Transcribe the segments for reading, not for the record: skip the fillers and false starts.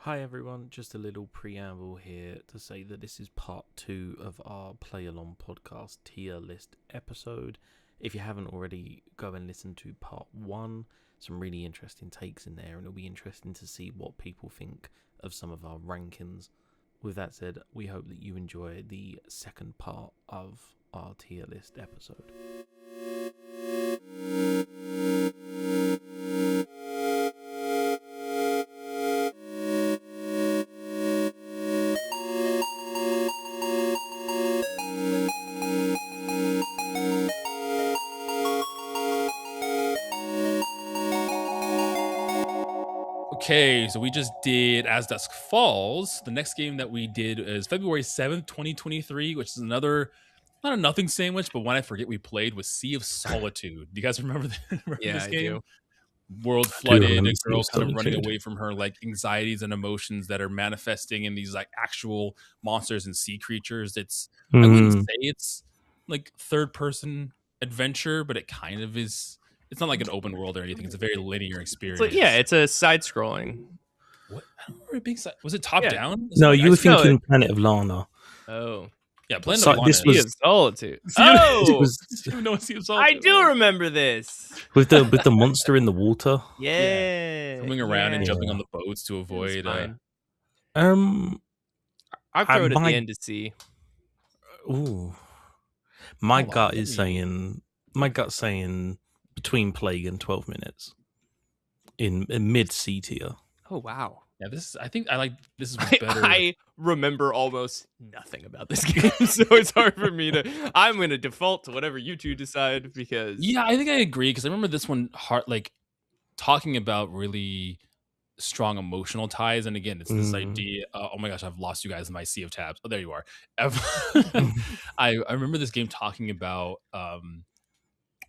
Hi everyone, just a little preamble here to say that this is part 2 of our Play Along podcast tier list episode. If you haven't already, go and listen to part 1. Some really interesting takes in there, and it'll be interesting to see what people think of some of our rankings. With that said, we hope that you enjoy the second part of our tier list episode. Okay, so we just did As Dusk Falls. The next game that we did is February 7th, 2023, which is another, not a nothing sandwich, but one I forget we played was Sea of Solitude. Do you guys remember, this game? Do. World do flooded, remember a Sea girl of kind of running Solitude. away from her like anxieties and emotions that are manifesting in these like actual monsters and sea creatures. I wouldn't say it's like third person adventure, but it kind of is. It's not like an open world or anything. It's a very linear experience. It's a side scrolling. What? I don't remember it being was it top down? No, you were I thinking Planet of Lana. Oh. Yeah, Planet So of Lana. this was- Sea of Solitude. Oh! was I don't even know what Sea of Solitude I do remember this. with the monster in the water. Yeah. Swimming around and Yeah. jumping on the boats to It was avoid. fine. I I'll throw it at my- the end to see. Ooh. My Hold on, gut let is me- saying between Plague and 12 minutes in mid C tier. Oh, wow. Yeah, I think this is better. I remember almost nothing about this game, so it's hard for me to. I'm going to default to whatever you two decide because. Yeah, I think I agree because I remember this one talking about really strong emotional ties, and again, it's this idea. Oh my gosh, I've lost you guys in my sea of tabs. Oh, there you are. I remember this game talking about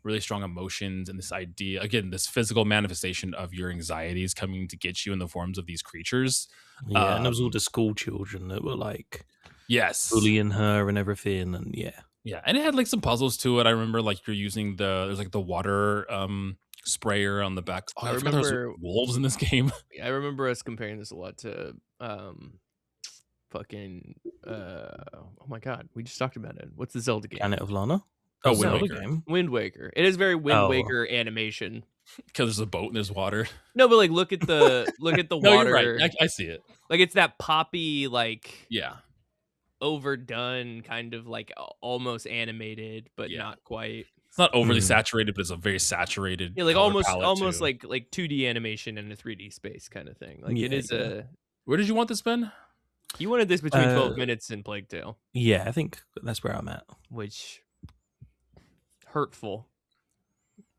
really strong emotions and this idea, again, this physical manifestation of your anxieties coming to get you in the forms of these creatures. Yeah, and there was all the school children that were like Yes, bullying her and everything, and yeah, and it had like some puzzles to it. I remember like you're using there's like the water sprayer on the back. Oh, I remember there was wolves in this game. I remember us comparing this a lot to oh my god, we just talked about it. What's the Zelda game? Planet of Lana. Oh, Zelda Wind Waker. game. Wind Waker. It is very Wind Waker animation. Because there's a boat and there's water. No, but like look at the No, water. you're right. I see it. Like it's that poppy, like Yeah. overdone, kind of like almost animated, but Yeah. not quite. It's not overly saturated, but it's a very saturated. Yeah, like color almost palette, too. like 2D animation in a 3D space kind of thing. Like it Yeah, is yeah. Where did you want this, Ben? You wanted this between 12 minutes and Plague Tale, Yeah, I think that's where I'm at. which hurtful.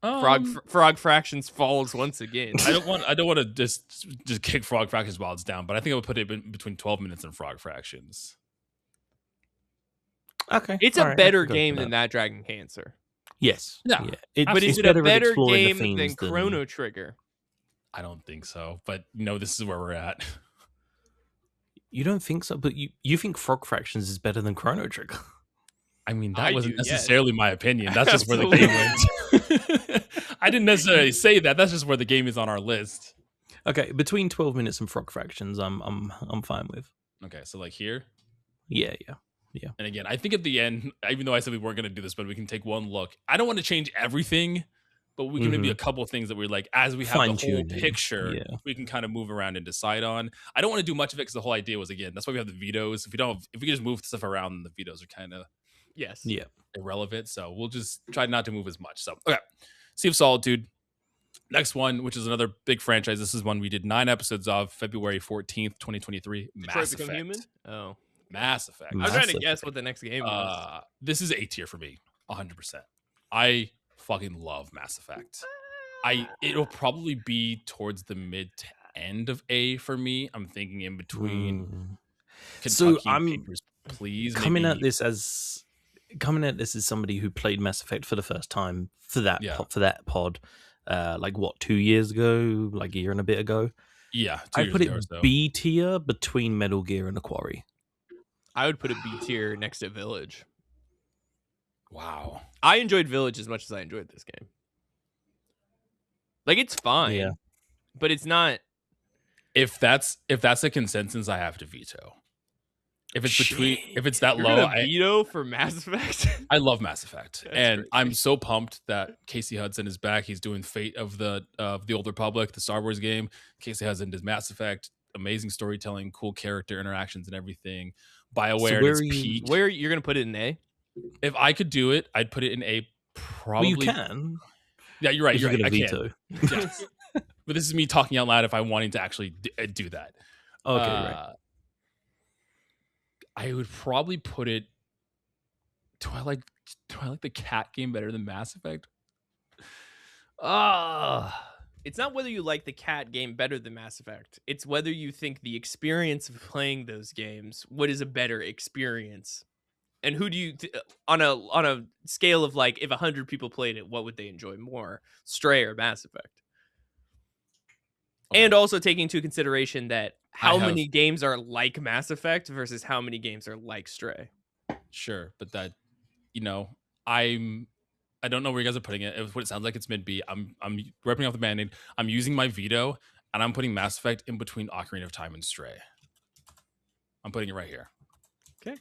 Um, Frog Fractions falls once again. I don't want to just kick Frog Fractions while it's down, but I think I would put it between 12 minutes and Frog Fractions. Okay, It's all a right, I better can go game for than that Dragon Cancer. Yes. Yeah. But It's is it a better at better exploring the game than themes Chrono Trigger? I don't think so, but this is where we're at. You don't think so, but you think Frog Fractions is better than Chrono Trigger? I mean, that I wasn't do, yes. necessarily my opinion. That's just where the game went. I didn't necessarily say that. That's just where the game is on our list. Okay, between 12 minutes and Frog Fractions, I'm fine with. Okay, so like here. Yeah. And again, I think at the end, even though I said we weren't going to do this, but we can take one look. I don't want to change everything, but we can maybe a couple of things that we're like, as we have the whole Fine-tuning, picture, yeah. we can kind of move around and decide on. I don't want to do much of it because the whole idea was, again, that's why we have the vetoes. If we can just move stuff around, then the vetoes are kind of Yes. Yeah. irrelevant. So we'll just try not to move as much. So, okay. Sea of Solitude. Next one, which is another big franchise. This is one we did 9 episodes of, February 14th, 2023. Detroit Mass Become Effect. Human? Oh. Mass Effect. I was Mass trying to Effect. guess what the next game was. This is A tier for me, 100%. I fucking love Mass Effect. It'll probably be towards the mid to end of A for me. I'm thinking in between So Kentucky I'm and Papers, Please. coming maybe. at this as somebody who played Mass Effect for the first time for that pod, like what, 2 years ago, like a year and a bit ago. Yeah, I put it or so. B tier between Metal Gear and The Quarry. I would put a B tier next to Village. Wow. I enjoyed Village as much as I enjoyed this game. Like, it's fine. Yeah. But it's not If that's a consensus, I have to veto. If it's that You're low, gonna veto for Mass Effect? I love Mass Effect, That's and crazy. I'm so pumped that Casey Hudson is back. He's doing Fate of the Old Republic, the Star Wars game. Casey Hudson does Mass Effect, amazing storytelling, cool character interactions, and everything. BioWare at its peak. Where you're gonna put it in A? If I could do it, I'd put it in A. Probably. Well, you can. Yeah, you're right. If You're right. gonna I veto. can. Yes. But this is me talking out loud if I'm wanting to actually do that. Okay, right. I would probably put it. Do I like the cat game better than Mass Effect? It's not whether you like the cat game better than Mass Effect. It's whether you think the experience of playing those games, what is a better experience, and who do you on a scale of like if 100 people played it, what would they enjoy more, Stray or Mass Effect? Okay. And also taking into consideration that how many games are like Mass Effect versus how many games are like Stray. Sure, but that, I don't know where you guys are putting it. What it sounds like it's mid B. I'm ripping off the Band-Aid. I'm using my veto, and I'm putting Mass Effect in between Ocarina of Time and Stray. I'm putting it right here. Okay.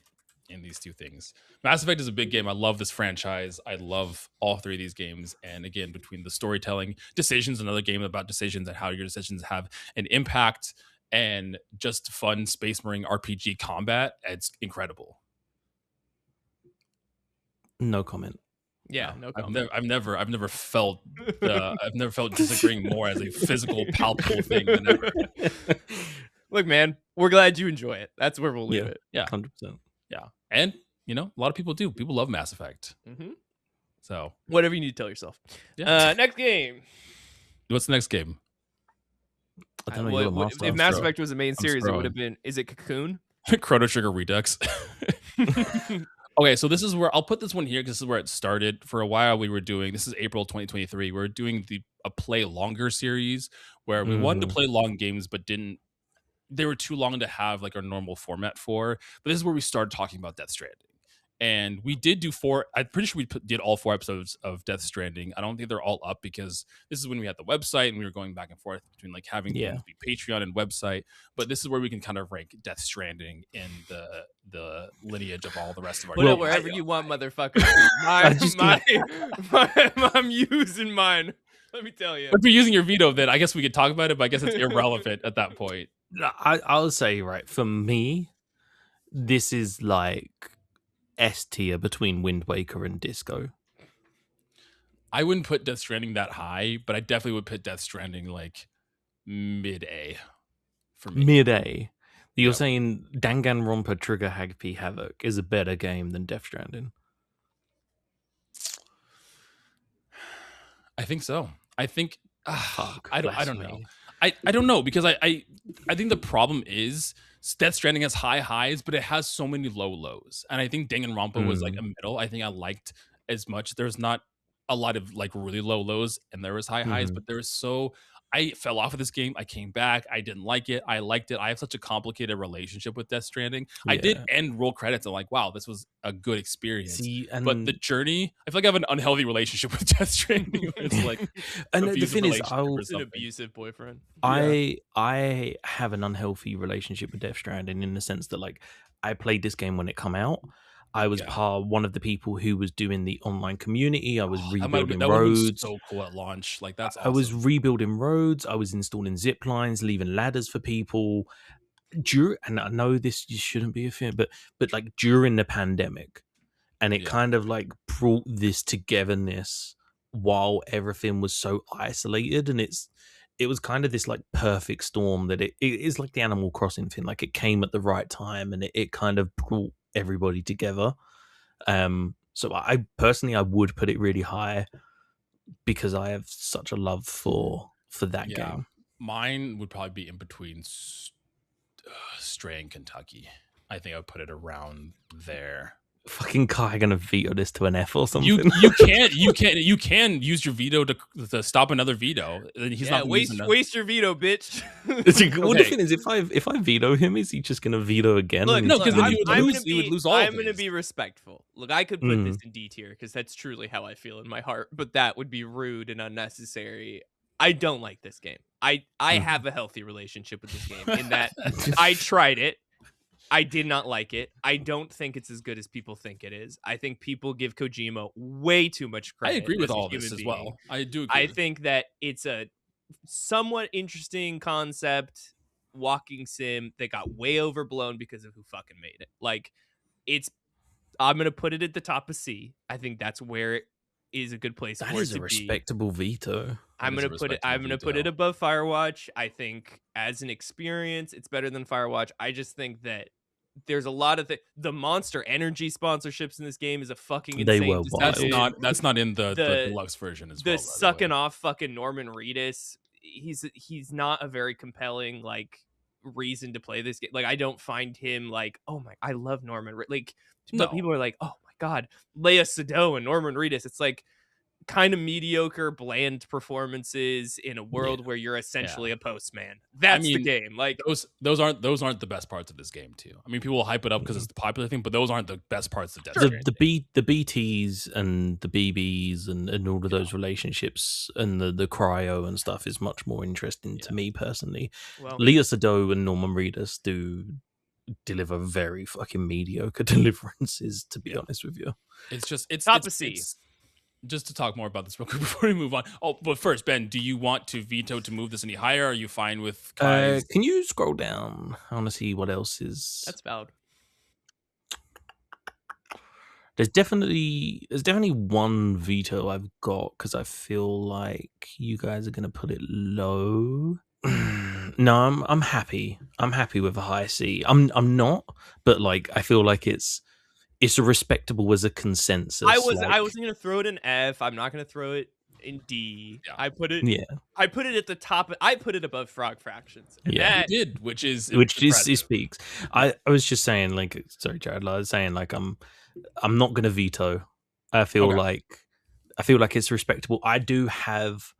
In these two things. Mass Effect is a big game. I love this franchise. I love all three of these games. And again, between the storytelling, decisions, another game about decisions and how your decisions have an impact, and just fun Space Marine RPG combat, it's incredible. No comment. Yeah, no comment. I've never felt disagreeing more as a physical, palpable thing than ever. Look, man, we're glad you enjoy it. That's where we'll leave it. Yeah, 100%. Yeah, and a lot of people do. People love Mass Effect. Mm-hmm. So whatever you need to tell yourself. Yeah. Next game. What's the next game? I don't know. If Mass Effect was a main series, it would have been. Is it Cocoon? Chrono Trigger Redux. Okay, so this is where I'll put this one here because this is where it started. For a while, we were doing. This is April 2023. We were doing a play longer series where we wanted to play long games, but didn't. They were too long to have like our normal format for. But this is where we started talking about Death Stranding. And we did do 4. I'm pretty sure we did all 4 episodes of Death Stranding. I don't think they're all up because this is when we had the website and we were going back and forth between like having things be Patreon and website. But this is where we can kind of rank Death Stranding in the lineage of all the rest of our. Put it wherever you want, motherfucker. I'm using mine. Let me tell you. If you're using your veto, then I guess we could talk about it. But I guess it's irrelevant at that point. I'll say, right, for me, this is like S tier between Wind Waker and Disco. I wouldn't put Death Stranding that high, but I definitely would put Death Stranding like mid A for me. Mid A. You're saying Danganronpa Trigger Happy Havoc is a better game than Death Stranding? I think so. I think Fuck, I don't know. I don't know because I think the problem is Death Stranding has high highs, but it has so many low lows. And I think Danganronpa was like a middle. I think I liked as much. There's not a lot of like really low lows and there was high highs, but there was I fell off of this game. I came back. I didn't like it. I liked it. I have such a complicated relationship with Death Stranding. I did end roll credits. I'm like, wow, this was a good experience. But the journey, I feel like I have an unhealthy relationship with Death Stranding. It's like, and the thing is, it's an abusive boyfriend. I have an unhealthy relationship with Death Stranding in the sense that like I played this game when it come out. I was one of the people who was doing the online community. I was rebuilding roads. So cool at launch. Like that's awesome. I was rebuilding roads. I was installing zip lines, leaving ladders for people. And I know this shouldn't be a thing, but like during the pandemic, and it kind of like brought this togetherness while everything was so isolated, and it was kind of this like perfect storm that it is like the Animal Crossing thing. Like it came at the right time, and it kind of brought everybody together. So I personally would put it really high because I have such a love for that game. Mine would probably be in between Stray and Kentucky. I think I would put it around there. Fucking Kai gonna veto this to an F or something. You can use your veto to stop another veto. He's not waste your veto, bitch. Well, the thing is, if I veto him, is he just gonna veto again? Look, no, because then you would lose all. I'm gonna be respectful. Look, I could put this in D tier because that's truly how I feel in my heart, but that would be rude and unnecessary. I don't like this game. I have a healthy relationship with this game in that I tried it. I did not like it. I don't think it's as good as people think it is. I think people give Kojima way too much I credit. agree with as a all human this as being. well. I do agree. I think that it's a somewhat interesting concept walking sim that got way overblown because of who fucking made it. Like, I'm gonna put it at the top of C. I think that's where it is a good place That for it is to a be. respectable veto. I'm gonna put it above Firewatch. I think as an experience, it's better than Firewatch. I just think that there's a lot of the Monster Energy sponsorships in this game is a fucking They insane were decision. That's not in the The- deluxe version as The well. sucking off fucking Norman Reedus. He's not a very compelling like reason to play this game. Like I don't find him like, oh my, I love Norman. Like, No. but people are like, oh my god, Leia Sado and Norman Reedus. It's like kind of mediocre, bland performances in a world where you're essentially a postman. That's the game. Like those aren't the best parts of this game too. I mean, people will hype it up because it's the popular thing, but those aren't the best parts of Death Stranding. The BTs and the BBs and all of those relationships and the cryo and stuff is much more interesting to me personally. Well, Leah Sado and Norman Reedus do deliver very fucking mediocre deliverances, to be honest with you. It's top of C. Just to talk more about this real quick before we move on. Oh, but first, Ben, do you want to veto to move this any higher? Are you fine with Kai's? Can you scroll down? I want to see what else is. That's valid. There's definitely one veto I've got because I feel like you guys are gonna put it low. No, I'm happy. I'm happy with a high C. I'm not, but like I feel like it's a respectable as a consensus. I wasn't gonna throw it in F. I'm not gonna throw it in D. Yeah. I put it at the top. I put it above Frog Fractions. And You did, which is it speaks. I was just saying, like, sorry, Jared. I was saying, like, I'm not gonna veto. I feel like it's respectable. I do have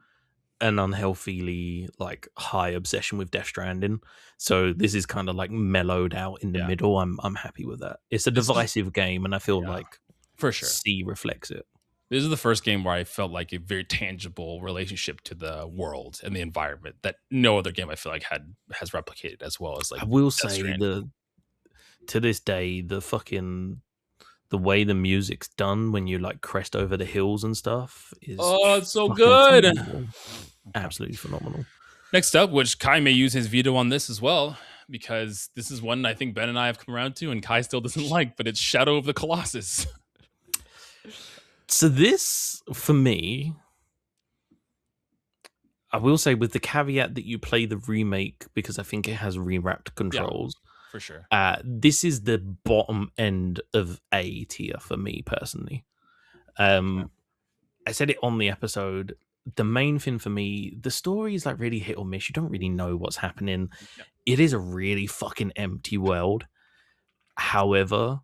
an unhealthily like high obsession with Death Stranding, so this is kind of like mellowed out in the middle. I'm happy with that. It's a divisive game, and I feel like for sure C reflects it. This is the first game where I felt like a very tangible relationship to the world and the environment that no other game I feel like has replicated as well as like. I will say to this day the way the music's done when you like crest over the hills and stuff is it's so good. Phenomenal. Absolutely phenomenal. Next up, which Kai may use his veto on this as well, because this is one I think Ben and I have come around to and Kai still doesn't like, but it's Shadow of the Colossus. So this, for me, I will say with the caveat that you play the remake because I think it has rewrapped controls. Yeah, for sure. This is the bottom end of A tier for me personally. I said it on the episode. The main thing for me, the story is like really hit or miss. You don't really know what's happening. Yeah. It is a really fucking empty world. However,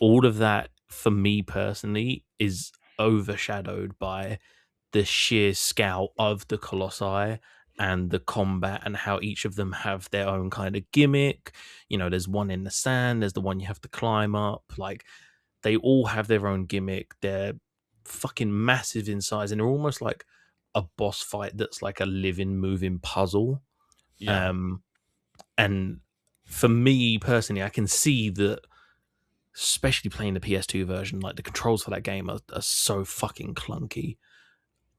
all of that for me personally is overshadowed by the sheer scale of the Colossi and the combat and how each of them have their own kind of gimmick. You know, there's one in the sand, there's the one you have to climb up. Like, they all have their own gimmick. They're fucking massive in size and they're almost like a boss fight that's like a living, moving puzzle. Yeah. And for me personally, I can see that, especially playing the PS2 version, like the controls for that game are so fucking clunky.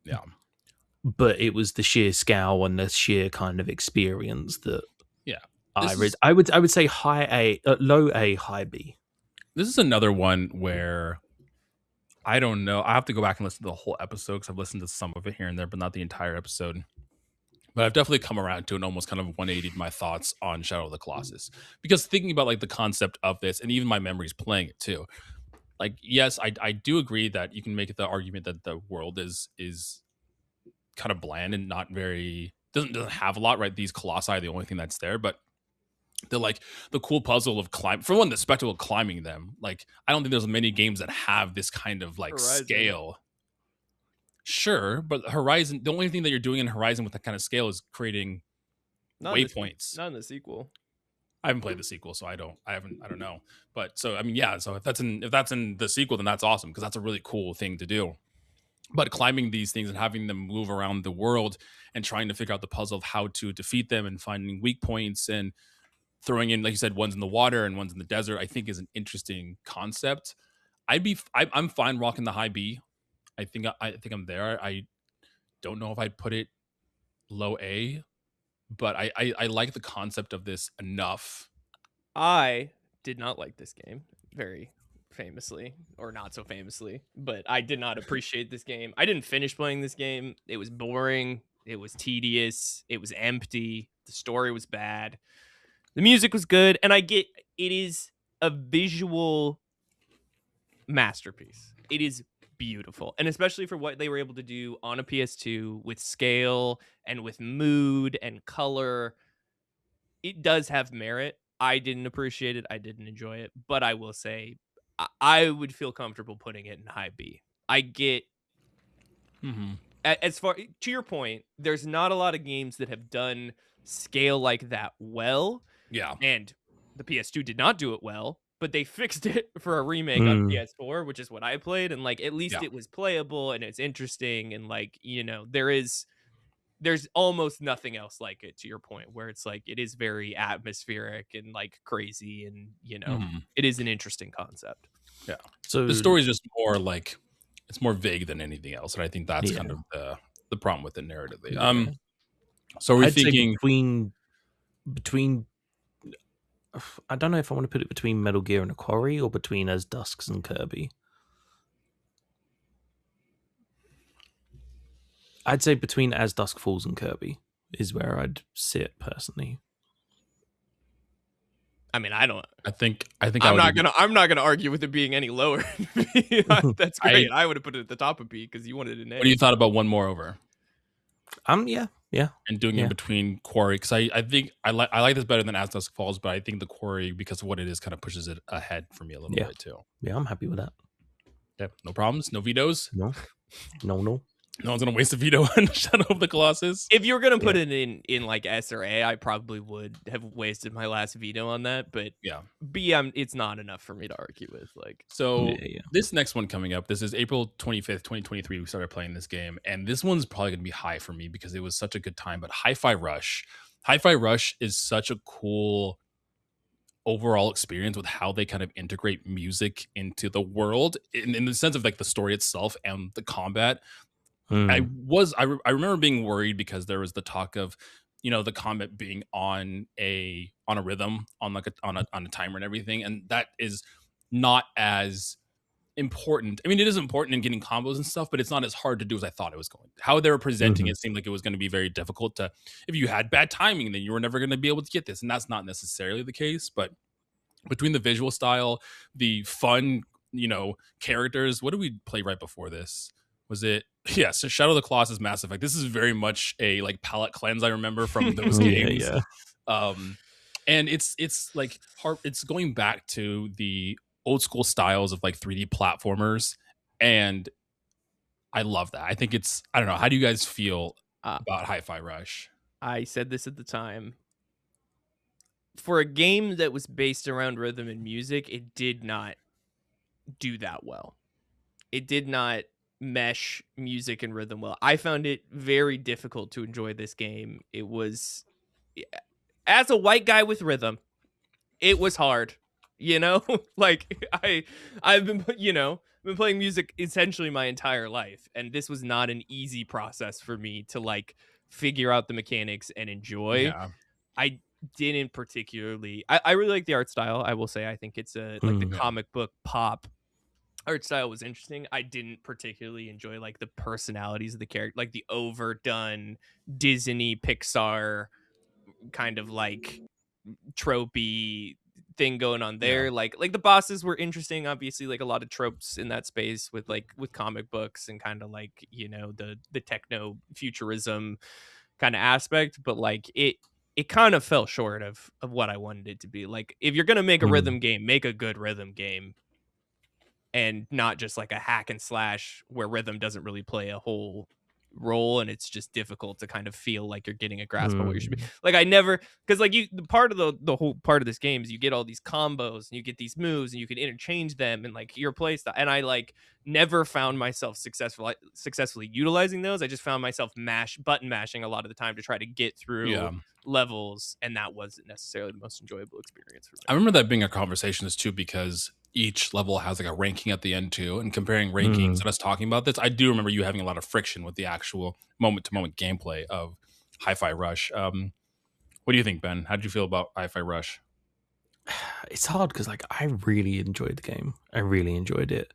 Yeah. But it was the sheer scale and the sheer kind of experience that I would say low A, high B. This is another one where I don't know. I have to go back and listen to the whole episode because I've listened to some of it here and there, but not the entire episode. But I've definitely come around to it and almost kind of 180'd my thoughts on Shadow of the Colossus. Because thinking about like the concept of this and even my memories playing it too. Like, yes, I do agree that you can make the argument that the world is kind of bland and not very doesn't have a lot, right? These colossi are the only thing that's there, but the like the cool puzzle of climb for one, the spectacle of climbing them. Like, I don't think there's many games that have this kind of like Horizon scale. Sure, but Horizon, the only thing that you're doing in Horizon with that kind of scale is creating waypoints. Not in the sequel. I haven't played the sequel, so I don't know. But so I mean, yeah. So if that's in the sequel, then that's awesome because that's a really cool thing to do. But climbing these things and having them move around the world and trying to figure out the puzzle of how to defeat them and finding weak points and throwing in, like you said, ones in the water and ones in the desert, I think is an interesting concept. I'm fine rocking the high B. I think I'm there. I don't know if I'd put it low A, but I like the concept of this enough. I did not like this game very famously, or not so famously, but I did not appreciate this game. I didn't finish playing this game. It was boring. It was tedious. It was empty. The story was bad. The music was good, and I get it is a visual masterpiece. It is beautiful, and especially for what they were able to do on a PS2 with scale and with mood and color, it does have merit. I didn't appreciate it. I didn't enjoy it, but I will say I would feel comfortable putting it in high B. I get as far to your point, there's not a lot of games that have done scale like that well. Yeah. And the PS2 did not do it well, but they fixed it for a remake on PS4, which is what I played, and like at least it was playable and it's interesting, and like, you know, there's almost nothing else like it, to your point, where it's like it is very atmospheric and like crazy, and you know, it is an interesting concept. Yeah. So the story is just more like it's more vague than anything else, and I think that's kind of the problem with it narratively. So we're thinking between I don't know if I want to put it between Metal Gear and a Quarry or between As Dusks and Kirby. I'd say between As Dusk Falls and Kirby is where I'd sit personally. I mean, I'm not gonna argue with it being any lower. That's great. I would have put it at the top of B because you wanted an A. What do you thought about One More Over? Yeah. And doing it between Quarry, because I think I like this better than As Dusk Falls, but I think the Quarry, because of what it is, kind of pushes it ahead for me a little bit too. Yeah, I'm happy with that. Yeah, no problems, no vetoes. No. No one's gonna waste a veto on Shadow of the Colossus. If you were gonna put it in like S or A, I probably would have wasted my last veto on that. But B, it's not enough for me to argue with. Like, so this next one coming up, this is April 25th, 2023. We started playing this game, and this one's probably gonna be high for me because it was such a good time. But Hi-Fi Rush is such a cool overall experience with how they kind of integrate music into the world in the sense of like the story itself and the combat. I remember being worried because there was the talk of, you know, the combat being on a rhythm, on like on a timer and everything, and that is not as important. I mean, it is important in getting combos and stuff, but it's not as hard to do as I thought it was going. How they were presenting it seemed like it was going to be very difficult to. If you had bad timing, then you were never going to be able to get this, and that's not necessarily the case. But between the visual style, the fun, you know, characters. What did we play right before this? Was it so Shadow of the Colossus Mass Effect. This is very much a like palate cleanse I remember from those games. And it's like hard, it's going back to the old school styles of like 3D platformers, and I love that. I think I don't know, how do you guys feel about Hi-Fi Rush? I said this at the time. For a game that was based around rhythm and music, it did not do that well. It did not mesh music and rhythm well. I found it very difficult to enjoy this game. It was, as a white guy with rhythm, it was hard, you know. Like I've been playing music essentially my entire life, and this was not an easy process for me to like figure out the mechanics and enjoy. I didn't particularly. I really like the art style. I will say I think it's like the comic book pop art style was interesting. I didn't particularly enjoy like the personalities of the character, like the overdone Disney Pixar kind of like tropey thing going on there. Like the bosses were interesting, obviously, like a lot of tropes in that space with comic books and kind of like, you know, the techno futurism kind of aspect, but like it kind of fell short of what I wanted it to be. Like, if you're gonna make a rhythm game, make a good rhythm game, and not just like a hack and slash where rhythm doesn't really play a whole role, and it's just difficult to kind of feel like you're getting a grasp on what you should be like. I never, because like the part of the whole part of this game is you get all these combos and you get these moves and you can interchange them and like your play style, and I like never found myself successfully utilizing those. I just found myself button mashing a lot of the time to try to get through levels, and that wasn't necessarily the most enjoyable experience for me. I remember that being a conversation too, because each level has like a ranking at the end too, and comparing rankings and us talking about this, I do remember you having a lot of friction with the actual moment-to-moment gameplay of Hi-Fi Rush. What do you think, Ben? How did you feel about Hi-Fi Rush? It's hard because like I really enjoyed the game. I really enjoyed it,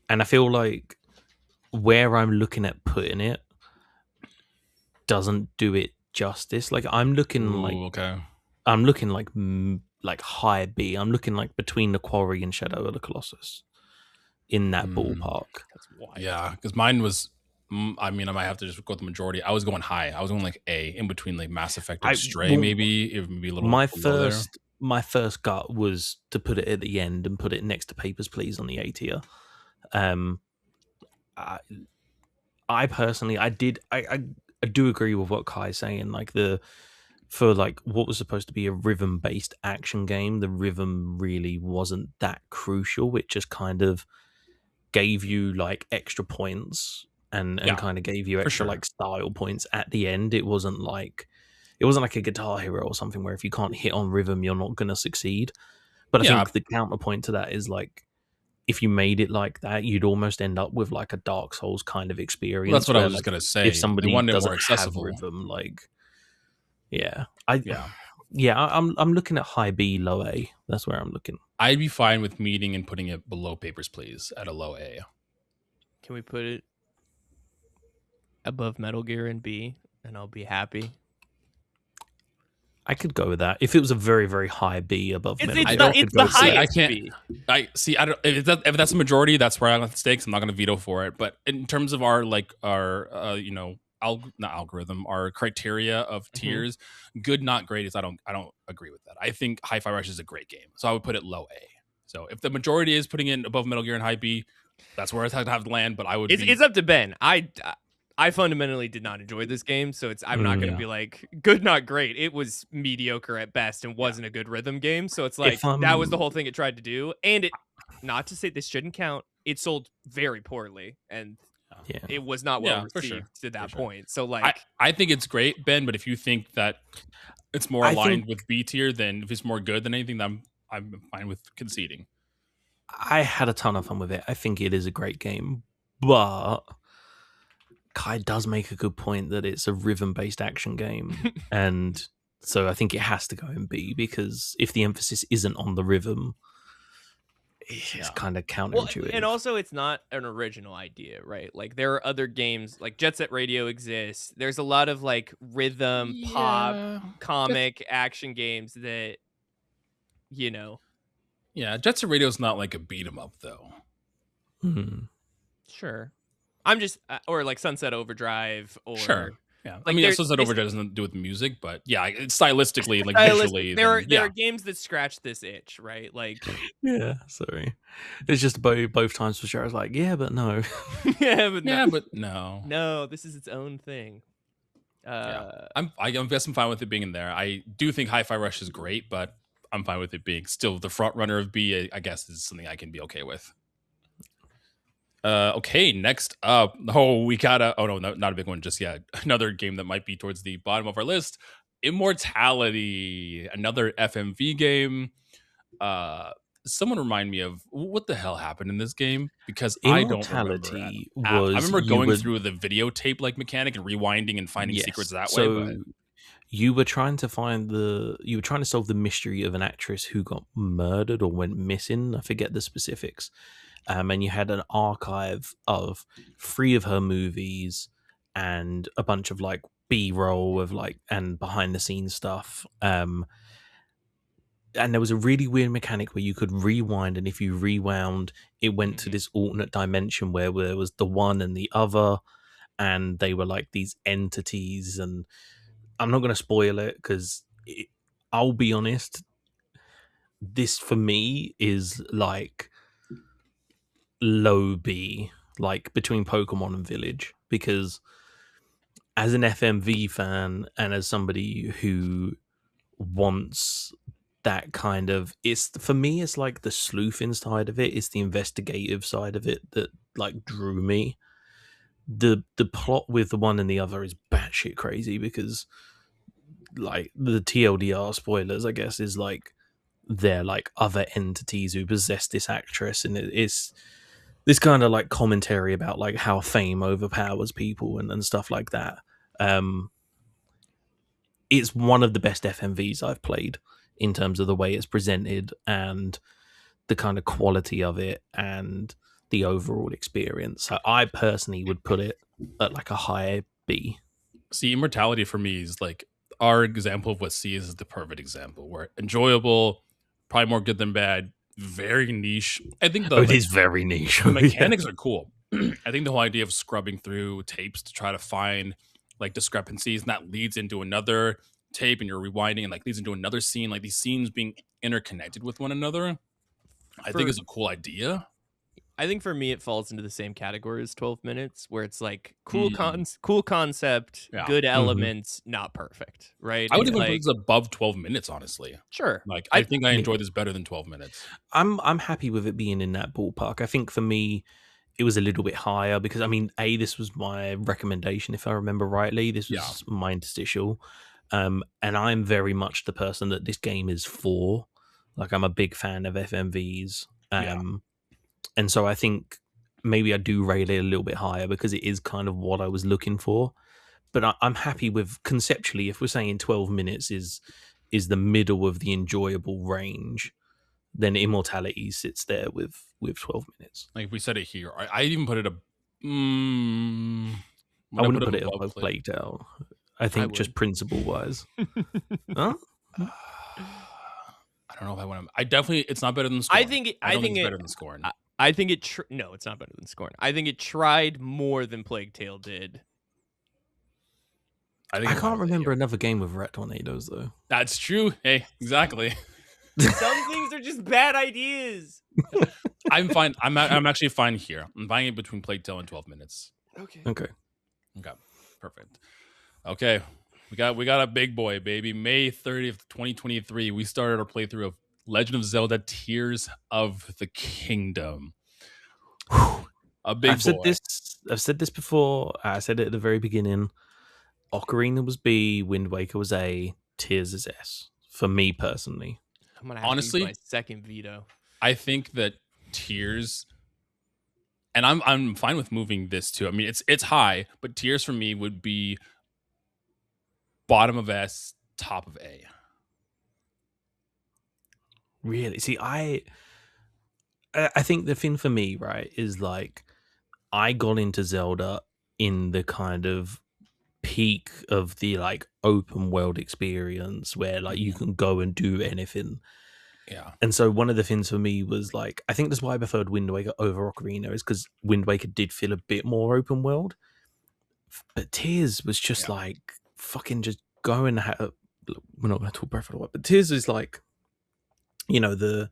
and I feel like where I'm looking at putting it doesn't do it justice. Like I'm looking I'm looking like high B. I'm looking like between the Quarry and Shadow of the Colossus in that ballpark. That's wild. Yeah, because mine was. I mean, I might have to just go with the majority. I was going high. I was going like A, in between like Mass Effect and Stray, maybe. It would be a little. My first gut was to put it at the end and put it next to Papers, Please on the A tier. I personally, I do agree with what Kai's saying. Like for like what was supposed to be a rhythm based action game, the rhythm really wasn't that crucial. It just kind of gave you like extra points and kind of gave you extra like style points at the end. It wasn't like a Guitar Hero or something where if you can't hit on rhythm, you're not going to succeed. But I think the counterpoint to that is like, if you made it like that, you'd almost end up with like a Dark Souls kind of experience. Well, that's what I was just going to say. If somebody doesn't more accessible. have rhythm, like, I'm looking at high B, low A. That's where I'm looking. I'd be fine with meeting and putting it below Papers, Please at a low A. Can we put it above Metal Gear in B, and I'll be happy? I could go with that if it was a very, very high B above Metal Gear. It's the highest B. I see. I don't. If that's a majority, that's where I got the stakes. I'm not going to veto for it. But in terms of our not algorithm, our criteria of tiers, good, not great, is I don't agree with that. I think Hi-Fi Rush is a great game, so I would put it low A. So if the majority is putting it above Metal Gear and high B, that's where I'd have to land. But I would. It's up to Ben. I fundamentally did not enjoy this game, so I'm not going to be like good, not great. It was mediocre at best and wasn't a good rhythm game. So it's like that was the whole thing it tried to do. And it, not to say this shouldn't count, it sold very poorly and it was not well received to that point. So like, I think it's great, Ben. But if you think that it's more aligned with B tier, then if it's more good than anything, then I'm fine with conceding. I had a ton of fun with it. I think it is a great game, but Kai does make a good point that it's a rhythm-based action game, and so I think it has to go in B, because if the emphasis isn't on the rhythm, it's kind of counterintuitive. Well, and also, it's not an original idea, right? Like, there are other games, like Jet Set Radio exists. There's a lot of, like, rhythm, pop, comic, action games that, you know. Yeah, Jet Set Radio is not like a beat-em-up, though. Sure. I'm just, or like Sunset Overdrive, or yeah. Like, I mean, Sunset Overdrive doesn't do with music, but yeah, it's stylistically, like visually. There are games that scratch this itch, right? Like, sorry, it's just both times for sure. I was like, yeah, but no, but no, no, this is its own thing. I guess I'm fine with it being in there. I do think Hi-Fi Rush is great, but I'm fine with it being still the front runner of B. I guess is something I can be okay with. Okay, next up. We gotta. Oh no, not a big one just yet. Another game that might be towards the bottom of our list. Immortality, another FMV game. Someone remind me of what the hell happened in this game, because I don't remember. I remember going through the videotape like mechanic and rewinding and finding secrets that way. But you were trying to solve the mystery of an actress who got murdered or went missing. I forget the specifics. And you had an archive of 3 of her movies and a bunch of like B-roll of like and behind the scenes stuff. And there was a really weird mechanic where you could rewind, and if you rewound, it went to this alternate dimension where there was the one and the other, and they were like these entities. And I'm not going to spoil it because I'll be honest, this for me is like low B, like between Pokemon and Village, because as an FMV fan and as somebody who wants that kind of, it's for me, it's like the sleuthing side of it, it's the investigative side of it that like drew me. The plot with the one and the other is batshit crazy because like the TLDR spoilers, I guess, is like they're like other entities who possess this actress, and it's this kind of like commentary about like how fame overpowers people and stuff like that. Um, it's one of the best FMVs I've played in terms of the way it's presented and the kind of quality of it and the overall experience. So I personally would put it at like a high B. See, Immortality for me is like our example of what C is the perfect example, where enjoyable, probably more good than bad, very niche. I think It is very niche. the mechanics are cool. I think the whole idea of scrubbing through tapes to try to find like discrepancies, and that leads into another tape, and you're rewinding, and like leads into another scene. Like these scenes being interconnected with one another, I think is a cool idea. I think for me, it falls into the same category as 12 minutes, where it's like cool concept, good elements, not perfect, right? I would It's even like, put this above 12 minutes, honestly. sure. Like I think I enjoy this better than 12 minutes. I'm happy with it being in that ballpark. I think for me, it was a little bit higher because I mean, this was my recommendation if I remember rightly. This was my interstitial, and I'm very much the person that this game is for. Like I'm a big fan of FMVs, and so I think maybe I do rate it a little bit higher because it is kind of what I was looking for. But I'm happy with conceptually. If we're saying 12 minutes is the middle of the enjoyable range, then Immortality sits there with 12 minutes. Like if we said it here, I even put it a. I wouldn't put it above Plague Tale. I think just principle wise. Huh? I don't know if I want to. I definitely. It's not better than Scorn. I think it's better than Scorn. I think it. No, it's not better than Scorn. I think it tried more than Plague Tale did. I can't remember another game with rat tornadoes though. That's true. Hey, exactly. Some things are just bad ideas. I'm fine. I'm actually fine here. I'm buying it between Plague Tale and 12 minutes. Okay. Perfect. Okay. We got a big boy, baby. May 30th, 2023. We started our playthrough of Legend of Zelda Tears of the Kingdom. A big boy. I've said this before. I said it at the very beginning. Ocarina was B, Wind Waker was A, Tears is S. For me personally. I'm gonna have to use my second veto. I think that Tears, and I'm fine with moving this too. I mean, it's high, but Tears for me would be bottom of S, top of A. Really? See, I think the thing for me, right, is like I got into Zelda in the kind of peak of the like open world experience where like you can go and do anything. Yeah. And so one of the things for me was like, I think that's why I preferred Wind Waker over Ocarina, is because Wind Waker did feel a bit more open world. But Tears was just like fucking just go and we're not going to talk Breath of the Wild, but Tears is like, you know, the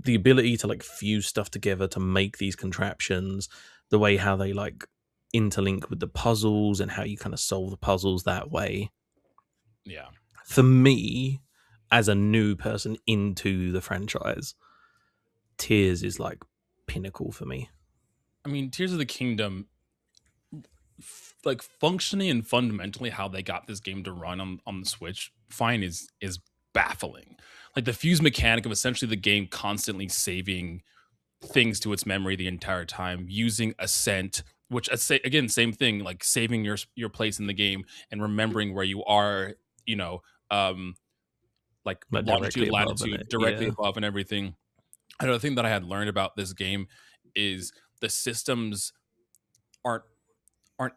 ability to like fuse stuff together to make these contraptions, the way how they like interlink with the puzzles and how you kind of solve the puzzles that way. Yeah. For me, as a new person into the franchise, Tears is like pinnacle for me. I mean, Tears of the Kingdom, like functionally and fundamentally how they got this game to run on the Switch, fine, is baffling. Like the fuse mechanic of essentially the game constantly saving things to its memory the entire time, using Ascent, which I'd say again, same thing, like saving your place in the game and remembering where you are, you know, like longitude, latitude, directly above and everything. Another thing that I had learned about this game is the systems aren't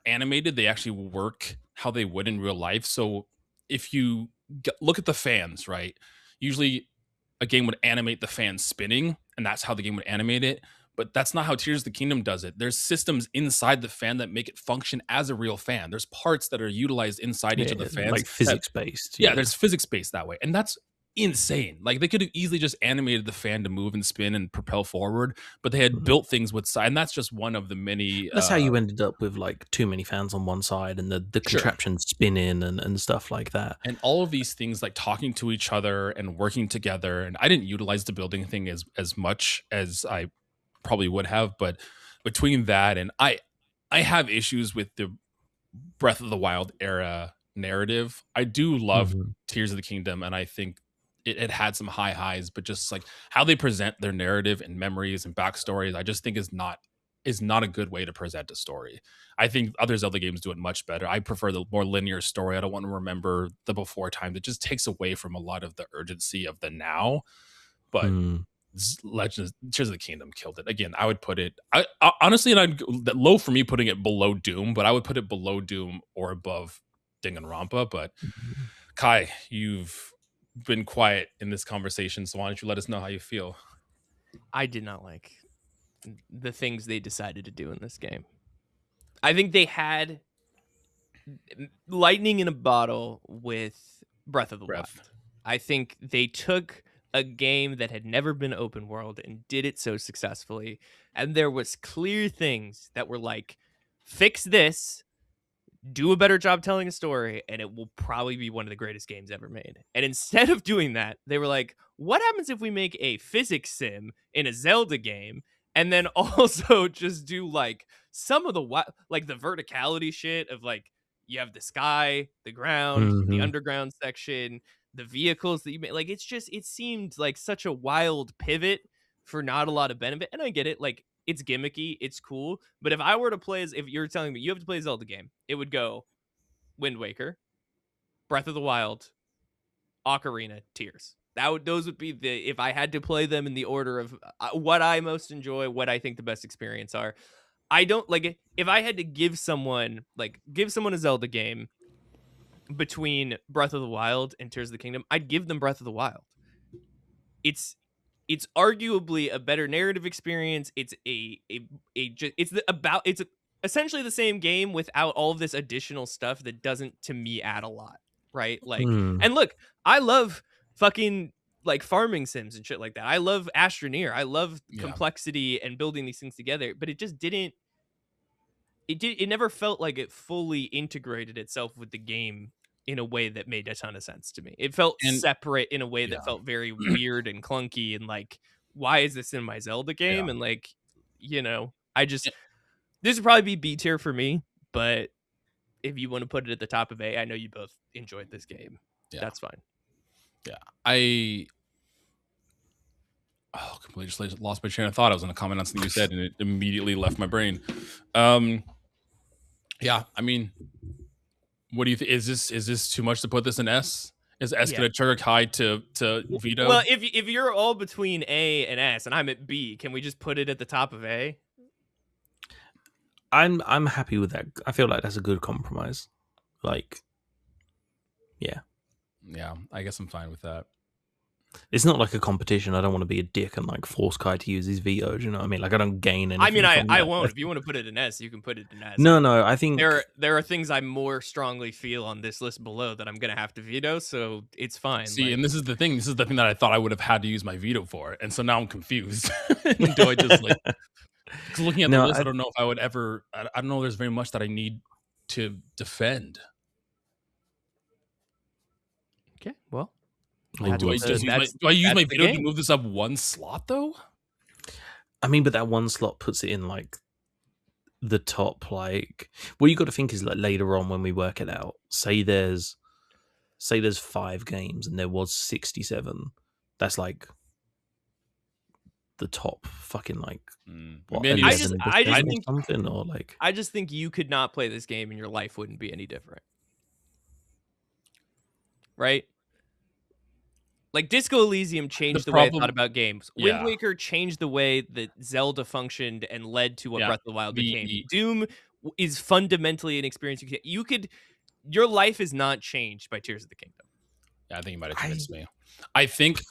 animated. They actually work how they would in real life. So if you look at the fans, right? Usually a game would animate the fan spinning, and that's how the game would animate it. But that's not how Tears of the Kingdom does it. There's systems inside the fan that make it function as a real fan. There's parts that are utilized inside each of the fans. Like physics-based. Yeah, there's physics-based that way. And that's insane. Like they could have easily just animated the fan to move and spin and propel forward, but they had built things with side, and that's just one of the many. That's how you ended up with like too many fans on one side and the contraption spinning and stuff like that. And all of these things like talking to each other and working together. And I didn't utilize the building thing as much as I probably would have, but between that and I have issues with the Breath of the Wild era narrative. I do love Tears of the Kingdom, and I think it had some high highs, but just like how they present their narrative and memories and backstories, I just think is not a good way to present a story. I think other Zelda games do it much better. I prefer the more linear story. I don't want to remember the before time. It just takes away from a lot of the urgency of the now. But Tears of the Kingdom killed it. Again, I would put it I honestly, and low for me putting it below Doom, but I would put it below Doom or above Danganronpa. But Kai, you've been quiet in this conversation, so why don't you let us know how you feel? I did not like the things they decided to do in this game. I think they had lightning in a bottle with Breath of the Wild. I think they took a game that had never been open world and did it so successfully, and there was clear things that were like, fix this, do a better job telling a story, and it will probably be one of the greatest games ever made. And instead of doing that, they were like, what happens if we make a physics sim in a Zelda game and then also just do like some of the like the verticality shit of like, you have the sky, the ground, the underground section, the vehicles that you make. Like, it's just, it seemed like such a wild pivot for not a lot of benefit. And I get it, like, it's gimmicky, it's cool, but if I were to play if you're telling me you have to play a Zelda game, it would go Wind Waker, Breath of the Wild, Ocarina, Tears. Those would be the, if I had to play them in the order of what I most enjoy, what I think the best experience are. I don't like, if I had to give someone a Zelda game between Breath of the Wild and Tears of the Kingdom, I'd give them Breath of the Wild. It's arguably a better narrative experience. It's essentially the same game without all of this additional stuff that doesn't, to me, add a lot, right? Like, and look, I love fucking like farming sims and shit like that. I love Astroneer. I love complexity and building these things together, but it just didn't. It never felt like it fully integrated itself with the game in a way that made a ton of sense to me. It felt separate in a way that felt very weird and clunky, and like, why is this in my Zelda game? And like, this would probably be B tier for me, but if you want to put it at the top of A, I know you both enjoyed this game. That's fine. Yeah. I completely just lost my train of thought. I was going to comment on something you said and it immediately left my brain. Yeah, I mean, what do you think? Is this too much to put this in S? Is S going to trigger Kai to veto? Well, if you're all between A and S and I'm at B, can we just put it at the top of A? I'm happy with that. I feel like that's a good compromise. Like, yeah, I guess I'm fine with that. It's not like a competition. I don't want to be a dick and like force Kai to use his veto. Do you know what I mean? Like, I don't gain anything. I mean, I won't. If you want to put it in S, you can put it in S. No, I think there are things I more strongly feel on this list below that I'm gonna have to veto, so it's fine. See, and this is the thing. This is the thing that I thought I would have had to use my veto for, and so now I'm confused. Do I just like? Because looking at the list, I don't know if I would ever. I don't know. There's very much that I need to defend. Okay, well. Do I use my veto to move this up one slot though? I mean, but that one slot puts it in like the top. Like, what you got to think is like later on when we work it out. Say there's 5 games and there was 67. That's like the top fucking like. I just think something or like. I just think you could not play this game and your life wouldn't be any different, right? Like, Disco Elysium changed the way I thought about games. Wind Waker changed the way that Zelda functioned and led to what Breath of the Wild became. Doom is fundamentally an experience your life is not changed by Tears of the Kingdom. Yeah, I think you might have convinced me. I think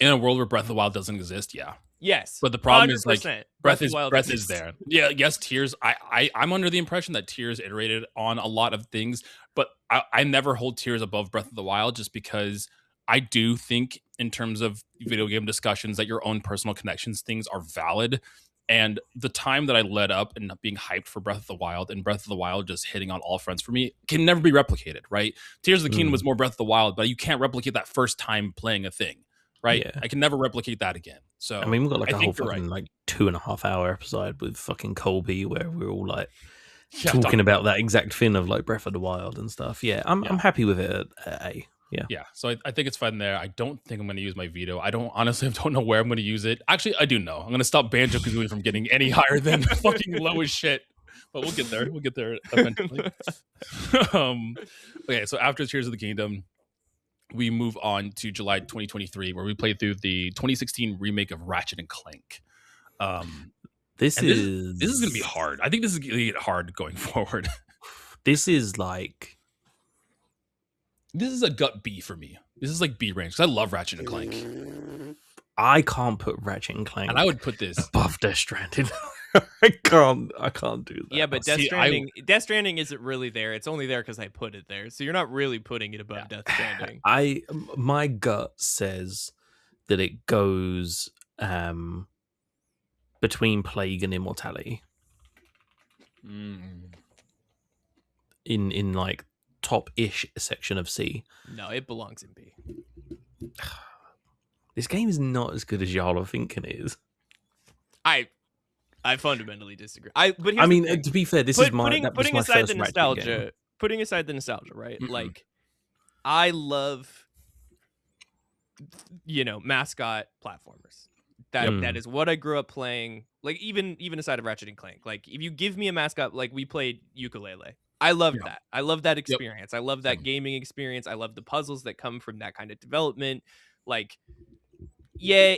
in a world where Breath of the Wild doesn't exist, yes. But the problem is like Breath is there. Yeah, yes, Tears. I'm under the impression that Tears iterated on a lot of things, but I never hold Tears above Breath of the Wild just because I do think in terms of video game discussions that your own personal connections things are valid. And the time that I led up and being hyped for Breath of the Wild and Breath of the Wild just hitting on all fronts for me can never be replicated, right? Tears of the Kingdom was more Breath of the Wild, but you can't replicate that first time playing a thing, right? Yeah. I can never replicate that again. So I mean, we've got like I a whole think you're fucking right. like 2.5 hour episode with fucking Colby where we're all like Yeah, talking about that exact thing of like Breath of the Wild and stuff. Yeah, I'm happy with it at A. Yeah. Yeah, so I think it's fun there. I don't think I'm going to use my veto. I don't know where I'm going to use it. Actually, I do know. I'm going to stop Banjo-Kazooie from getting any higher than fucking low as shit. But we'll get there. We'll get there eventually. Okay, so after Tears of the Kingdom, we move on to July 2023, where we play through the 2016 remake of Ratchet and Clank. This is going to be hard. I think this is going to get hard going forward. This is like... This is a gut B for me. This is like B range because I love Ratchet and Clank. I can't put Ratchet and Clank, and I would put this above Death Stranding. I can't do that. Yeah, but Death Stranding isn't really there. It's only there because I put it there. So you're not really putting it above Death Stranding. My gut says that it goes between Plague and Immortality. In like top-ish section of C. No, it belongs in B. This game is not as good as y'all are thinking it is. I fundamentally disagree. To be fair, putting aside the nostalgia. Putting aside the nostalgia, right? Mm-hmm. Like, I love, mascot platformers. That is what I grew up playing. Like, even aside of Ratchet and Clank, like if you give me a mascot, like we played Ukulele. I love that. I love that experience. Yep. I love that gaming experience. I love the puzzles that come from that kind of development. Like, yeah,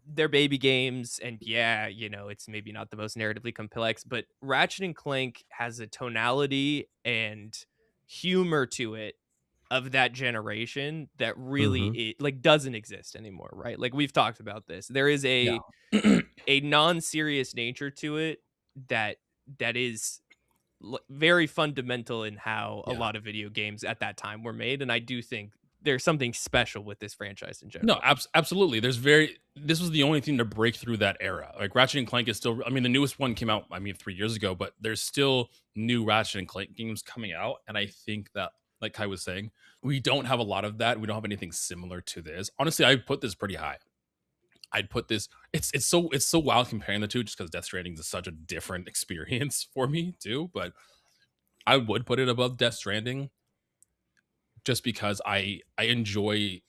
they're baby games, and yeah, it's maybe not the most narratively complex, but Ratchet and Clank has a tonality and humor to it of that generation that really doesn't exist anymore, right? Like we've talked about this. There is a non-serious nature to it that is very fundamental in how a lot of video games at that time were made, and I do think there's something special with this franchise in general. No, absolutely. This was the only thing to break through that era. Like Ratchet and Clank is still, the newest one came out 3 years ago, but there's still new Ratchet and Clank games coming out, and I think that, like Kai was saying, we don't have a lot of that. We don't have anything similar to this. Honestly, I'd put this pretty high. I'd put this. It's so wild comparing the two, just because Death Stranding is such a different experience for me too. But I would put it above Death Stranding, just because I enjoy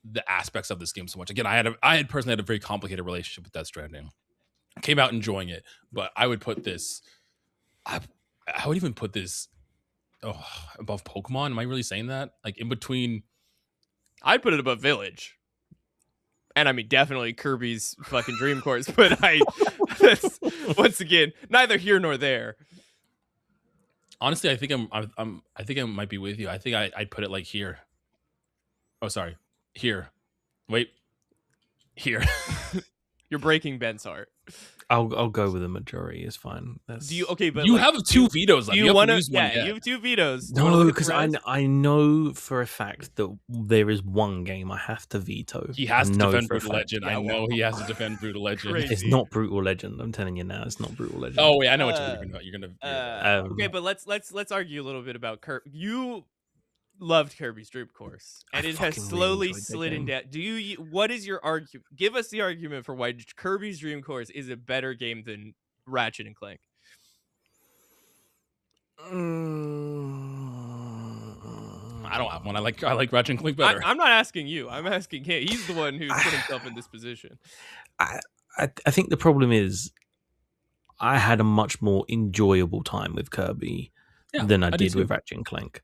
the aspects of this game so much. Again, I personally had a very complicated relationship with Death Stranding. I came out enjoying it, but I would put this. I would even put this above Pokemon. Am I really saying that? Like in between. I'd put it above Village. And definitely Kirby's fucking Dream Course, but that's, once again, neither here nor there. Honestly, I think I might be with you. I think I'd put it like here. Oh, sorry. Here. Wait. Here. You're breaking Ben's heart. I'll go with the majority. It's fine. Do you okay? But you have two vetoes. Do you want to? Yeah, you have two vetoes. No, because I know for a fact that there is one game I have to veto. He has to defend Brutal Legend. I know he has to defend Brutal Legend. It's not Brutal Legend. I'm telling you now, it's not Brutal Legend. Oh wait, I know what you're gonna. Okay, but let's argue a little bit about Kirby. You loved Kirby's Dream Course, and it has slowly slid in down. What is your argument? Give us the argument for why Kirby's Dream Course is a better game than Ratchet and Clank. I don't have one. I like Ratchet and Clank better. I'm not asking you. I'm asking him. He's the one who's put himself in this position. I think the problem is I had a much more enjoyable time with Kirby than I did with Ratchet and Clank.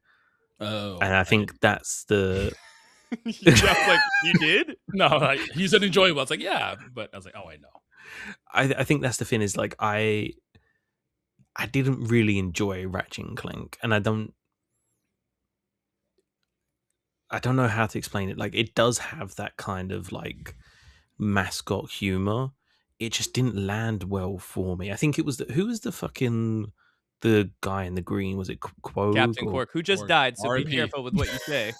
Oh, and I think that's the. You did? No, he said enjoyable. I was like, yeah, but I was like, oh, I know. I think that's the thing is like I didn't really enjoy Ratchet and Clank, and I don't know how to explain it. Like it does have that kind of like mascot humor. It just didn't land well for me. I think it was who was the fucking. The guy in the green, was it Quogue? Captain Quark, who just died, so be careful with what you say.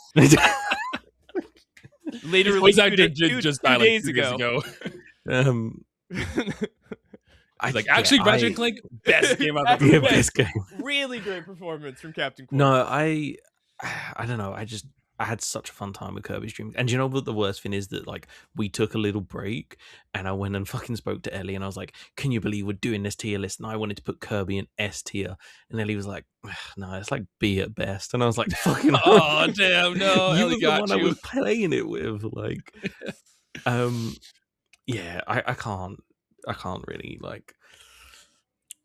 Literally Voice actor 2 just died like 2 days days ago. I He's like, actually, Ratchet and Clank, best game I've ever yeah, played. best game. Really great performance from Captain Quark. No, I don't know. I had such a fun time with Kirby's Dream. And you know what the worst thing is? That like we took a little break and I went and fucking spoke to Ellie and I was like, can you believe we're doing this tier list? And I wanted to put Kirby in S tier. And Ellie was like, no, it's like B at best. And I was like, fucking Oh, damn, no. you Ellie was the got one you. I was playing it with. Like yeah, I can't really like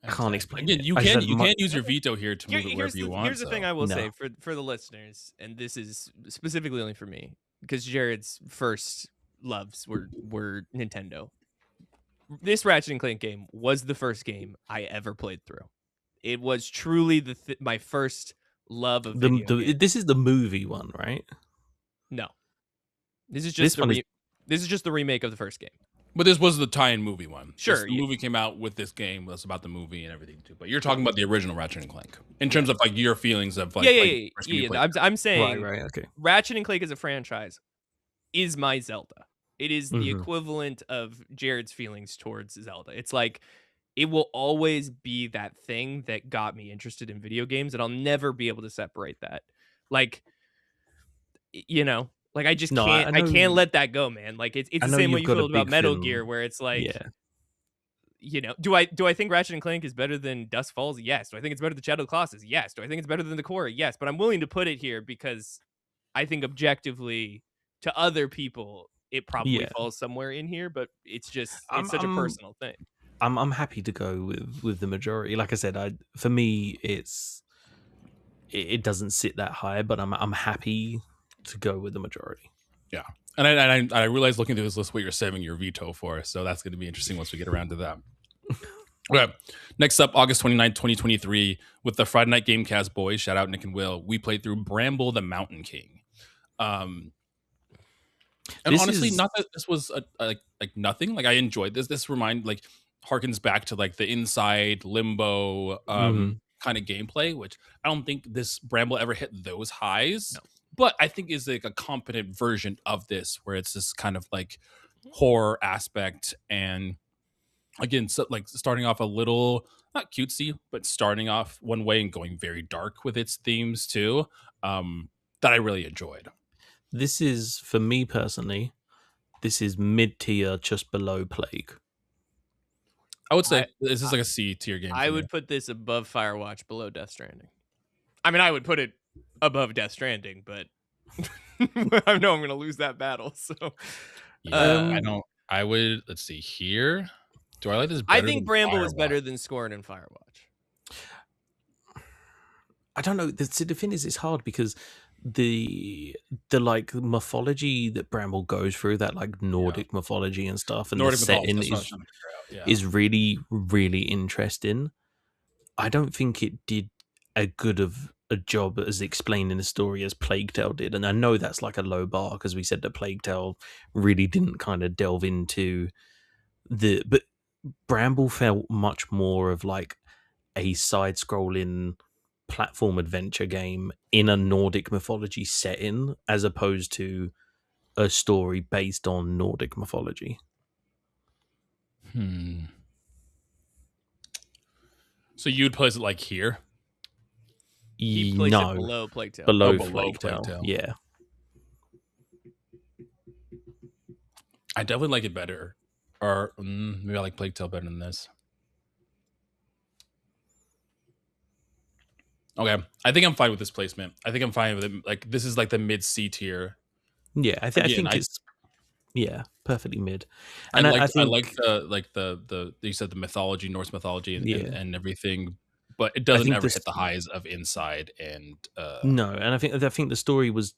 I can't explain Again, it. you I just can had you mu- can use your veto here to move it wherever you want. Here's the thing I will No. say for the listeners, and this is specifically only for me, because Jared's first loves were Nintendo. This Ratchet and Clank game was the first game I ever played through. It was truly my first love of video games. This is the movie one, right? No, this is just this is just the remake of the first game. But this was the tie-in movie one. Sure, the movie came out with this game. That's about the movie and everything too. But you're talking about the original Ratchet and Clank in terms of like your feelings of like yeah. I'm saying Right, okay. Ratchet and Clank as a franchise is my Zelda. It is the Mhm. equivalent of Jared's feelings towards Zelda. It's like it will always be that thing that got me interested in video games, and I'll never be able to separate that. Like, you know, like I just can't. I can't let that go, man. Like it's the same way you feel about Metal Gear, where it's like, Yeah. you know, do I think Ratchet and Clank is better than Dusk Falls? Yes. Do I think it's better than Shadow of the Colossus? Yes. Do I think it's better than the Core? Yes. But I'm willing to put it here because I think objectively to other people it probably falls somewhere in here. But it's just such a personal thing. I'm happy to go with the majority. Like I said, for me it doesn't sit that high, but I'm happy to go with the majority. Yeah. And I realized looking through this list what you're saving your veto for, so that's going to be interesting once we get around to that. Okay. Next up, August 29th, 2023, with the Friday Night Gamecast boys, shout out Nick and Will, we played through Bramble the Mountain King. And honestly, not that this was like nothing. Like I enjoyed this. This harkens back to like the Inside, Limbo kind of gameplay, which I don't think this Bramble ever hit those highs. No. But I think is like a competent version of this, where it's this kind of like horror aspect, and again, so like starting off a little not cutesy, but starting off one way and going very dark with its themes too. That I really enjoyed. This is, for me personally, this is mid tier, just below Plague. I would say this is like a C tier game. I would put this above Firewatch, below Death Stranding. I mean, I would put it above Death Stranding, but I know I'm going to lose that battle. So, I would. Let's see here. Do I like this better? I think Bramble is better than Scorn and Firewatch. I don't know. The thing is, it's hard because the like mythology that Bramble goes through, that like Nordic mythology and stuff, and Nordic the setting is really, really interesting. I don't think it did a good of a job as explaining the story as Plague Tale did, and I know that's like a low bar because we said that Plague Tale really didn't kind of delve into but Bramble felt much more of like a side-scrolling platform adventure game in a Nordic mythology setting, as opposed to a story based on Nordic mythology. So you'd place it like here? He placed it below Plague Tale. Below Plague Tale. Yeah. I definitely like it better. Or maybe I like Plague Tale better than this. Okay. I think I'm fine with this placement. I think I'm fine with it. Like, this is like the mid C tier. Yeah, I think it's perfectly mid. And I like the you said the mythology, Norse mythology and everything, but it doesn't ever hit the highs of Inside and no, and I think the story was,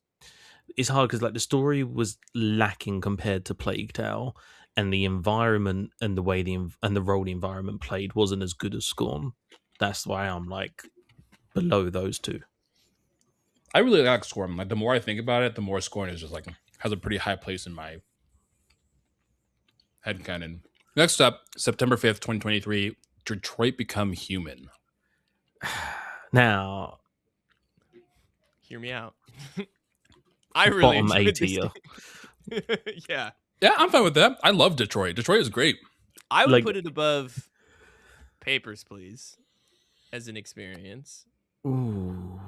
it's hard because like the story was lacking compared to Plague Tale, and the environment and the way and the role the environment played wasn't as good as Scorn. That's why I'm like below those two. I really like Scorn. Like the more I think about it, the more Scorn is just like has a pretty high place in my headcanon. Next up, September 5th, 2023, Detroit Become Human. Now, hear me out. I really bottom enjoyed A this tier. Yeah. Yeah, I'm fine with that. I love Detroit. Detroit is great. I would Like- put it above Papers, Please as an experience. Ooh.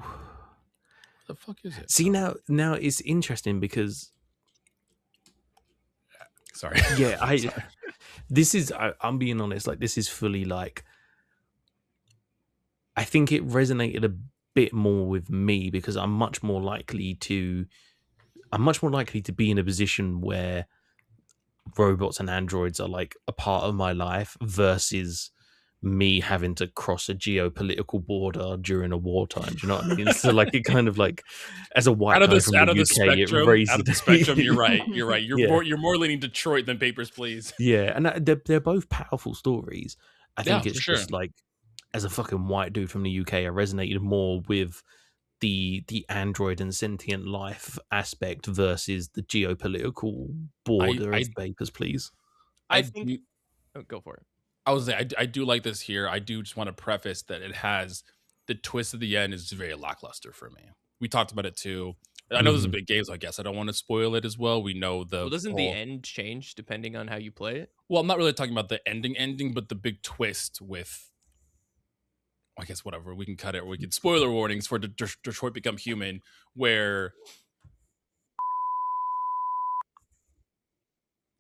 What the fuck is it? See, now it's interesting because Sorry. yeah, Sorry. I'm being honest, like this is fully like I think it resonated a bit more with me because I'm much more likely to be in a position where robots and androids are like a part of my life versus me having to cross a geopolitical border during a wartime. Do you know what I mean? So like it kind of like as a white guy from the UK, it raises out of the spectrum. You're right. You're right. Yeah. You're more leaning Detroit than Papers, Please. Yeah, and they're both powerful stories. I think Yeah, it's for just like as a fucking white dude from the UK, I resonated more with the android and sentient life aspect versus the geopolitical border of Papers, Please. I think. Go for it. I was say I do like this here. I do just want to preface that it has the twist at the end is very lackluster for me. We talked about it too. I know this is a big game, so I guess I don't want to spoil it as well. We know the doesn't the end change depending on how you play it? Well, I'm not really talking about the ending, but the big twist with I guess whatever. We can cut it. We can spoiler warnings for Detroit Become Human, where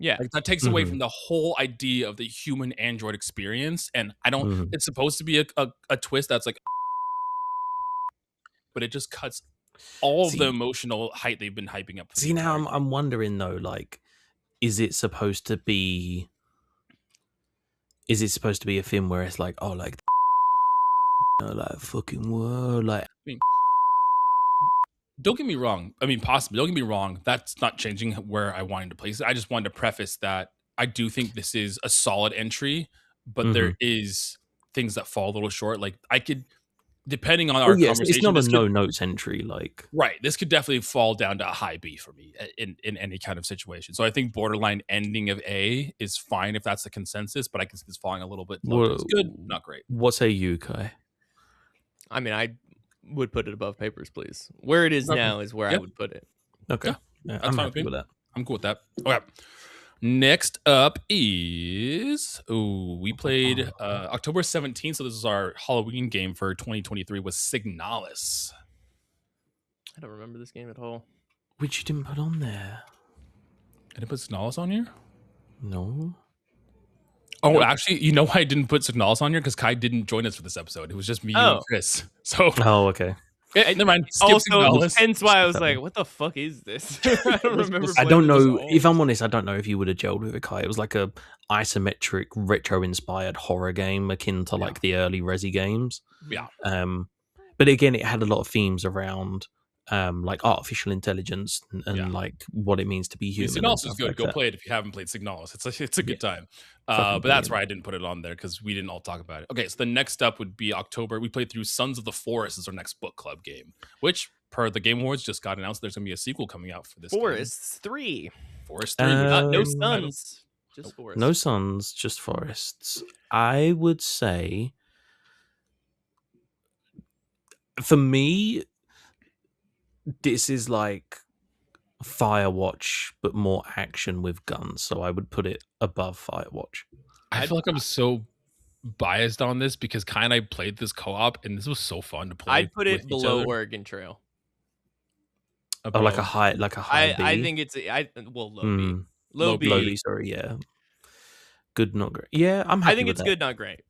like, that takes away from the whole idea of the human android experience. And I don't. It's supposed to be a twist that's like, but it just cuts all of the emotional height they've been hyping up. See, now I'm wondering though, like, is it supposed to be a thing where it's like, oh, like, like fucking world, like. I mean, don't get me wrong. I mean, possibly. Don't get me wrong. That's not changing where I wanted to place it. I just wanted to preface that I do think this is a solid entry, but there is things that fall a little short. Like I could, depending on our conversation, it's not a no notes entry. Like right, this could definitely fall down to a high B for me in any kind of situation. So I think borderline ending of A is fine if that's the consensus, but I can see this falling a little bit low. It's good, not great. What say you, Kai? I mean, I would put it above Papers, Please. Where it is now is where I would put it. Okay. Yeah, I'm happy with that. I'm cool with that. Okay. Next up is we played October 17th, so this is our Halloween game for 2023 was Signalis. I don't remember this game at all. Which you didn't put on there. I didn't put Signalis on here? No. Oh, actually, you know why I didn't put Signalis on here? Because Kai didn't join us for this episode. It was just me and Chris. So okay. Never mind. Also, hence why I was like, what the fuck is this? I don't remember. I don't know. If I'm honest, I don't know if you would have gelled with it, Kai. It was like a isometric, retro-inspired horror game akin to like the early Resi games. Yeah. But again, it had a lot of themes around like artificial intelligence and like what it means to be human. Signalis is good. Like Go play it if you haven't played Signalis. It's a good time. But that's why I didn't put it on there because we didn't all talk about it. Okay, so the next up would be October. We played through Sons of the Forest as our next book club game, which per the Game Awards just got announced. There's going to be a sequel coming out for this. Forests 3. Forest 3. No sons. Just forests. No sons, just forests. I would say for me, this is like Firewatch, but more action with guns. So I would put it above Firewatch. I feel like I'm so biased on this because Kai and I played this co-op, and this was so fun to play. I'd put it below Oregon Trail. Oh, like a high B. I think it's low B. Low B. Low B. Sorry, yeah. Good, not great. Yeah, I'm happy. I think with it's that. good, not great.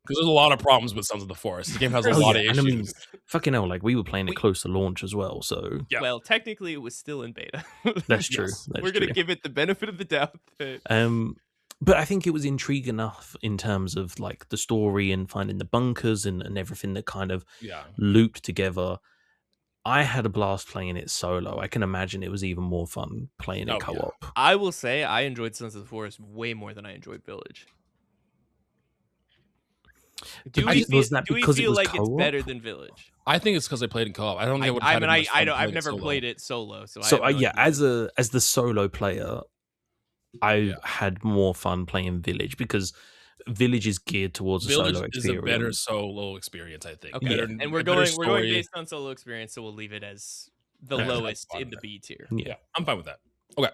Because there's a lot of problems with Sons of the Forest. The game has a lot of issues. And I mean, fucking hell, like we were playing it close to launch as well. So well, technically, it was still in beta. That's true. We're gonna give it the benefit of the doubt. But I think it was intriguing enough in terms of like the story and finding the bunkers and everything that kind of looped together. I had a blast playing it solo. I can imagine it was even more fun playing it co-op. Yeah. I will say I enjoyed Sons of the Forest way more than I enjoyed Village. Do we feel like it's better than Village? I think it's because I played in co-op. I don't think I've never played it solo. So as the solo player, I had more fun playing Village because Village is geared towards a solo experience. Village is a better solo experience, I think. Okay, and we're going based on solo experience, so we'll leave it as the lowest in the B tier. Yeah, I'm fine with that. Okay.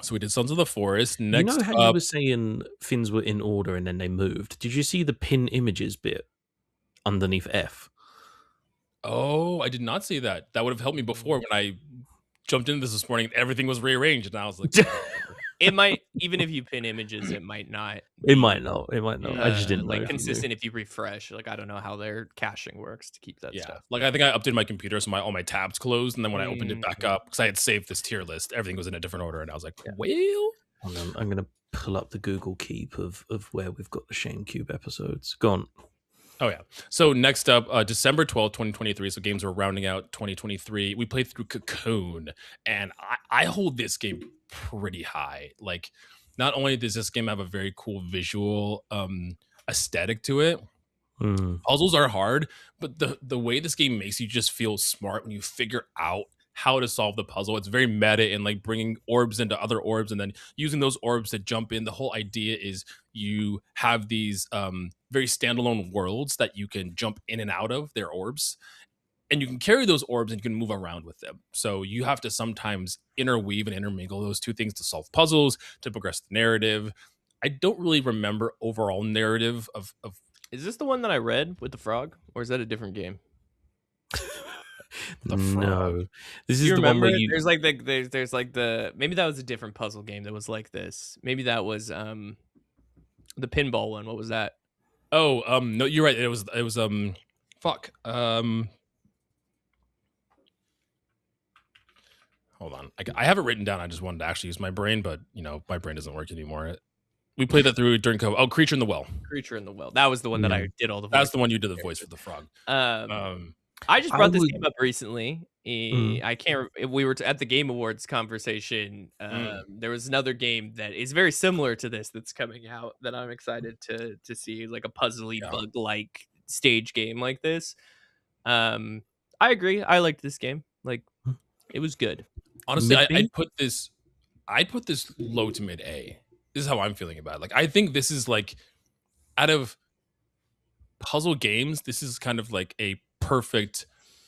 So we did Sons of the Forest. You Next know how you up, were saying things were in order and then they moved? Did you see the pin images bit underneath F? oh, I did not see that. That would have helped me before when I jumped into this morning. Everything was rearranged, and I was like, It might, even if you pin images, it might not. It might not. It might not. I just didn't know. like if you knew. consistent if you refresh. Like I don't know how their caching works to keep that yeah. stuff. Like I think I updated my computer, so all my tabs closed, and then when I opened it back Mm. up, because I had saved this tier list, everything was in a different order, and I was like, Yeah. well. Hold on, I'm going to pull up the Google Keep of where we've got the Shame Cube episodes. Go on. Oh, yeah. So next up, December 12th, 2023. So games were rounding out 2023. We played through Cocoon, and I hold this game pretty high. Like, not only does this game have a very cool visual aesthetic to it, puzzles are hard, but the way this game makes you just feel smart when you figure out how to solve the puzzle. It's very meta and like bringing orbs into other orbs and then using those orbs to jump in. The whole idea is you have these very standalone worlds that you can jump in and out of their orbs, and you can carry those orbs and you can move around with them. So you have to sometimes interweave and intermingle those two things to solve puzzles, to progress the narrative. I don't really remember overall narrative of Is this the one that I read with the frog, or is that a different game? the frog. No, this Do is you the one remember where it? you. There's like there's like the maybe that was a different puzzle game that was like this. Maybe that was the pinball one. What was that? Oh, no, you're right. It was fuck. Hold on. I have it written down. I just wanted to actually use my brain, but my brain doesn't work anymore. We played that through during COVID. Oh, Creature in the Well. Creature in the Well. That was the one that I did all the. That's the one you did the voice for the frog. I just brought this game up recently. Mm. I can't. We were at the Game Awards conversation. There was another game that is very similar to this that's coming out that I'm excited to see, like a puzzly bug-like stage game like this. I agree. I liked this game. Like, it was good. Honestly, I'd put this low to mid A. This is how I'm feeling about it. Like, I think this is like, out of puzzle games, this is kind of like a perfect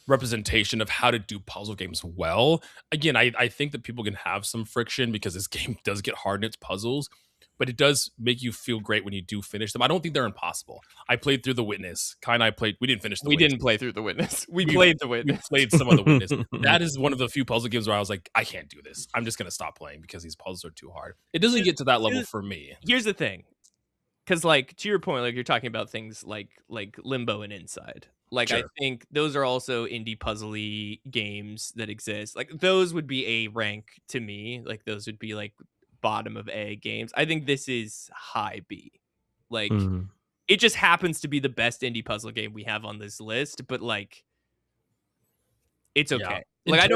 representation of how to do puzzle games well. Again, I think that people can have some friction because this game does get hard in its puzzles, but it does make you feel great when you do finish them. I don't think they're impossible. I played through The Witness. Kai and I played. We didn't finish The Witness. We didn't play through The Witness. We played The Witness. We played some of The Witness. That is one of the few puzzle games where I was like, I can't do this. I'm just going to stop playing because these puzzles are too hard. It doesn't get to that level for me. Here's the thing. Because, like, to your point, like, you're talking about things like Limbo and Inside. Like, sure. I think those are also indie puzzly games that exist. Like, those would be A rank to me. Like, those would be, like, bottom of A games. I think this is high B. Like, it just happens to be the best indie puzzle game we have on this list. But, like, it's okay. Yeah. Like,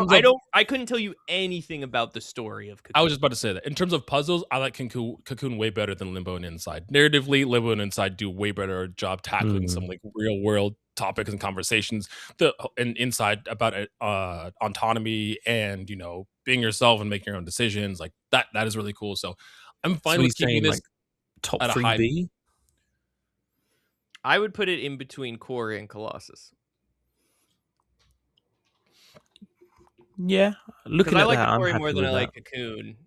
I couldn't tell you anything about the story of Cocoon. I was just about to say that. In terms of puzzles, I like Cocoon way better than Limbo and Inside. Narratively, Limbo and Inside do way better job tackling some like real world topics and conversations. And Inside about autonomy and being yourself and making your own decisions. Like that is really cool. So I'm fine with keeping this like top 3B. I would put it in between Quarry and Colossus. Yeah, looking at I like that, Quarry I'm more than I that. like Cocoon.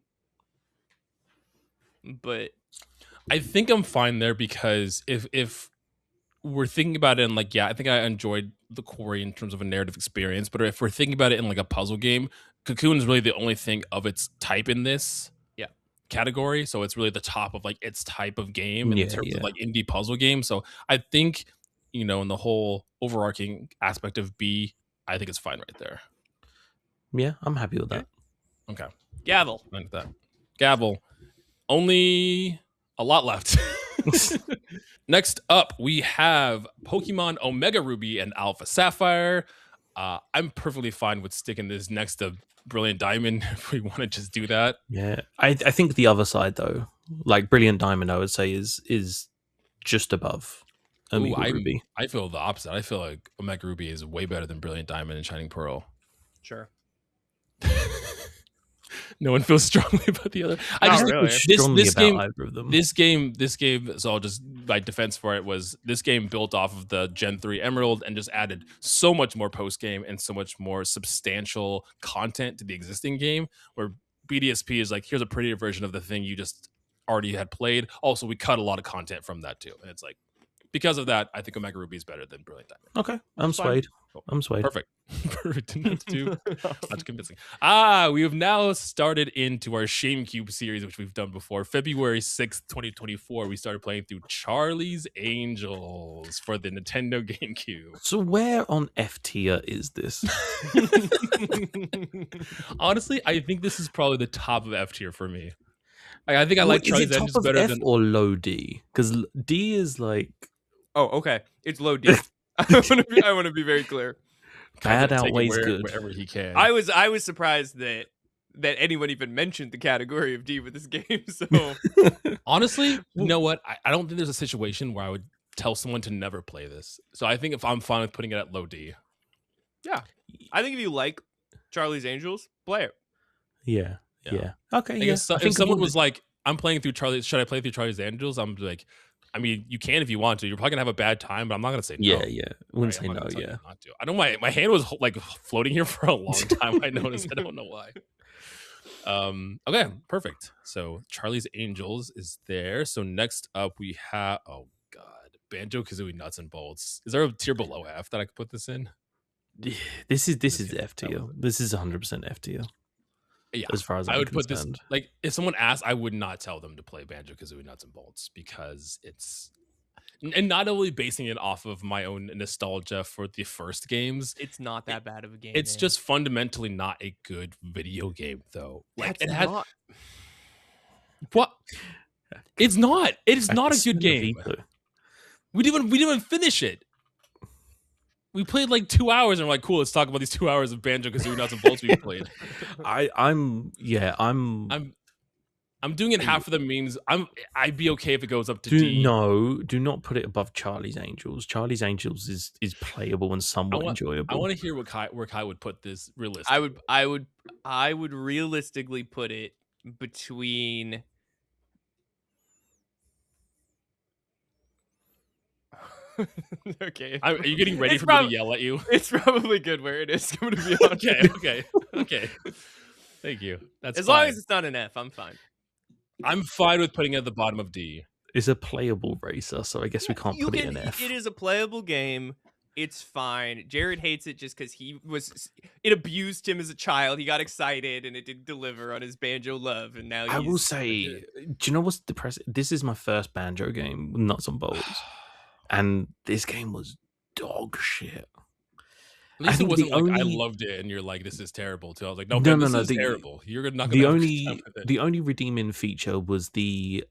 But I think I'm fine there because if we're thinking about it in like, I think I enjoyed the Quarry in terms of a narrative experience, but if we're thinking about it in like a puzzle game, Cocoon is really the only thing of its type in this category. So it's really the top of like its type of game in terms of like indie puzzle game. So I think, in the whole overarching aspect of B, I think it's fine right there. Yeah, I'm happy with that. Okay. Gavel. Like that. Gavel. Only a lot left. Next up, we have Pokemon Omega Ruby and Alpha Sapphire. I'm perfectly fine with sticking this next to Brilliant Diamond if we want to just do that. Yeah. I think the other side, though, like Brilliant Diamond, I would say is just above Omega Ruby. I feel the opposite. I feel like Omega Ruby is way better than Brilliant Diamond and Shining Pearl. Sure. No one feels strongly about the other. This game. So I'll just, my defense for it was this game built off of the Gen 3 Emerald and just added so much more post game and so much more substantial content to the existing game. Where BDSP is like, here's a prettier version of the thing you just already had played. Also, we cut a lot of content from that too, and it's like because of that, I think Omega Ruby is better than Brilliant Diamond. Okay, I'm That's fine. swayed. Cool. I'm swayed. Perfect. Didn't have to do much convincing. We have now started into our ShameCube series, which we've done before. February 6th, 2024, we started playing through Charlie's Angels for the Nintendo GameCube. So where on F tier is this? Honestly, I think this is probably the top of F tier for me. I think I Well, like Charlie's is it Angels top of better F than. or low D? Because D is like Oh, okay. It's low D. I want to be very clear. bad Take it outweighs good. wherever he can. I was surprised that anyone even mentioned the category of D with this game. So Honestly, you know what? I don't think there's a situation where I would tell someone to never play this. So I think if I'm fine with putting it at low D. yeah, I think if you like Charlie's Angels, play it. Yeah. Okay. I Yeah. guess I if think someone of was like, I'm playing through Charlie, should I play through Charlie's Angels? I'm like, I mean, you can if you want to. You're probably gonna have a bad time, but I'm not gonna say no. yeah. Wouldn't Right? say I'm not no. gonna tell you Yeah. not to. I know my hand was like floating here for a long time. I noticed. I don't know why. Okay, perfect. So Charlie's Angels is there. So next up we have Banjo Kazooie Nuts and Bolts. Is there a tier below F that I could put this in? This is This F that tier. was it. This is 100% F tier. Yeah, As far as I I'm would put this concerned. like if someone asked, I would not tell them to play Banjo Kazooie Nuts and Bolts because it's and not only basing it off of my own nostalgia for the first games. It's not that bad of a game. It's man. just fundamentally not a good video game, though. Like That's it has not- what? It's not. It is not a Smell good the game. veto. We didn't even finish it. We played like 2 hours and we're like, cool, let's talk about these 2 hours of Banjo Kazooie Nuts and Bolts we played. I'm I'm doing it half of the means. I'd be okay if it goes up to do D. do not put it above Charlie's Angels. Charlie's Angels is playable and somewhat enjoyable. I want to hear where Kai would put this realistically. I would realistically put it between. Okay. Are you getting ready It's for me to yell at you? It's probably good where it is. I'm gonna be honest. Okay. Thank you. That's as fine. long as it's not an F, I'm fine. I'm fine with putting it at the bottom of D. It's a playable racer, so I guess we can't put it in F. It is a playable game. It's fine. Jared hates it just because it abused him as a child. He got excited and it didn't deliver on his Banjo love. And now I will say, do you know what's depressing? This is my first Banjo game, Nuts and Bolts, and this game was dog shit. At least it think wasn't the like I only- loved it and you're like, this is terrible too. I was like, no, No, this no, is the- terrible. You're not The gonna have a good time with it. the only redeeming feature was the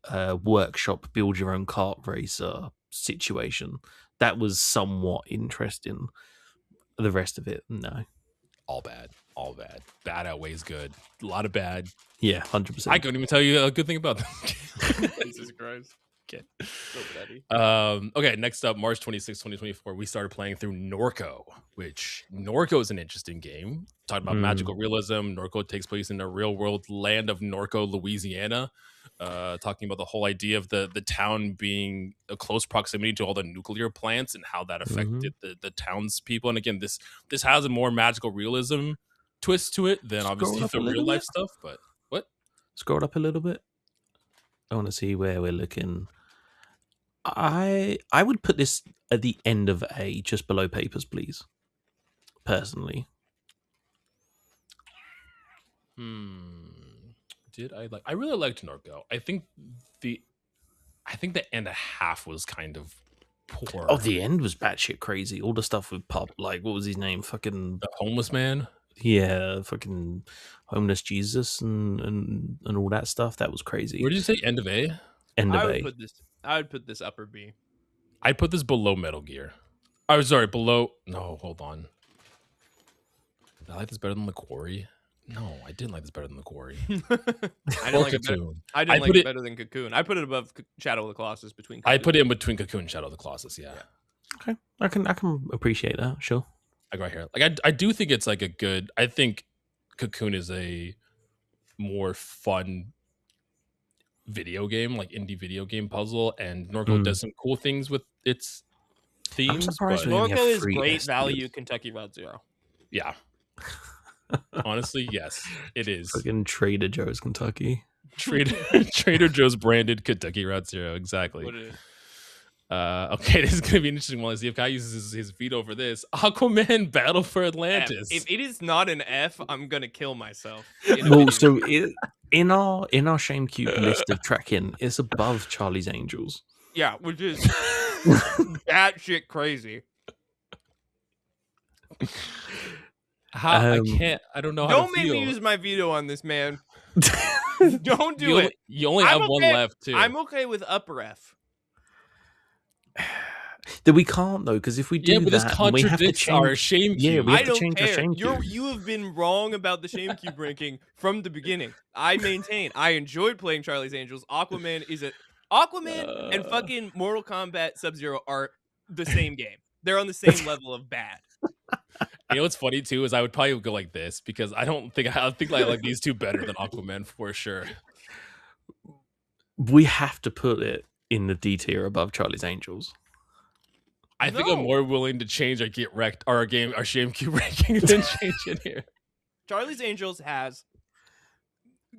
workshop build your own kart racer situation. That was somewhat interesting. The rest of it, no. all bad. Bad outweighs good. A lot of bad. Yeah, 100%. I couldn't even tell you a good thing about them. Jesus Christ. Okay. So petty. Okay, next up, March 26, 2024, we started playing through Norco, which Norco is an interesting game. Talking about magical realism. Norco takes place in the real world land of Norco, Louisiana. Talking about the whole idea of the town being a close proximity to all the nuclear plants and how that affected the townspeople. And again, this has a more magical realism twist to it than obviously up a the little real life bit. stuff. But what? Scroll up a little bit. I want to see where we're looking. I would put this at the end of A, just below Papers, Please. Personally. Did I like? I really liked Norco. I think the end of half was kind of poor. Oh, the end was batshit crazy. All the stuff with Pop, like, what was his name? Fucking, The homeless man. yeah, fucking homeless Jesus and all that stuff. That was crazy. Where did you say end of A? End of I A. would put this upper B. I'd put this below Metal Gear. I was sorry, below. No, hold on. Did I like this better than The Quarry? No, I didn't like this better than The Quarry. I Or didn't like it better. Cocoon. I I didn't put like it it- better than Cocoon. I put it above Shadow of the Colossus between. I Cocoon. put it in between Cocoon and Shadow of the Colossus. Yeah. Okay, I can appreciate that. Sure. I go right here. Like I do think it's like a good. I think Cocoon is a more fun video game, like indie video game puzzle, and Norco does some cool things with its themes. surprised but we only Norco have is 3 great S value tiers. Kentucky Route Zero. yeah, Honestly, yes, it is. Fucking Trader Joe's Kentucky. Trader Joe's branded Kentucky Route Zero. Exactly. What it is. Okay, this is gonna be an interesting one. Let's see if Kai uses his veto for this. Aquaman Battle for Atlantis. If it is not an F, I'm gonna kill myself. Well, so in our ShameCube list of tracking, it's above Charlie's Angels. Yeah, which is that shit crazy. How I can't. I don't know how Don't to make feel. me use my veto on this, man. Don't do it. You only have one left too. I'm okay with upper F. That we can't though, because if we do but that, this we have to contradicts change our ShameCube. Yeah, we have I to don't change our care. ShameCube. You have been wrong about the ShameCube ranking from the beginning. I maintain. I enjoyed playing Charlie's Angels. Aquaman and fucking Mortal Kombat Sub-Zero are the same game. They're on the same level of bad. You know what's funny too is I would probably go like this because I think I like these two better than Aquaman for sure. We have to put it in the D tier above Charlie's Angels. I think I'm more willing to change our ShameCube ranking than change it here. Charlie's Angels has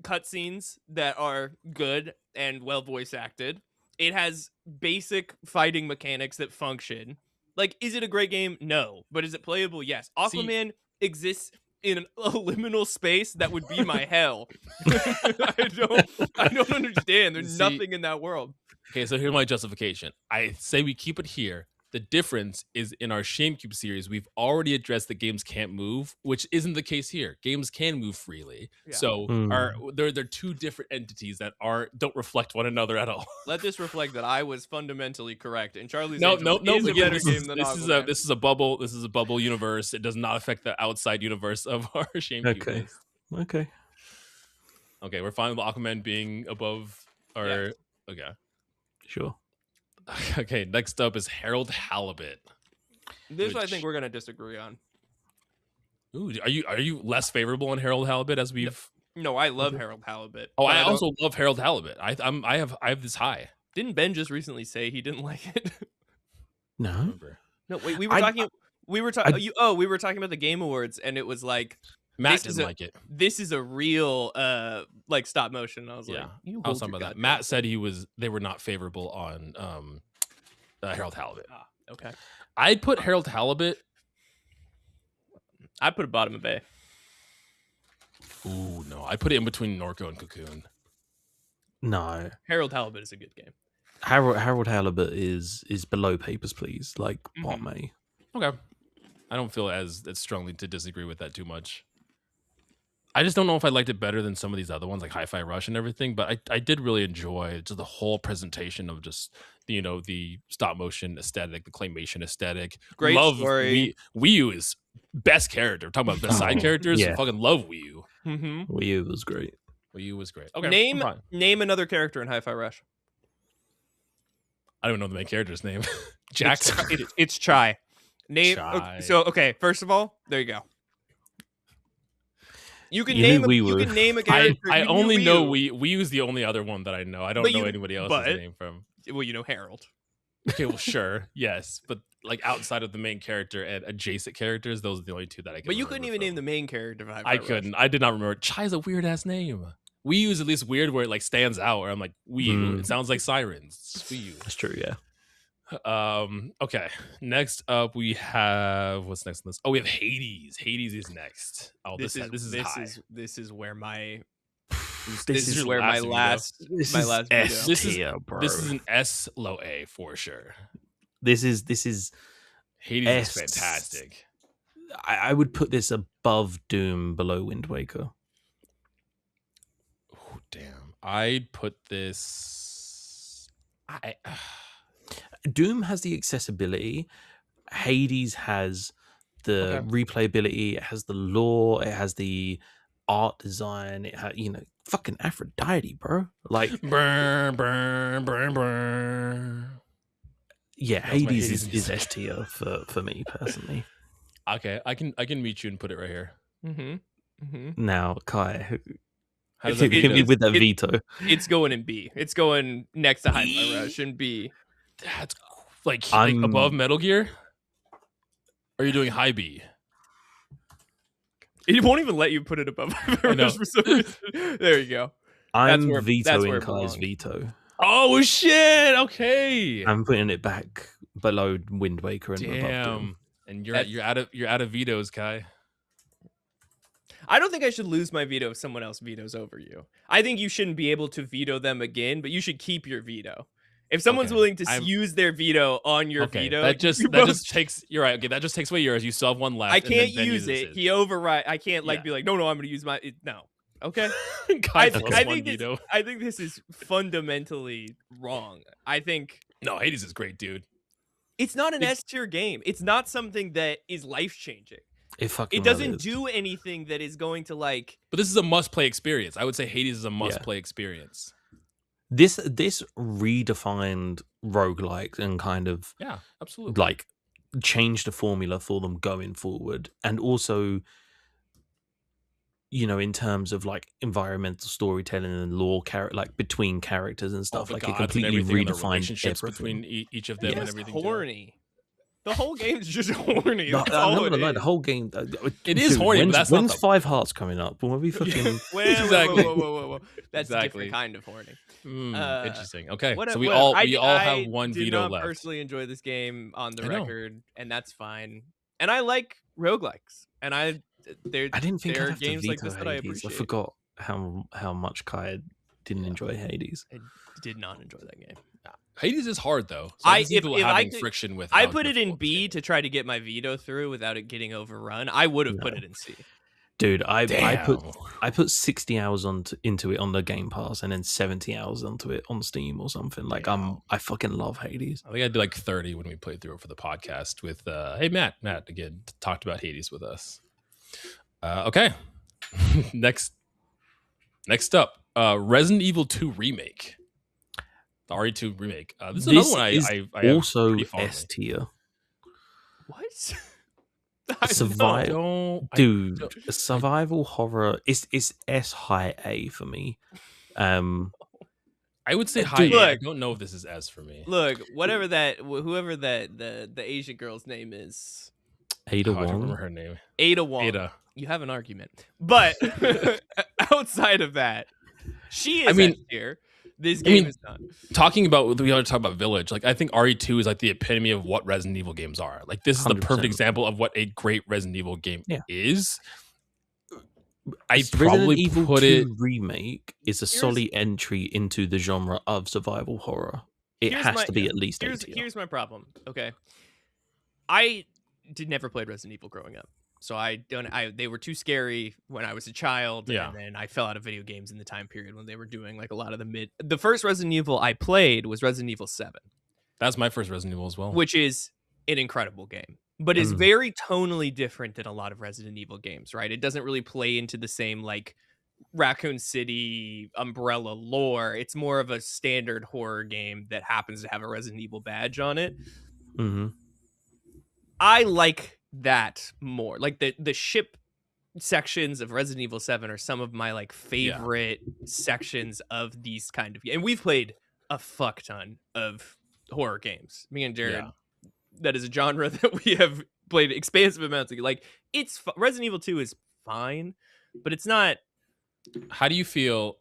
cutscenes that are good and well voice acted. It has basic fighting mechanics that function. Like, is it a great game? No. But is it playable? Yes. Aquaman exists in a liminal space that would be my hell. I don't understand. There's nothing in that world. Okay, so here's my justification. I say we keep it here. The difference is in our ShameCube series, we've already addressed that games can't move, which isn't the case here. Games can move freely. Yeah. So they're two different entities that don't reflect one another at all. Let this reflect that I was fundamentally correct. And Charlie's no, is a better game than Aquaman. This is a bubble. This is a bubble universe. It does not affect the outside universe of our ShameCube list. Okay, we're fine with Aquaman being above our... Yeah. Okay. Sure. Okay, next up is Harold Halibut. This I think we're gonna disagree on. Ooh, are you less favorable on Harold Halibut as we've? No, I love Harold Halibut. Oh, I also love Harold Halibut. I have this high. Didn't Ben just recently say he didn't like it? No. No, wait. We were talking. We were talking about the Game Awards, and it was like Matt didn't like it. This is a real like stop motion. I was like, I was talking about that. Matt said they were not favorable on Harold Halibut. Okay. I'd put Harold Halibut. I'd put it bottom of A. Ooh, no. I put it in between Norco and Cocoon. No. Harold Halibut is a good game. Harold Halibut is below Papers, Please, like bottom A. Okay. I don't feel as strongly to disagree with that too much. I just don't know if I liked it better than some of these other ones like Hi-Fi Rush and everything, but I did really enjoy just the whole presentation of just, the stop motion aesthetic, the claymation aesthetic. Great story. Wii U is best character. We're talking about best side characters. Yeah. I fucking love Wii U. Wii U was great. Wii U was great. Okay. Name another character in Hi-Fi Rush. I don't know the main character's name. Jax. It's Chai. Name. Chai. Okay, first of all, there you go. You can name a character. I only know Wii U's the only other one that I know. I don't know anybody else's name from. Well, you know Harold. Okay, well, sure, yes, but like outside of the main character and adjacent characters, those are the only two that I can. But you couldn't even name the main character. I couldn't. I did not remember. Chai's a weird ass name. Wii U's at least weird where it like stands out. Where I'm like Wii U. It sounds like sirens. It's Wii U. That's true. Yeah. Okay. Next up, we have what's next on this? Oh, we have Hades. Hades is next. Oh, this is high. This is where my this is where my last S tier, bro. This is an S low A for sure. This is Hades is fantastic. I would put this above Doom, below Wind Waker. Oh, damn. I'd put this. Doom has the accessibility. Hades has the replayability. It has the lore. It has the art design. It has, fucking Aphrodite, bro. Like, burn, burn, burn, burn. Yeah, Hades is S tier for me personally. Okay, I can meet you and put it right here. Now, Kai, how does that with that veto? It's going in B. It's going next to Hi-Fi Rush in B. That's like above Metal Gear. Or are you doing high B? It won't even let you put it above average for some reason. There you go. I'm where vetoing it Kai's belongs. veto. Oh shit! Okay. I'm putting it back below Wind Waker and above Doom. Damn. And you're out of vetoes, Kai. I don't think I should lose my veto if someone else vetoes over you. I think you shouldn't be able to veto them again, but you should keep your veto. If someone's willing to use their veto on your veto, that just takes. You're right. Okay, that just takes away yours. You still have one left. I can't use it. He override. I can't be like, no, I'm going to use my. No. Okay. I think this is fundamentally wrong. I think no, Hades is great, dude. It's not an S tier game. It's not something that is life changing. It doesn't do anything that is going to like. But this is a must play experience. I would say Hades is a must play experience. This redefined roguelike and kind of absolutely like changed the formula for them going forward, and also, you know, in terms of like environmental storytelling and lore, like between characters and stuff, like it completely redefined relationships between each of them and everything. Horny. The whole game's just horny. The whole game. It is horny. But that's when's 5 Hearts coming up? When we fucking exactly. Whoa. That's a different kind of horny. Interesting. Okay, so we all have one veto left. I personally enjoy this game on the record, and that's fine. And I like roguelikes, and I didn't think there I'd are have games to like veto this that I Hades. appreciate. I forgot how much Kai didn't enjoy Hades. I did not enjoy that game. Hades is hard though. So having friction with. I put it in B to try to get my veto through without it getting overrun. I would have put it in C. Dude, I put 60 hours into it on the Game Pass and then 70 hours onto it on Steam or something. Like I fucking love Hades. I think I did like 30 when we played through it for the podcast with hey Matt again talked about Hades with us. Okay. Next up, Resident Evil 2 remake. The RE2 remake. This is another one I also S tier. What? Survival horror is S high A for me. I would say high A. I don't know if this is S for me. Look, whoever the Asian girl's name is. Ada Wong. I don't remember her name. Ada Wong. Ada. You have an argument, but outside of that, she is S tier. This game is not. We already talk about Village. Like I think RE2 is like the epitome of what Resident Evil games are. Like this is 100%. The perfect example of what a great Resident Evil game is. I probably put it remake is a solid entry into the genre of survival horror. It has to be at least A tier. Here's my problem. Okay, I never played Resident Evil growing up. So they were too scary when I was a child. Yeah. And then I fell out of video games in the time period when they were doing like a lot of the first Resident Evil I played was Resident Evil 7. That's my first Resident Evil as well. Which is an incredible game, but is very tonally different than a lot of Resident Evil games, right? It doesn't really play into the same like Raccoon City Umbrella lore. It's more of a standard horror game that happens to have a Resident Evil badge on it. Mm-hmm. I like that more. Like the ship sections of Resident Evil 7 are some of my like favorite sections of these kind of, and we've played a fuck ton of horror games. Me and Jared, that is a genre that we have played expansive amounts of. Like it's Resident Evil 2 is fine, but it's not. How do you feel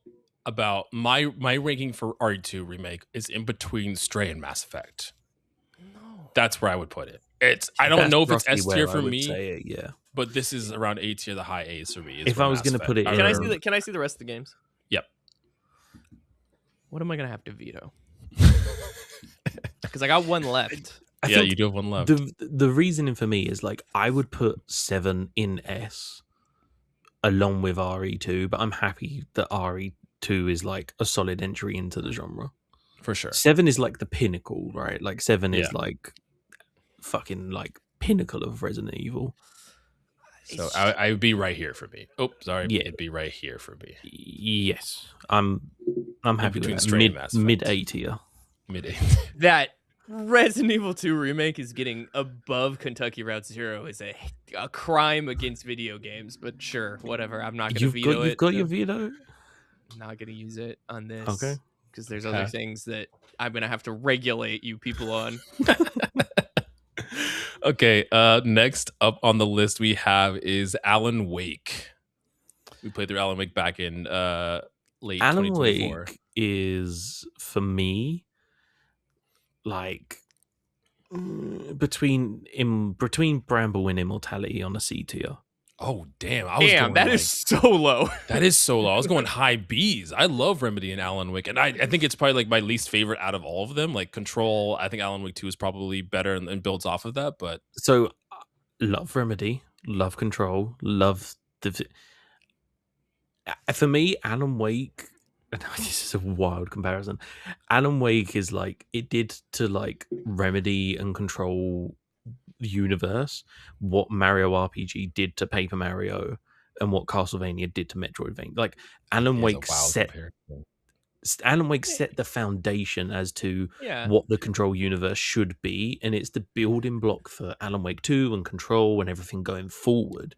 about my ranking for RE2 remake is in between Stray and Mass Effect? No, that's where I would put it. I don't know if it's S tier for me. But this is around A tier, the high A's for me. If I was going to put it, can I see the rest of the games? Yep. What am I going to have to veto? Because I got one left. You do have one left. The reasoning for me is like I would put 7 in S along with RE2, but I'm happy that RE2 is like a solid entry into the genre. For sure. 7 is like the pinnacle, right? Like 7 is like fucking like pinnacle of Resident Evil. So I would be right here for me. Oh, sorry. Yeah. It'd be right here for me. Yes. I'm happy with that. Mid A tier. Mid A. That Resident Evil 2 remake is getting above Kentucky Route Zero is a crime against video games, but sure, whatever. I'm not going to veto it. You've got your veto? I'm not going to use it on this. Okay. Because there's other things that I'm going to have to regulate you people on. Okay, next up on the list we have is Alan Wake. We played through Alan Wake back in late Alan 2024. Wake is, for me, like between Bramble and Immortality on a C tier. Oh damn! I was Damn, going that is so low. That is so low. I was going high B's. I love Remedy and Alan Wake, and I think it's probably like my least favorite out of all of them. Like Control, I think Alan Wake 2 is probably better and builds off of that. But So, love Remedy, love Control, love the. For me, Alan Wake. This is a wild comparison. Alan Wake is like it did to like Remedy and Control universe what Mario RPG did to Paper Mario and what Castlevania did to Metroidvania. Like Alan Wake set the foundation as to what the Control universe should be, and it's the building block for Alan Wake 2 and Control and everything going forward.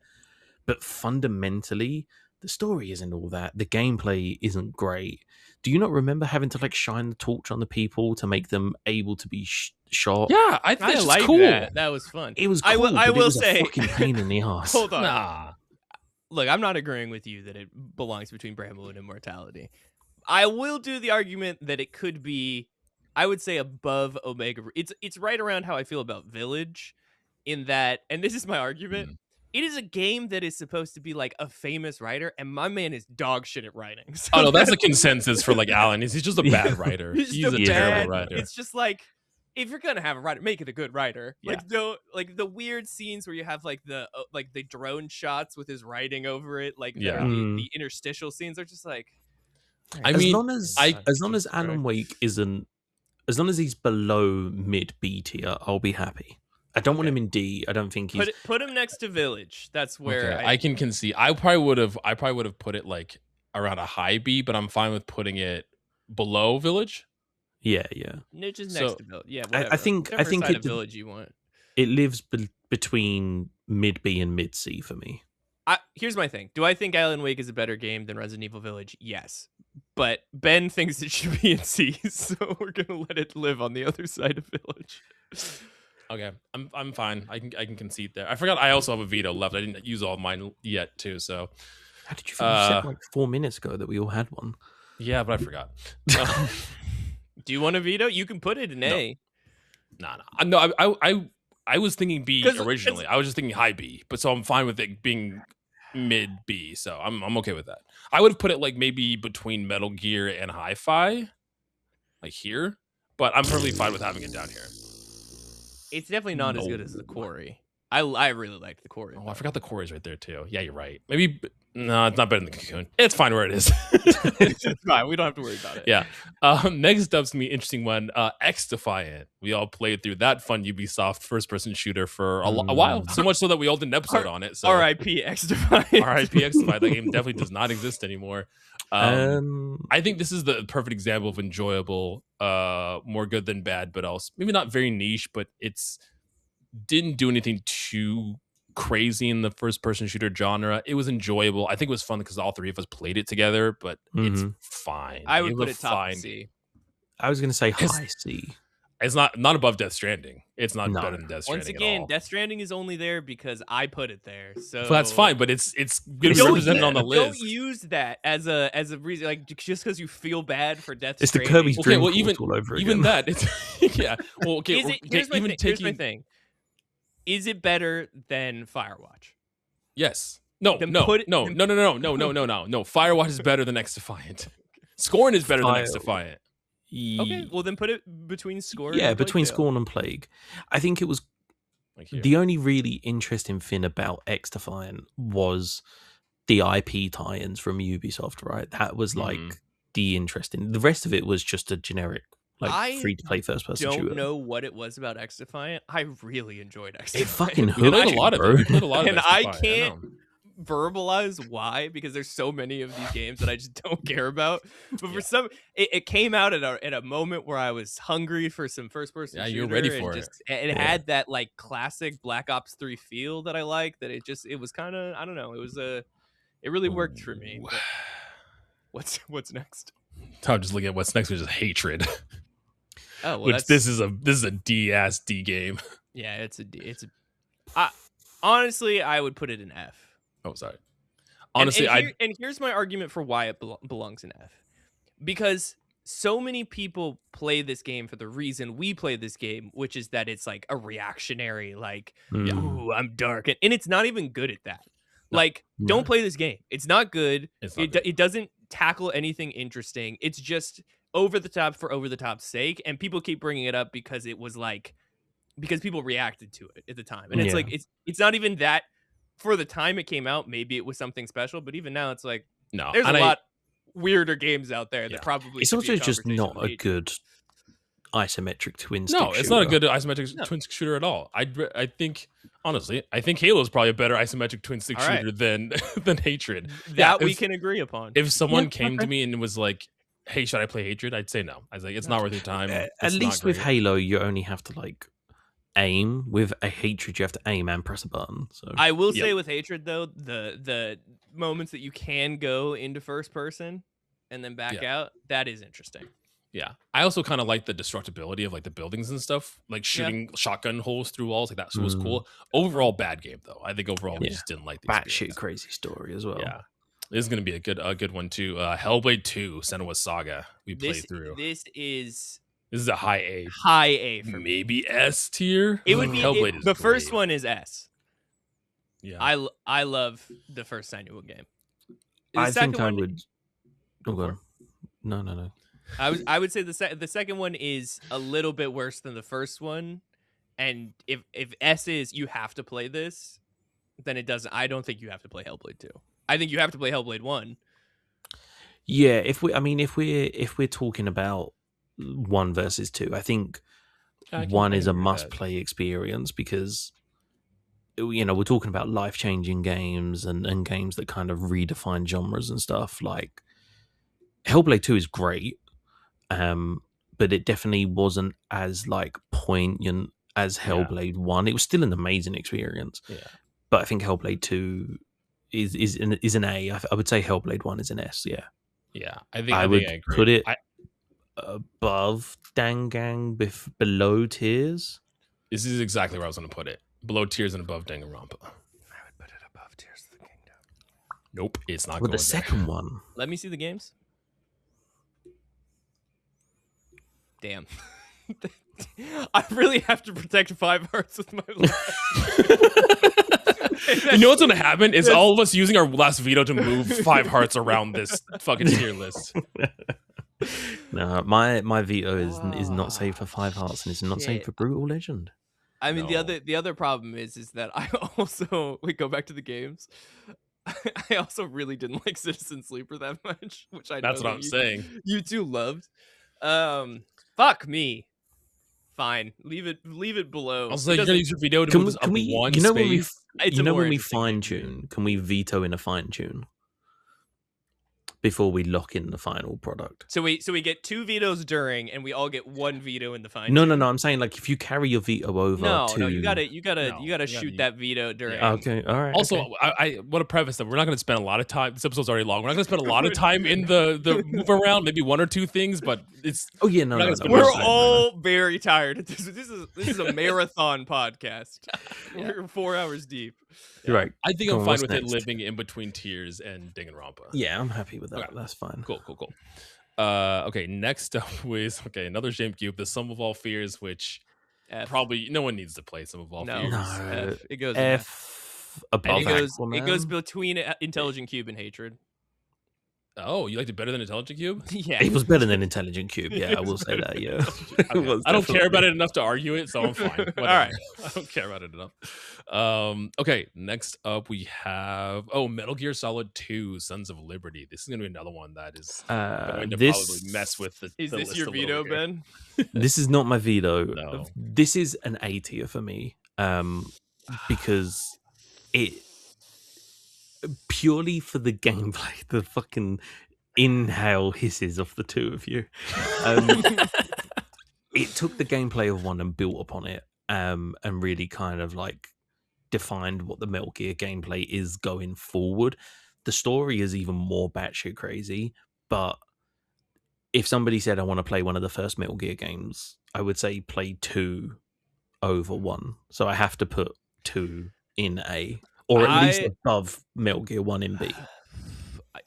But fundamentally, the story isn't all that. The gameplay isn't great. Do you not remember having to like shine the torch on the people to make them able to be shot? Yeah, I think it's like cool. That was fun. It was cool, I will say, a fucking pain in the ass. Hold on. Nah. Look, I'm not agreeing with you that it belongs between Bramble and Immortality. I will do the argument that it could be, I would say, above Omega. It's right around how I feel about Village, in that, and this is my argument. It is a game that is supposed to be like a famous writer, and my man is dog shit at writing. So oh no, that's a consensus for like Alan. He's just a bad writer. He's a terrible writer. It's just like, if you're gonna have a writer, make it a good writer. Yeah. Like the weird scenes where you have like the drone shots with his writing over it, like the interstitial scenes are just like. As long as Alan Wake isn't, as long as he's below mid B tier, I'll be happy. I don't want him in D. I don't think he's put him next to Village. That's where I can concede. I probably would have put it like around a high B, but I'm fine with putting it below Village. Yeah. Niche is next to Village. Yeah, whatever. I think it Village you want. It lives between mid B and mid C for me. Here's my thing. Do I think Alan Wake is a better game than Resident Evil Village? Yes. But Ben thinks it should be in C, so we're gonna let it live on the other side of Village. Okay, I'm fine. I can concede there. I forgot I also have a veto left. I didn't use all of mine yet too. So how did you said like 4 minutes ago that we all had one? Yeah, but I forgot. Do you want a veto? You can put it in A. No. I was thinking B originally. I was just thinking high B, but so I'm fine with it being mid B. So I'm okay with that. I would have put it like maybe between Metal Gear and Hi-Fi, like here. But I'm perfectly fine with having it down here. It's definitely not as good as the Quarry. I really liked the Quarry. Oh, I forgot the Quarry's right there too. Yeah, you're right. Maybe no, it's not better than the Cocoon. It's fine where it is. It's fine. We don't have to worry about it. Yeah. Next up's gonna be an interesting one. X-Defiant. We all played through that fun Ubisoft first-person shooter for a while. So much so that we all did an episode on it. So R.I.P. X-Defiant. R.I.P. X-Defiant. That game definitely does not exist anymore. I think this is the perfect example of enjoyable, more good than bad, but also maybe not very niche, but it's didn't do anything too crazy in the first person shooter genre. It was enjoyable. I think it was fun because all three of us played it together, but it's fine. I would put it top C. I was going to say high C. It's not above Death Stranding. It's not better than Death Stranding. Once again, Death Stranding is only there because I put it there. So that's fine, but it's going to be represented on the list. Don't use that as a reason, like just because you feel bad for Death Stranding. It's the Kirby's Dream all over even again. that. It's, yeah. Well, okay. Here's my thing. Is it better than Firewatch? Yes. No. Firewatch is better than X-Defiant. Scorn is better than X-Defiant. Okay, well then put it between Scorn. Yeah, between Scorn and Plague. I think it was the only really interesting thing about X-Defiant was the IP tie-ins from Ubisoft, right? That was like the interesting. The rest of it was just a generic, like free-to-play first-person shooter. I don't know what it was about X-Defiant. I really enjoyed X-Defiant. It fucking hooked a lot of it. And I can't verbalize why, because there's so many of these games that I just don't care about. But for some, it came out at a moment where I was hungry for some first-person shooter. You're ready for it. It had that like classic Black Ops 3 feel that I like. That it was kind of, I don't know. It really worked for me. What's next? I'm just looking at what's next, which is Hatred. Oh, well, which this is a D-ass D game. Yeah, Honestly, I would put it in F. Oh, sorry. Honestly, and here's my argument for why it belongs in F. Because so many people play this game for the reason we play this game, which is that it's like a reactionary, like, ooh, I'm dark. And it's not even good at that. No. Like, don't play this game. It's not good. It doesn't tackle anything interesting. It's just over the top for over the top's sake. And people keep bringing it up because it was like, because people reacted to it at the time. And it's like, it's not even that. For the time it came out, maybe it was something special, but even now it's like, no, there's a lot weirder games out there that probably it's also just not a good isometric twin stick shooter. It's not a good isometric twin stick shooter at all. I think honestly, I think Halo is probably a better isometric twin stick shooter than Hatred. That we can agree upon. If someone came to me and was like, "Hey, should I play Hatred?" I'd say no. I was like, "It's not worth your time." At least with Halo, you only have to like aim. With a Hatred, you have to aim and press a button. So I will say with Hatred though, the moments that you can go into first person and then back out, that is interesting. Yeah, I also kind of like the destructibility of like the buildings and stuff, like shooting shotgun holes through walls, like that was cool. Overall, bad game though. I think overall we just didn't like the batshit crazy story as well. Yeah, this is gonna be a good one too. Hellblade 2: Senua's Saga. We played through. This is a high A. High A for me. Maybe S tier. It would be Hellblade. The first one is S. Yeah, I love the first Senua game. I think I would. Oh god, no. I would say the second one is a little bit worse than the first one, and if S is you have to play this, then it doesn't. I don't think you have to play Hellblade 2. I think you have to play Hellblade 1. Yeah, if we're talking about 1 versus 2, I think 1 is a must-play experience because we're talking about life-changing games and games that kind of redefine genres and stuff. Like Hellblade 2 is great, but it definitely wasn't as like poignant as Hellblade 1. It was still an amazing experience. Yeah, but I think Hellblade 2 is an A. I would say Hellblade 1 is an S. Yeah. Yeah, I would agree. put it above Dangang, below Tears. This is exactly where I was going to put it. Below Tears and above Danganronpa. I would put it above Tears of the Kingdom. Nope, it's not. Well, the second one. Let me see the games. Damn. I really have to protect 5 hearts with my life. You know what's going to happen is all of us using our last veto to move 5 hearts around this fucking tier list. No, my veto is not safe for 5 hearts, and it's not safe for Brutal Legend. I mean, the other problem is that I also we go back to the games. I also really didn't like Citizen Sleeper that much, which I that's know what I'm saying. You two loved. Fuck me. Fine, leave it below. I was like, you're gonna use your veto to move this up one space. When we fine tune, can we veto in a fine tune before we lock in the final product? So we get 2 vetoes during, and we all get 1 veto in the fine. No. I'm saying like if you carry your veto over. No, you gotta shoot that veto during. Okay, all right. Also, okay. I want to preface that we're not going to spend a lot of time. This episode's already long. We're not going to spend a lot of time in the move around. Maybe 1 or 2 things, but it's. Oh yeah, no. We're all very tired. This is a marathon podcast. We're 4 hours deep. You're right. I think I'm fine with it living in between Tears and Danganronpa. Yeah, I'm happy with that. Okay. That's fine. Cool. Okay, next up was another GameCube, The Sum of All Fears, which probably no one needs to play Sum of All Fears. No, It goes F above. It goes between Intelligent Cube and Hatred. Oh, you liked it better than Intelligent Cube? Yeah, it was better than Intelligent Cube. Yeah, I will say that. Yeah, I don't care about it enough to argue it, so I'm fine. All right, I don't care about it enough. Okay, next up we have Metal Gear Solid 2: Sons of Liberty. This is gonna be another one that is going to probably mess with the. Is the this list your a little veto, bit. Ben? This is not my veto. No. This is an A tier for me. Because it purely for the gameplay, the fucking inhale hisses of the two of you. It took the gameplay of 1 and built upon it, and really kind of like defined what the Metal Gear gameplay is going forward. The story is even more batshit crazy, but if somebody said I want to play one of the first Metal Gear games, I would say play 2 over 1. So I have to put 2 in A, or at least I- above Metal Gear 1 in B.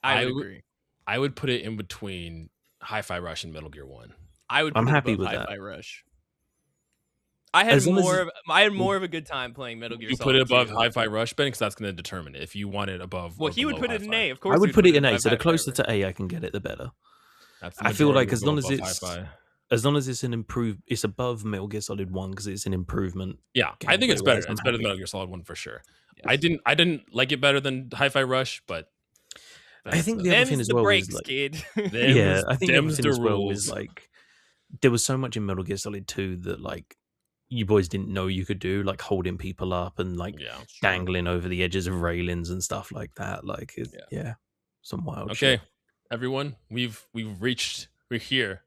I would agree. I would put it in between Hi-Fi Rush and Metal Gear 1. I would I'm put it happy above with that. Hi-Fi Rush. I had As long as more of a good time playing Metal Gear You Solid put it above 2. Hi-Fi Rush, Ben, because that's going to determine it. If you want it above, Well, or he would below put it in Hi-Fi. A. Of course, I he would put it in A, above so the Hi-Fi closer Rush. to A I can get it, the better. That's the I feel like majority as would long go as above it's Hi-Fi. as long as it's it's above Metal Gear Solid 1 because it's an improvement. Yeah, I think it's gameplay-wise, better. I'm It's better than happy. Metal Gear Solid 1 for sure. Yes. I didn't like it better than Hi-Fi Rush, but I think the other thing Them's as the well breaks, is like, kid. yeah, I think the other them's thing the as well rules. is like there was so much in Metal Gear Solid 2 that like you boys didn't know you could do, like holding people up and like Yeah. dangling over the edges of railings and stuff like that. Like, some wild shit. Okay, everyone, we're here.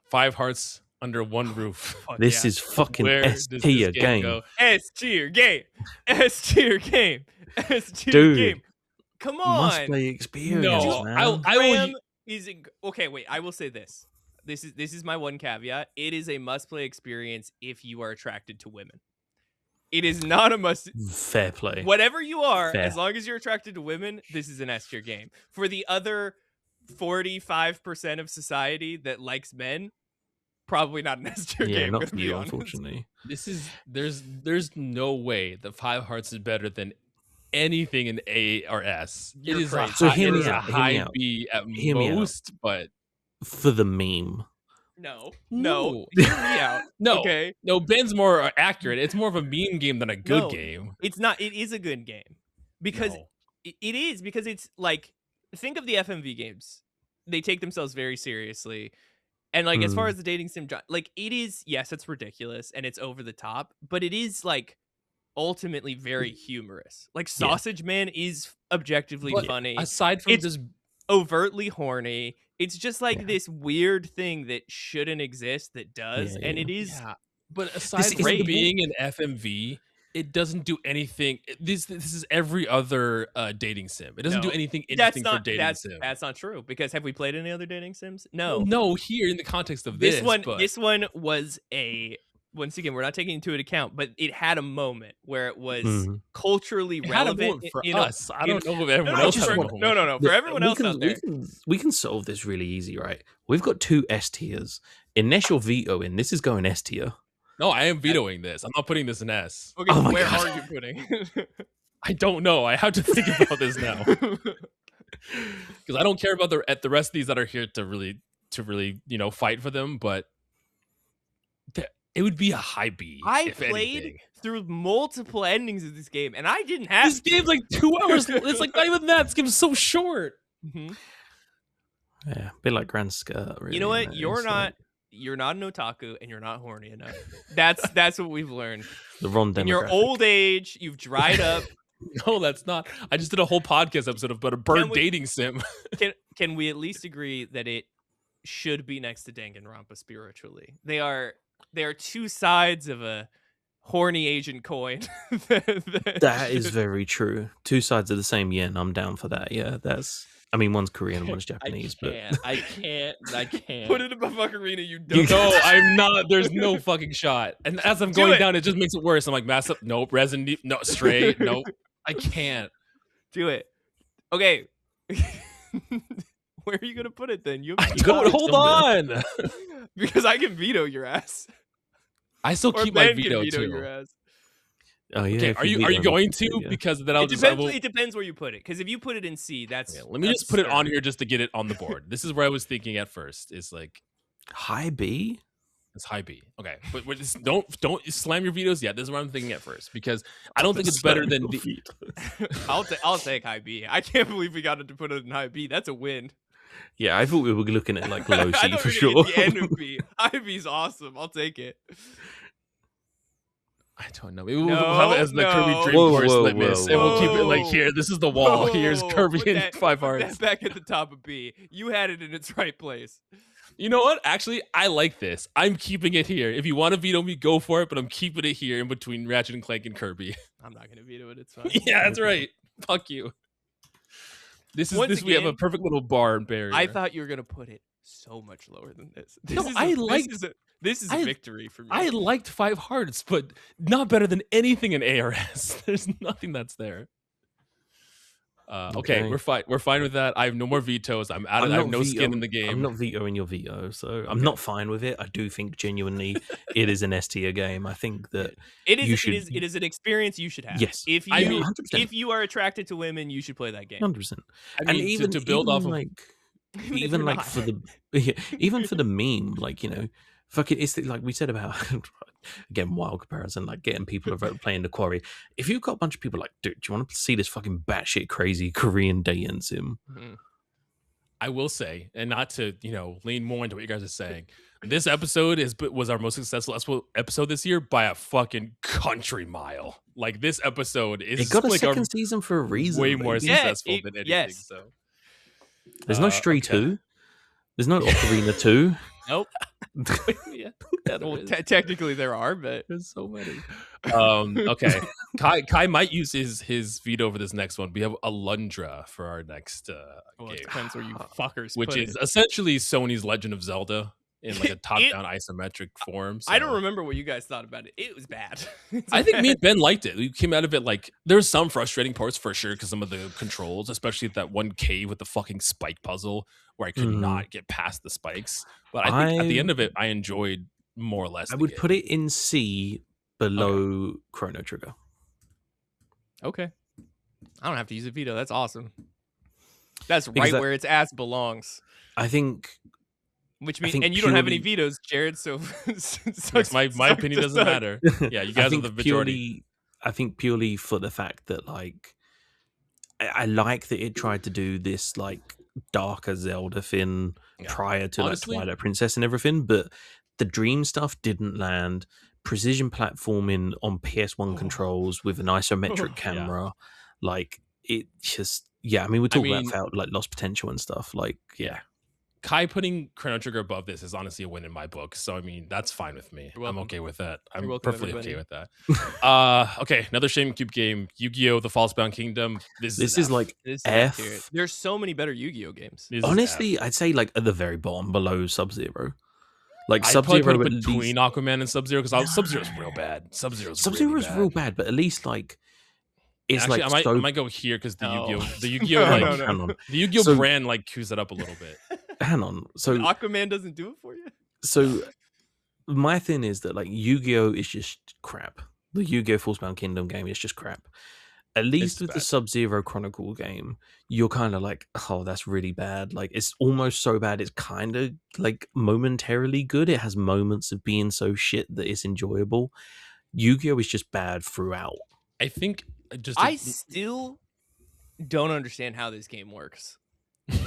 5 hearts under one roof. Fuck This yeah. is fucking Where S does tier this game. go? S tier game. S tier game. S tier Dude, game. Come Must on. play experience, No, man. I will. Graham is okay. Wait, I will say this. This is my one caveat. It is a must play experience if you are attracted to women. It is not a must. Fair play. Whatever you are, Fair. as long as you're attracted to women, this is an S tier game. For the other 45% of society that likes men, probably not an S tier Yeah, game. not gonna for be you, honest. unfortunately. This is there's no way that 5 hearts is better than anything in A or S. You're it is crazy. a So high, hear it me is a out, hear me high out. B at Hear me out. most, but For the meme. No. No. Hear me out. no, Okay. no. Ben's more accurate. It's more of a meme game than a good No. game. It's not. It is a good game because No. it is because it's like, think of the FMV games. They take themselves very seriously. And like as far as the dating sim, like it is, yes, it's ridiculous and it's over the top, but it is like ultimately very humorous. Like Sausage Man is objectively But funny. Aside from It's just overtly horny. It's just like Yeah. this weird thing that shouldn't exist that does, Yeah, and yeah. it is yeah, but aside from great. being an FMV, it doesn't do anything. This is every other dating sim. It doesn't do No. anything That's interesting not for dating that's sim. that's not true because have we played any other dating sims? Well, No. no, here in the context of This one but this one was a, once again, we're not taking into account, but it had a moment where it was culturally it had a relevant. moment for you know, us. I don't know if everyone no, else just had a for, moment. no. For everyone else out there, we can solve this really easy, right? We've got 2 S tiers. Unless you're vetoing, this is going S tier. No, I am vetoing this. I'm not putting this in S. okay, Oh my where God. are you putting? I don't know. I have to think about this now because I don't care about the rest of these that are here to really fight for them. But it would be a high B. I if played anything. through multiple endings of this game, and I didn't have This game's like 2 hours. It's like not even that. This game's so short. Mhm. Yeah, a bit like Grand Skirt. Really, You know what? isn't it? You're It's not. like You're not an otaku, and you're not horny enough. That's what we've learned. the wrong demographic. In your old age, you've dried up. No, that's not. I just did a whole podcast episode about a bird we- dating sim. Can we at least agree that it should be next to Danganronpa spiritually? They are 2 sides of a horny Asian coin. That is very true. 2 sides of the same yen. I'm down for that. Yeah, I mean, one's Korean, one's Japanese, I can't. Put it above Ocarina, you You- dumb. No, I'm not. There's no fucking shot. And as I'm Do going it. down, it just makes it worse. I'm like, mass up. Nope. Resident Evil. No, Stray. Nope. I can't. Do it. Okay. Where are you gonna put it then? You Don't hold on. because I can veto your ass. I still Or keep my Ben can veto veto too. your ass. Oh yeah. Okay, if are you veto, going then to? yeah. Because then I'll It just. depends. It depends where you put it. Because if you put it in C, that's. Yeah, let me that's just put it on stern. here just to get it on the board. This is where I was thinking at first. Is like High B. it's high B. Okay, but just don't slam your vetoes yet. This is what I'm thinking at first because I don't think it's better than the. I'll take high B. I can't believe we got it to put it in high B. That's a win. Yeah, I thought we were looking at like low I C thought for we were sure. gonna get the end of B. High B's awesome. I'll take it. I don't know. Maybe we'll have it as the Kirby No. Dream Whoa, Course whoa, litmus, and we'll keep it like here. This is the wall. Here's Whoa, Kirby put and that- 5 put hearts. that back at the top of B. You had it in its right place. You know what? Actually, I like this. I'm keeping it here. If you want to veto me, go for it. But I'm keeping it here in between Ratchet and Clank and Kirby. I'm not gonna veto it. It's fine. Yeah, that's right. Fuck you. This is Once this. We have a again, perfect little bar and barrier. I thought you were gonna put it so much lower than this. No, I like- This is a victory for me. I liked 5 Hearts, but not better than anything in ARS. There's nothing that's there. Okay, we're fine. We're fine with that. I have no more vetoes. I have no skin in the game. I'm not vetoing your veto, so I'm not fine with it. I do think genuinely it is an S tier game. I think that it is an experience you should have. Yes, if you are attracted to women, you should play that game. 100%. I mean, and even to build off of even like for the even for the meme, like, you know, fuck it, it's like we said about again, wild comparison, like getting people to playing the Quarry. If you've got a bunch of people like, dude, do you want to see this fucking batshit crazy Korean dating sim? Mm-hmm. I will say, and not to, you know, lean more into what you guys are saying, this episode was our most successful episode this year by a fucking country mile. Like, this episode is it got a like second season for a reason. Way more successful than anything. Yes. So there's no Stray 2. There's no Ocarina 2. Nope. Well, technically there are, but there's so many. Okay. Kai might use his veto over this next one. We have Alundra for our next game. It depends where you fuckers which is essentially Sony's Legend of Zelda in like a top-down isometric form. So. I don't remember what you guys thought about it. It was bad. I think me and Ben liked it. We came out of it like there's some frustrating parts for sure because some of the controls, especially that one cave with the fucking spike puzzle where I could not get past the spikes. But I think at the end of it, I enjoyed more or less. I would put it in C below Chrono Trigger. Okay. I don't have to use a veto. That's awesome. That's right where its ass belongs. I think. Which means, and you don't have any vetoes, Jared. So my opinion doesn't matter. Yeah, you guys are the majority. I think purely for the fact that, like, I like that it tried to do this like darker Zelda thing prior to honestly, like Twilight Princess and everything, but the Dream stuff didn't land. Precision platforming on PS1 controls with an isometric camera, like it just I mean, we're talking about like lost potential and stuff. Like Kai putting Chrono Trigger above this is honestly a win in my book. So, I mean, that's fine with me. I'm okay with that. I'm perfectly okay with that. Okay, another GameCube game, Yu-Gi-Oh! The False-Bound Kingdom. This is like F. There's so many better Yu-Gi-Oh! Games. Honestly, I'd say like at the very bottom, below Sub-Zero. Like Sub-Zero between Aquaman and Sub-Zero, because Sub-Zero's real bad. Sub-Zero's real bad, but at least like it's actually, like I might go here because the Yu-Gi-Oh! The Yu-Gi-Oh! Brand like cues it up a little bit. Hang on. So Aquaman doesn't do it for you? So my thing is that like Yu-Gi-Oh! Is just crap. The Yu-Gi-Oh! False-Bound Kingdom game is just crap. At least with the Sub-Zero Chronicle game, you're kind of like, oh, that's really bad. Like, it's almost so bad, it's kind of like momentarily good. It has moments of being so shit that it's enjoyable. Yu-Gi-Oh! Is just bad throughout. I think I still don't understand how this game works.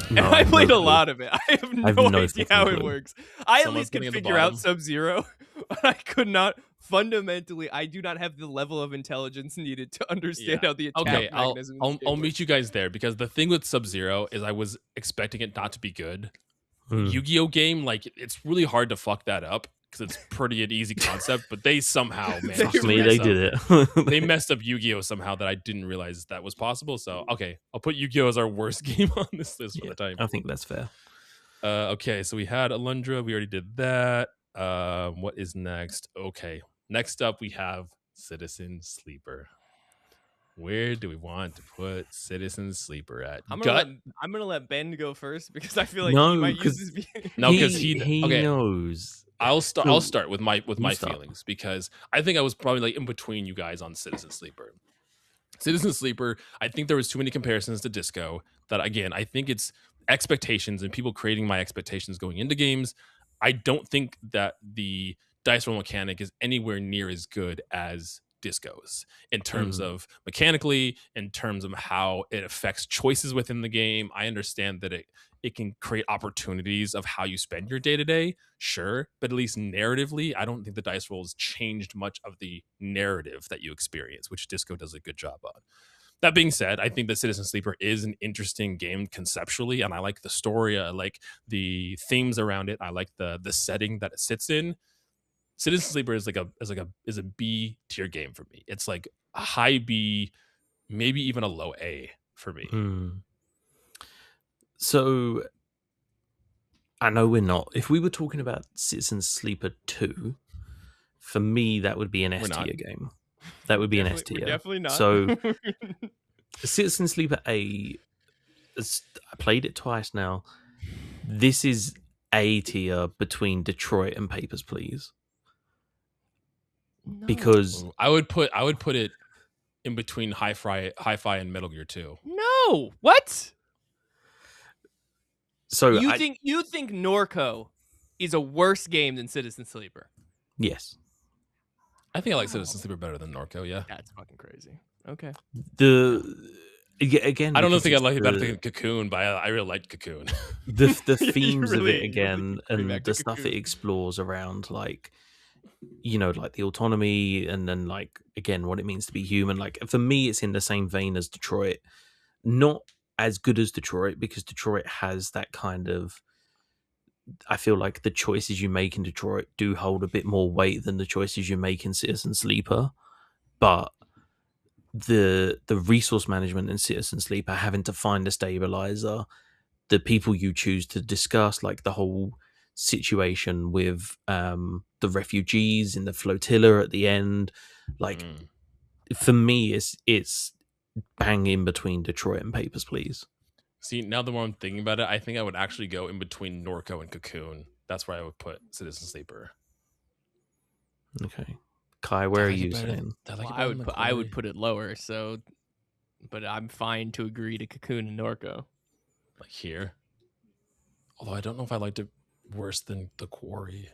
And I played a lot of it. I have no idea how it works. I at least can figure out Sub-Zero, but I could not. Fundamentally, I do not have the level of intelligence needed to understand how the attack mechanism. I'll meet you guys there because the thing with Sub-Zero is I was expecting it not to be good. Yu-Gi-Oh! Game, like it's really hard to fuck that up because it's pretty an easy concept, but they somehow managed they did it. They messed up Yu-Gi-Oh! Somehow that I didn't realize that was possible. So okay, I'll put Yu-Gi-Oh! As our worst game on this list for the time. I think that's fair. Okay, so we had Alundra. We already did that. What is next? Okay. Next up, we have Citizen Sleeper. Where do we want to put Citizen Sleeper at? I'm gonna let Ben go first because I feel like he might use this. No, because he knows. I'll start with my feelings because I think I was probably like in between you guys on Citizen Sleeper. Citizen Sleeper, I think there was too many comparisons to Disco that again, I think it's expectations and people creating my expectations going into games. I don't think that the dice roll mechanic is anywhere near as good as Disco's in terms of mechanically, in terms of how it affects choices within the game. I understand that it can create opportunities of how you spend your day-to-day, sure, but at least narratively, I don't think the dice rolls changed much of the narrative that you experience, which Disco does a good job on. That being said, I think that Citizen Sleeper is an interesting game conceptually, and I like the story, I like the themes around it, I like the setting that it sits in. Citizen Sleeper is a B tier game for me. It's like a high B, maybe even a low A for me. So I know we're not. If we were talking about Citizen Sleeper 2, for me, that would be an S tier game. That would be an S tier. We're definitely not. So, Citizen Sleeper A, I played it twice now. This is A tier between Detroit and Papers, Please. No. Because I would put it in between Hi-Fi and Metal Gear 2. No, what? so You think Norco is a worse game than Citizen Sleeper? yes, I think I like Citizen Sleeper better than Norco. Yeah, That's fucking crazy. Okay. again. I don't think I because like it better the- than Cocoon, but I really like Cocoon. the You themes of really- it you again really and back the to stuff it Cocoon. explores around like like the autonomy and then like again what it means to be human. Like for me it's in the same vein as Detroit, not as good as Detroit because Detroit has that kind of, I feel like the choices you make in Detroit do hold a bit more weight than the choices you make in Citizen Sleeper, but the resource management in Citizen Sleeper, having to find a stabilizer, the people you choose to discuss, like the whole situation with the refugees in the flotilla at the end, like for me it's bang in between Detroit and Papers, Please. See, now the more I'm thinking about it, I think I would actually go in between Norco and Cocoon. That's where I would put Citizen Sleeper. Okay, Kai, where are you better than- saying? Well, I would put it lower. So, but I'm fine to agree to Cocoon and Norco. like here. Although I don't know if I liked it worse than The Quarry.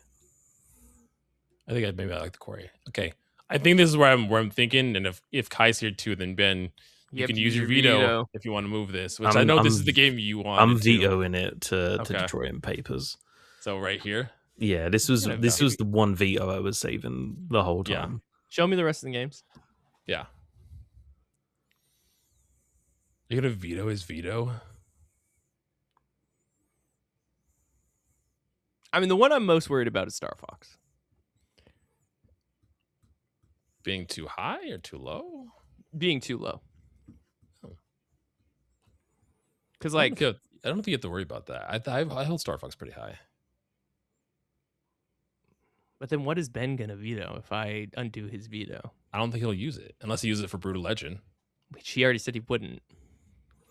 I think maybe I like The Quarry. Okay, I think this is where I'm thinking, and if Kai's here too, then Ben, you have can to use your veto if you want to move this. Which I know this is the game you want. I'm vetoing it to Okay. Detroit and Papers. So right here, Yeah, this was Yeah, was the one veto I was saving the whole Yeah. time. Show me the rest of the games. yeah. You're gonna veto his veto? I mean, the one I'm most worried about is Star Fox. Being too high or too low? Being too low. Oh. Because, I like, don't think you have to worry about that. I hold Star Fox pretty high. but then what is Ben going to veto if I undo his veto? I don't think he'll use it unless he uses it for Brutal Legend. Which he already said he wouldn't.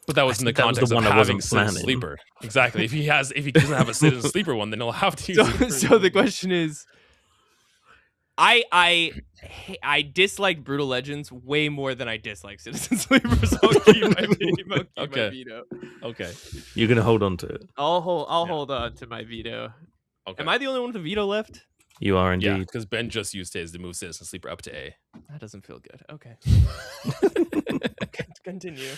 But that was in the That was the context one of I having wasn't Citizen planning. Sleeper. Exactly. If he doesn't have a Citizen Sleeper one, then he'll have to use So, it. for- so the question is, I dislike Brutal Legends way more than I dislike Citizen Sleeper. So I'll keep my Okay. veto. Okay. You're gonna hold on to it. I'll Yeah. hold on to my veto. Okay. Am I the only one with a veto left? You are Yeah, indeed. because Ben just used his to move Citizen Sleeper up to A. That doesn't feel good. Okay. Continue.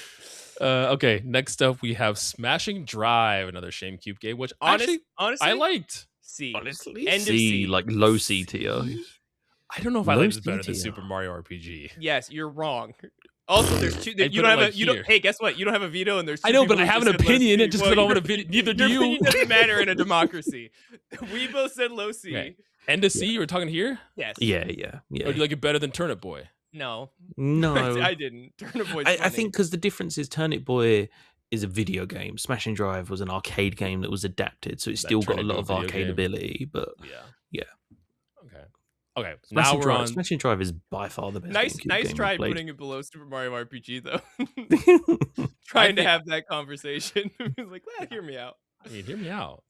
Okay. Next up, we have Smashing Drive, another ShameCube game, which Honestly, I liked. C. Honestly, End of C, C. like low C tier. I don't know if I Low liked it better C than tier. Super Mario RPG. Yes, you're wrong. Also, there's two. I You put don't it, have like, a. You don't. here. Hey, guess what? You don't have a veto, and there's. Two I know, people but I who have just an said low opinion. C. It just Well, put over your- a video. Neither do Your you. opinion doesn't matter in a democracy. We both said low C. Okay. End of C, you were talking here? Yes. Yeah. Or Yeah. do you like it better than Turnip Boy? No. No, I didn't. Turnip Boy's I funny. think because the difference is Turnip Boy is a video game. Smashing Drive was an arcade game that was adapted, so it's That still got turned a into lot a of video arcade game. ability. But Yeah. Yeah. Okay. Okay. Smashing Now we're Drive, on. Smashing Drive is by far the best. nice GameCube game try I've played. putting it below Super Mario RPG though. I Trying to think- have that conversation. Like, hear me out. I mean, hear me out.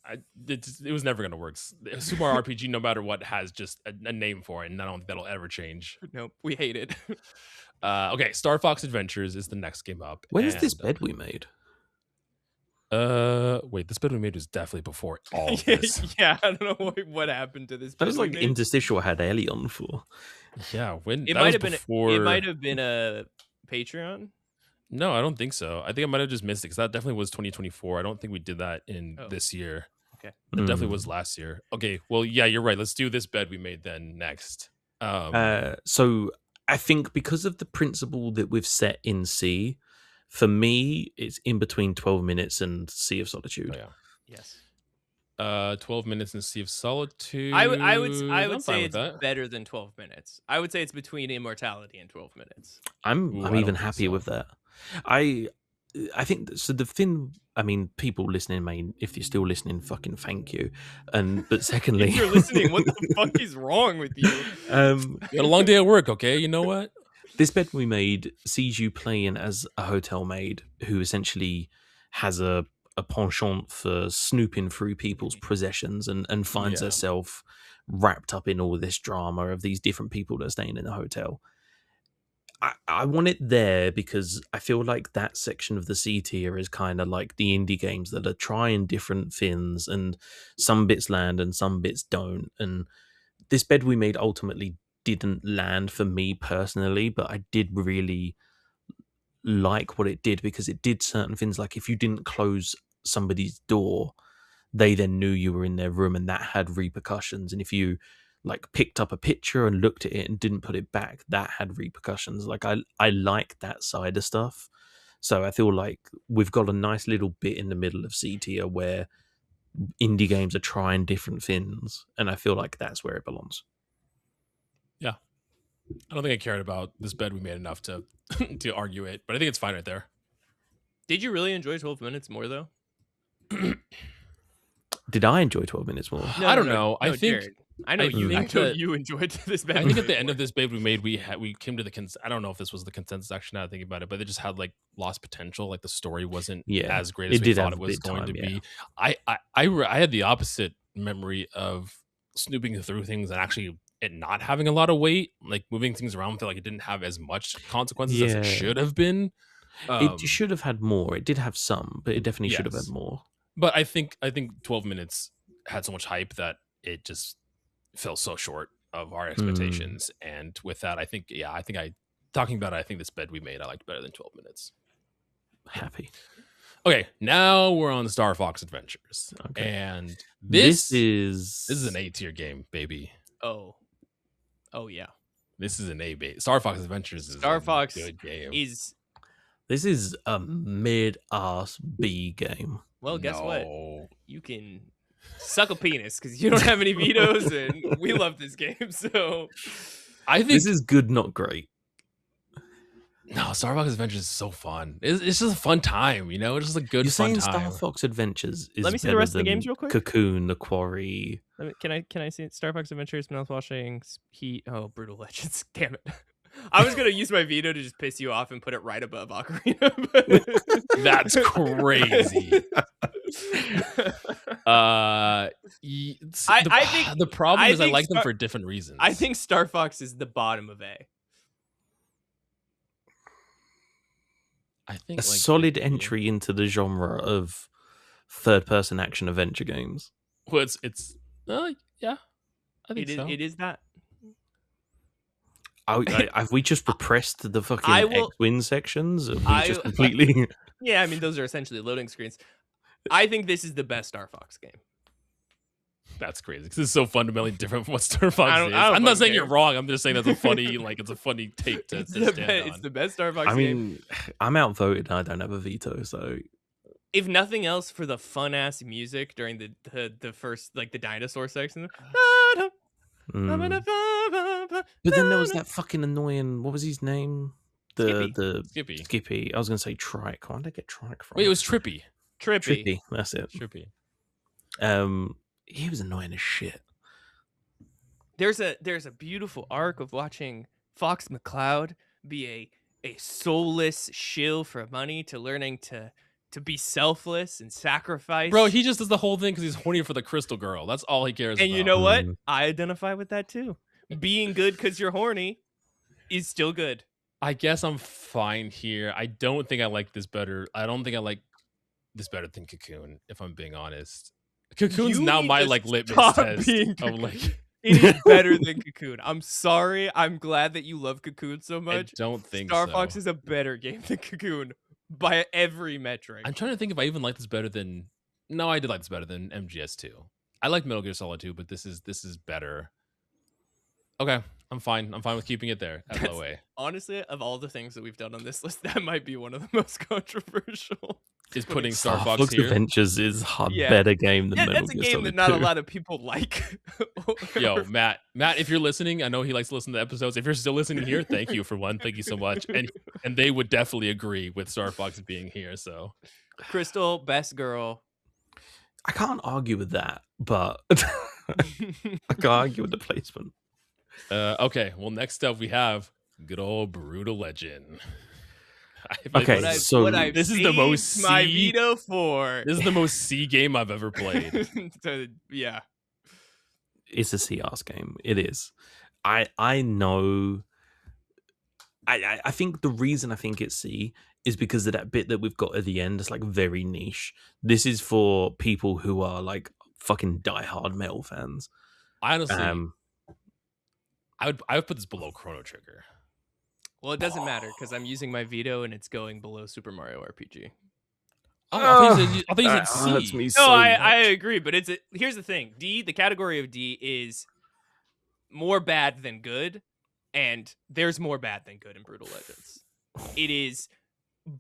It was never going to work. Super Mario RPG, no matter what, has just a name for it, and I don't think that'll ever change. Nope, we hate it. Okay, Star Fox Adventures is the next game up. When is this and, bed we made? Wait, this bed we made was definitely before all of this. Yeah, I don't know what happened to this. That was bit we like made. interstitial had Elion for. Yeah, when It that might was have been. before. It might have been a Patreon. No, I don't think so. I think I might have just missed it because that definitely was 2024. I don't think we did that in Oh. this year. Okay. It definitely Mm. was last year. Okay, well, yeah, you're right. Let's do this bed we made then next. So I think because of the principle that we've set in C, for me, it's in between 12 minutes and Sea of Solitude. Oh, yeah. Yes. 12 minutes in Sea of Solitude. I would I'm fine say with it's that. better than 12 minutes. I would say it's between Immortality and 12 minutes. Ooh, I I'm don't even think happier so. with that. I I think so. The Finn, I mean, people listening, if you're still listening, fucking thank you. But secondly, If you're listening, what the fuck is wrong with you? You had a long day at work, okay? You know what? This bed we made sees you playing as a hotel maid who essentially has a penchant for snooping through people's possessions and finds Yeah. herself wrapped up in all this drama of these different people that are staying in the hotel. I want it there because I feel like that section of the C tier is kind of like the indie games that are trying different things, and some bits land and some bits don't. And this bed we made ultimately didn't land for me personally, but I did really like what it did because it did certain things. Like if you didn't close somebody's door, they then knew you were in their room, and that had repercussions. And if you like picked up a picture and looked at it and didn't put it back, that had repercussions. Like I like that side of stuff. So I feel like we've got a nice little bit in the middle of C tier where indie games are trying different things, and I feel like that's where it belongs. Yeah. I don't think I cared about this bed we made enough to to argue it, but I think it's fine right there. Did you really enjoy 12 minutes more though? Did I enjoy 12 minutes more? I don't know. I think Jared. I know you. I think know that- you enjoyed this bed. I think at the end of this bed we made, we came to the I don't know if this was the consensus actually now thinking about it, but it just had like lost potential. Like the story wasn't Yeah, as great as it we did thought have it a was big going time, to yeah. be. I had the opposite memory of snooping through things and actually it not having a lot of weight, like moving things around. Felt like it didn't have as much consequences as Yeah. it should have been. It should have had more. It did have some, but it definitely should have Yes. had more. But I think 12 minutes had so much hype that it just fell so short of our expectations. And with that, I think talking about it, I think this bed we made I liked better than 12 minutes. Happy. Okay, now we're on Star Fox Adventures. Okay. And This is is an A tier game, baby. Oh yeah. This is an A bait. Star Fox Adventures is Star a Fox good game. This is a mid-ass B game. Well, guess what? No. You can suck a penis because you don't have any vetoes, and we love this game. So I think This is good, not great. no, Star Fox Adventures is so fun. It's just a fun time, you know? It's just a good You're fun saying time. Star Fox Adventures is Let me see the better rest of the than games real quick. Cocoon, The Quarry. can I see it? Star Fox Adventures, Mouthwashing, Heat. Oh, Brutal Legends. Damn it. I was gonna use my veto to just piss you off and put it right above Ocarina. But... That's crazy. I think the problem is I think like them Star- for different reasons. I think Star Fox is the bottom of A. I think A solid entry into the genre of third-person action adventure games. Well, it's yeah, I think It is. so. It is that. Have we just repressed the fucking I will- X-Wing sections? Have we just I- completely... Yeah, I mean those are essentially loading screens. I think this is the best Star Fox game. That's crazy because it's so fundamentally different from what Star Fox I don't is. I'm not fucking saying care. you're wrong. I'm just saying that's a funny, it's a funny take to stand on. It's the best Star Fox I game. mean, I'm outvoted and I don't have a veto, so... If nothing else, for the fun ass music during the first like the dinosaur section. Mm. But then there was that fucking annoying... What was his name? The Skippy. Skippy. I was going to say Trike. Why did I get Trike from? Wait, it was Trippy. Trippy. That's it. Trippy. He was annoying as shit. There's a beautiful arc of watching Fox McCloud be a soulless shill for money to learning to be selfless and sacrifice. Bro, he just does the whole thing because he's horny for the crystal girl. That's all he cares about. and you know what? Mm. I identify with that too. Being good because you're horny is still good. I guess I'm fine here. I don't think I like this better. I don't think I like this better than Cocoon, if I'm being honest. Cocoon's You now need my to litmus stop test being of Cocoon. like It is better than Cocoon. I'm sorry. I'm glad that you love Cocoon so I much. don't think Star so. Fox is a better game than Cocoon by every metric. I'm trying to think if I even like this better than. No, I did like this better than MGS2. I like Metal Gear Solid 2, but this is better. Okay, I'm fine. I'm fine with keeping it there at low A. Honestly, of all the things that we've done on this list, that might be one of the most controversial. Is putting Star Star Fox Fox here? Adventures is a Yeah. better game than Metal That's a Gear game Solid that not 2. a lot of people like. Yo, Matt, if you're listening, I know he likes to listen to episodes. If you're still listening here, thank you for one. Thank you so much. And they would definitely agree with Star Fox being here. So Crystal, best girl. I can't argue with that, but I can't argue with the placement. Okay, well, next up we have good old Brutal Legend. Okay, what I've this is the most my C- veto for. This is the most C game I've ever played. Yeah, It's a C-ass game. It is. I know. I think the reason I think it's C is because of that bit that we've got at the end. It's like very niche. This is for people who are like fucking diehard metal fans. I honestly, I would put this below Chrono Trigger. well, it doesn't matter because I'm using my veto and it's going below Super Mario RPG. Oh, I thought you said C. Hurts me No, so I much. agree, but here's the thing. D, the category of D is more bad than good, and there's more bad than good in Brutal Legends. It is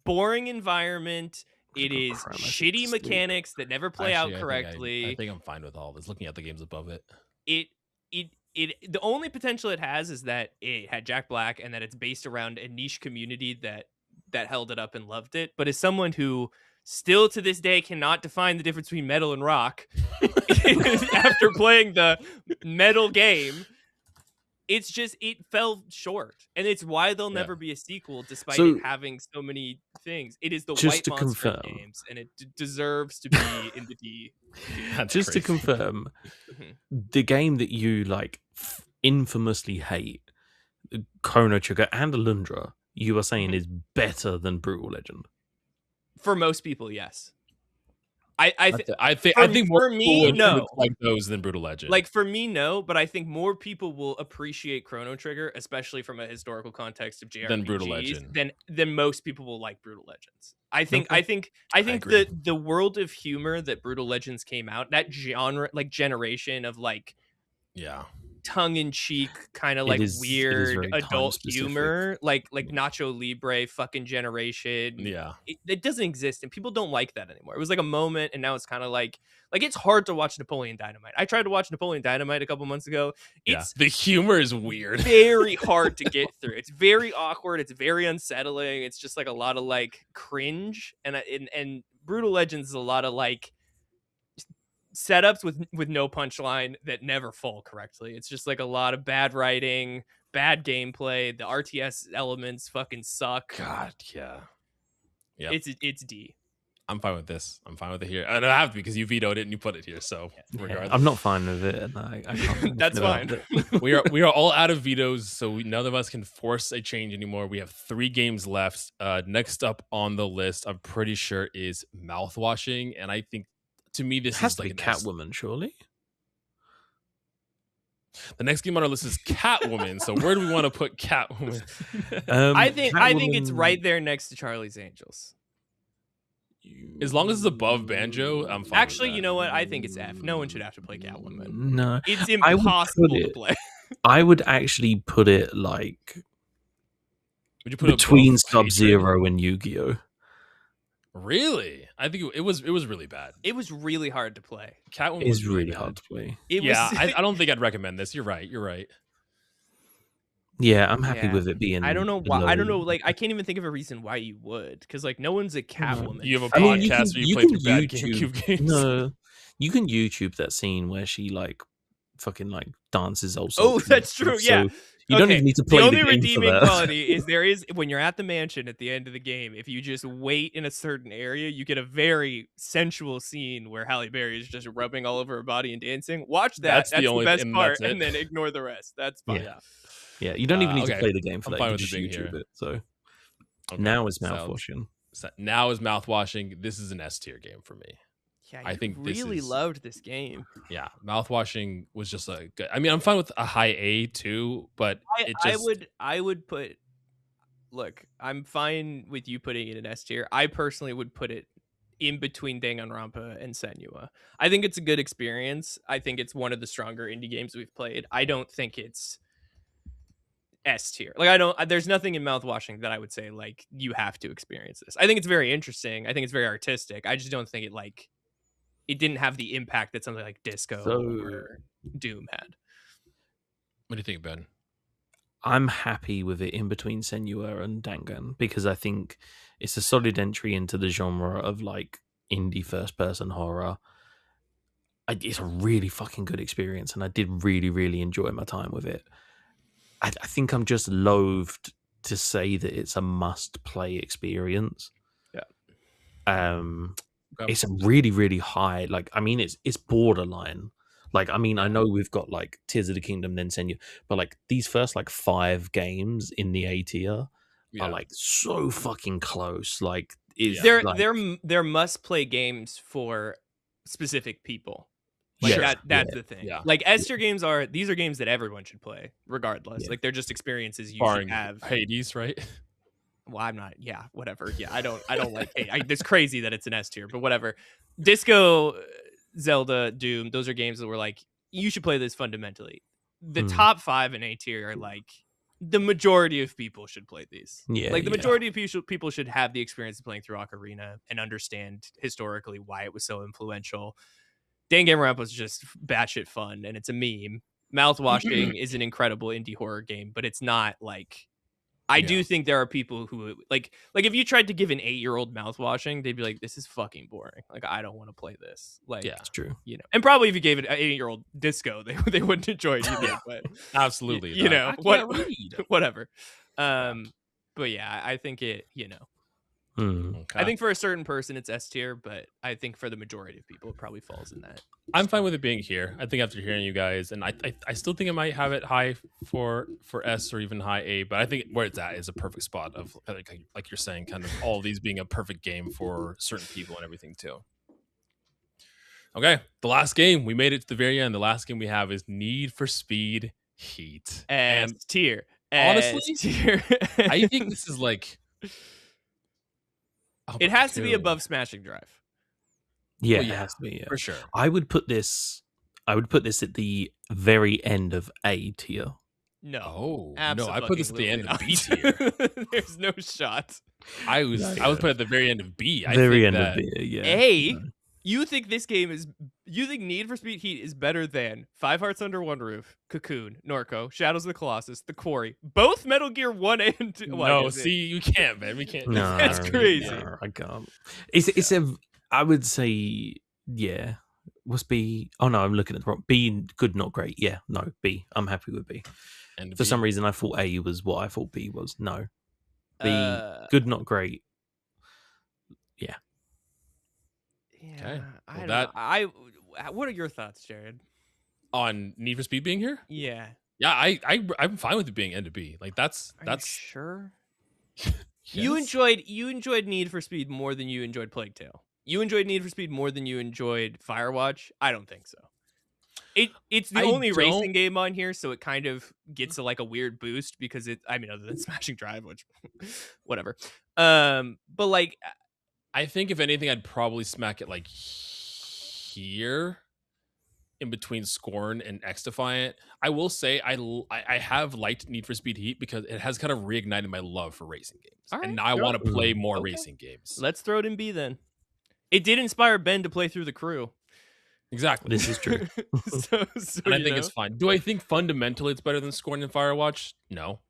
boring environment. It is shitty mechanics that never play out correctly. I think I'm fine with all this. Looking at the games above it, the only potential it has is that it had Jack Black and that it's based around a niche community that held it up and loved it. But as someone who still to this day cannot define the difference between metal and rock after playing the metal game, it fell short, and it's why there'll never be a sequel despite it having so many things. It is the White Monster games, and it deserves to be in the D. Just crazy. to confirm, the game that you like infamously hate, Chrono Trigger and Alundra, you are saying is better than Brutal Legend. For most people, yes. I think more for me, people no. would like those than Brutal Legend. Like for me, no, but I think more people will appreciate Chrono Trigger, especially from a historical context of JRPGs, than Brutal Legend. Than most people will like Brutal Legends. I think agree. the world of humor that Brutal Legends came out, that genre, like generation of like tongue-in-cheek kind of like weird adult humor, like Nacho Libre fucking generation. It doesn't exist, and people don't like that anymore. It was like a moment, and now it's kind of like it's hard to watch Napoleon Dynamite. I tried to watch Napoleon Dynamite a couple months ago. The humor is weird, very hard to get through. It's very awkward. It's very unsettling. It's just like a lot of like cringe, and Brutal Legends is a lot of like setups with no punchline that never fall correctly. It's just like a lot of bad writing, bad gameplay. The RTS elements fucking suck. God, yeah. It's D. I'm fine with this. I'm fine with it here. And I have to because you vetoed it and you put it here. So regardless, I'm not fine with it, and I can't. That's fine. we are all out of vetoes, so none of us can force a change anymore. We have 3 games left. Next up on the list, I'm pretty sure is Mouthwashing, and I think to me this has is to like be Catwoman, surely. The next game on our list is Catwoman. So where do we want to put Catwoman? I think it's right there next to Charlie's Angels. As long as it's above Banjo, I'm fine. Actually, you know what? I think it's F. No one should have to play Catwoman. No, it's impossible to play. I would actually put it like would you put between Sub-Zero and Yu-Gi-Oh. Really? I think it was really bad. It was really hard to play. Catwoman is really hard to play. I don't think I'd recommend this. You're right. Yeah, I'm happy with it being. I don't know why. I don't know. Like, I can't even think of a reason why you would, because like no one's a Catwoman. You have a podcast where you play through bad GameCube games. No, you can YouTube that scene where she like fucking like dances also. Oh, that's true. Yeah. So you don't even need to play the only game redeeming for that. quality is when you're at the mansion at the end of the game, if you just wait in a certain area, you get a very sensual scene where Halle Berry is just rubbing all over her body and dancing. Watch that. That's the best part, and then ignore the rest. That's fine. Yeah, you don't even need to play the game for that. You can just YouTube here. it. So now is Mouthwashing. Now is Mouthwashing. This is an S tier game for me. Yeah, I think really loved this game. Yeah, Mouthwashing was just a good. I mean, I'm fine with a high A too, but I would put. Look, I'm fine with you putting it in S tier. I personally would put it in between Danganronpa and Senua. I think it's a good experience. I think it's one of the stronger indie games we've played. I don't think it's S tier. Like I don't. There's nothing in mouthwashing that I would say like you have to experience this. I think it's very interesting. I think it's very artistic. I just don't think it didn't have the impact that something like Disco So or Doom had. What do you think, Ben? I'm happy with it in between Senua and Dangan because I think it's a solid entry into the genre of like indie first person horror. It's a really fucking good experience, and I did really, really enjoy my time with it. I think I'm just loathed to say that it's a must play experience. Yeah. It's a really, really high. Like, I mean, it's borderline. Like, I mean, I know we've got like Tears of the Kingdom, then Senua, but like these first like 5 games in the A tier are like so fucking close. Like, they're must play games for specific people. Like that's the thing. Yeah. Like S tier games are games that everyone should play, regardless. Yeah. Like they're just experiences you Barring should have. Hades, right? Well, I'm not. Yeah, whatever. Yeah, I don't like. It's crazy that it's an S tier, but whatever. Disco, Zelda, Doom. Those are games that were like you should play this fundamentally. The top 5 in A tier are like the majority of people should play these. Yeah, like the majority of people should have the experience of playing through Ocarina and understand historically why it was so influential. Danganronpa was just batshit fun, and it's a meme. Mouthwashing is an incredible indie horror game, but it's not like. I do think there are people who like if you tried to give an 8-year-old mouthwashing, they'd be like, "This is fucking boring. Like I don't want to play this." Like, it's true. You know, and probably if you gave it an 8-year-old Disco, they wouldn't enjoy it either. But absolutely, you know, whatever. Yeah. But yeah, I think it. You know. Okay. I think for a certain person it's S tier, but I think for the majority of people it probably falls in that. I'm fine with it being here. I think after hearing you guys, and I still think it might have it high for S or even high A, but I think where it's at is a perfect spot of like you're saying, kind of all of these being a perfect game for certain people and everything too. Okay, the last game, we made it to the very end. The last game we have is Need for Speed Heat. S tier. Honestly, tier. I think this is like. It has to be above Smashing Drive. Yeah, it has to be. Yeah. For sure. I would put this at the very end of A tier. No. No, I put this at the end of B tier. There's no shot. I was put at the very end of B. Of B, yeah. A, you think Need for Speed Heat is better than 5 Hearts Under One Roof, Cocoon, Norco, Shadows of the Colossus, The Quarry, both Metal Gear 1 and 2. No, you can't, man. We can't. No, that's crazy. No, I can't. It's I would say, yeah. What's B? Oh no, I'm looking at the wrong. B, good, not great. Yeah, no, B. I'm happy with B. And for some reason, I thought A was what I thought B was. No, B, good, not great. Yeah. Yeah. Okay. What are your thoughts, Jared? On Need for Speed being here? Yeah. Yeah, I'm fine with it being end of B. Like that's you sure. Yes. You enjoyed Need for Speed more than you enjoyed Plague Tale. You enjoyed Need for Speed more than you enjoyed Firewatch. I don't think so. It's the only racing game on here, so it kind of gets like a weird boost because other than Smashing Drive, which whatever. But like, I think if anything, I'd probably smack it like here, in between Scorn and X Defiant. I will say I have liked Need for Speed Heat because it has kind of reignited my love for racing games, and now I want to play more racing games. Let's throw it in B then. It did inspire Ben to play through The Crew. Exactly. This is true. And I think it's fine. Do I think fundamentally it's better than Scorn and Firewatch? No.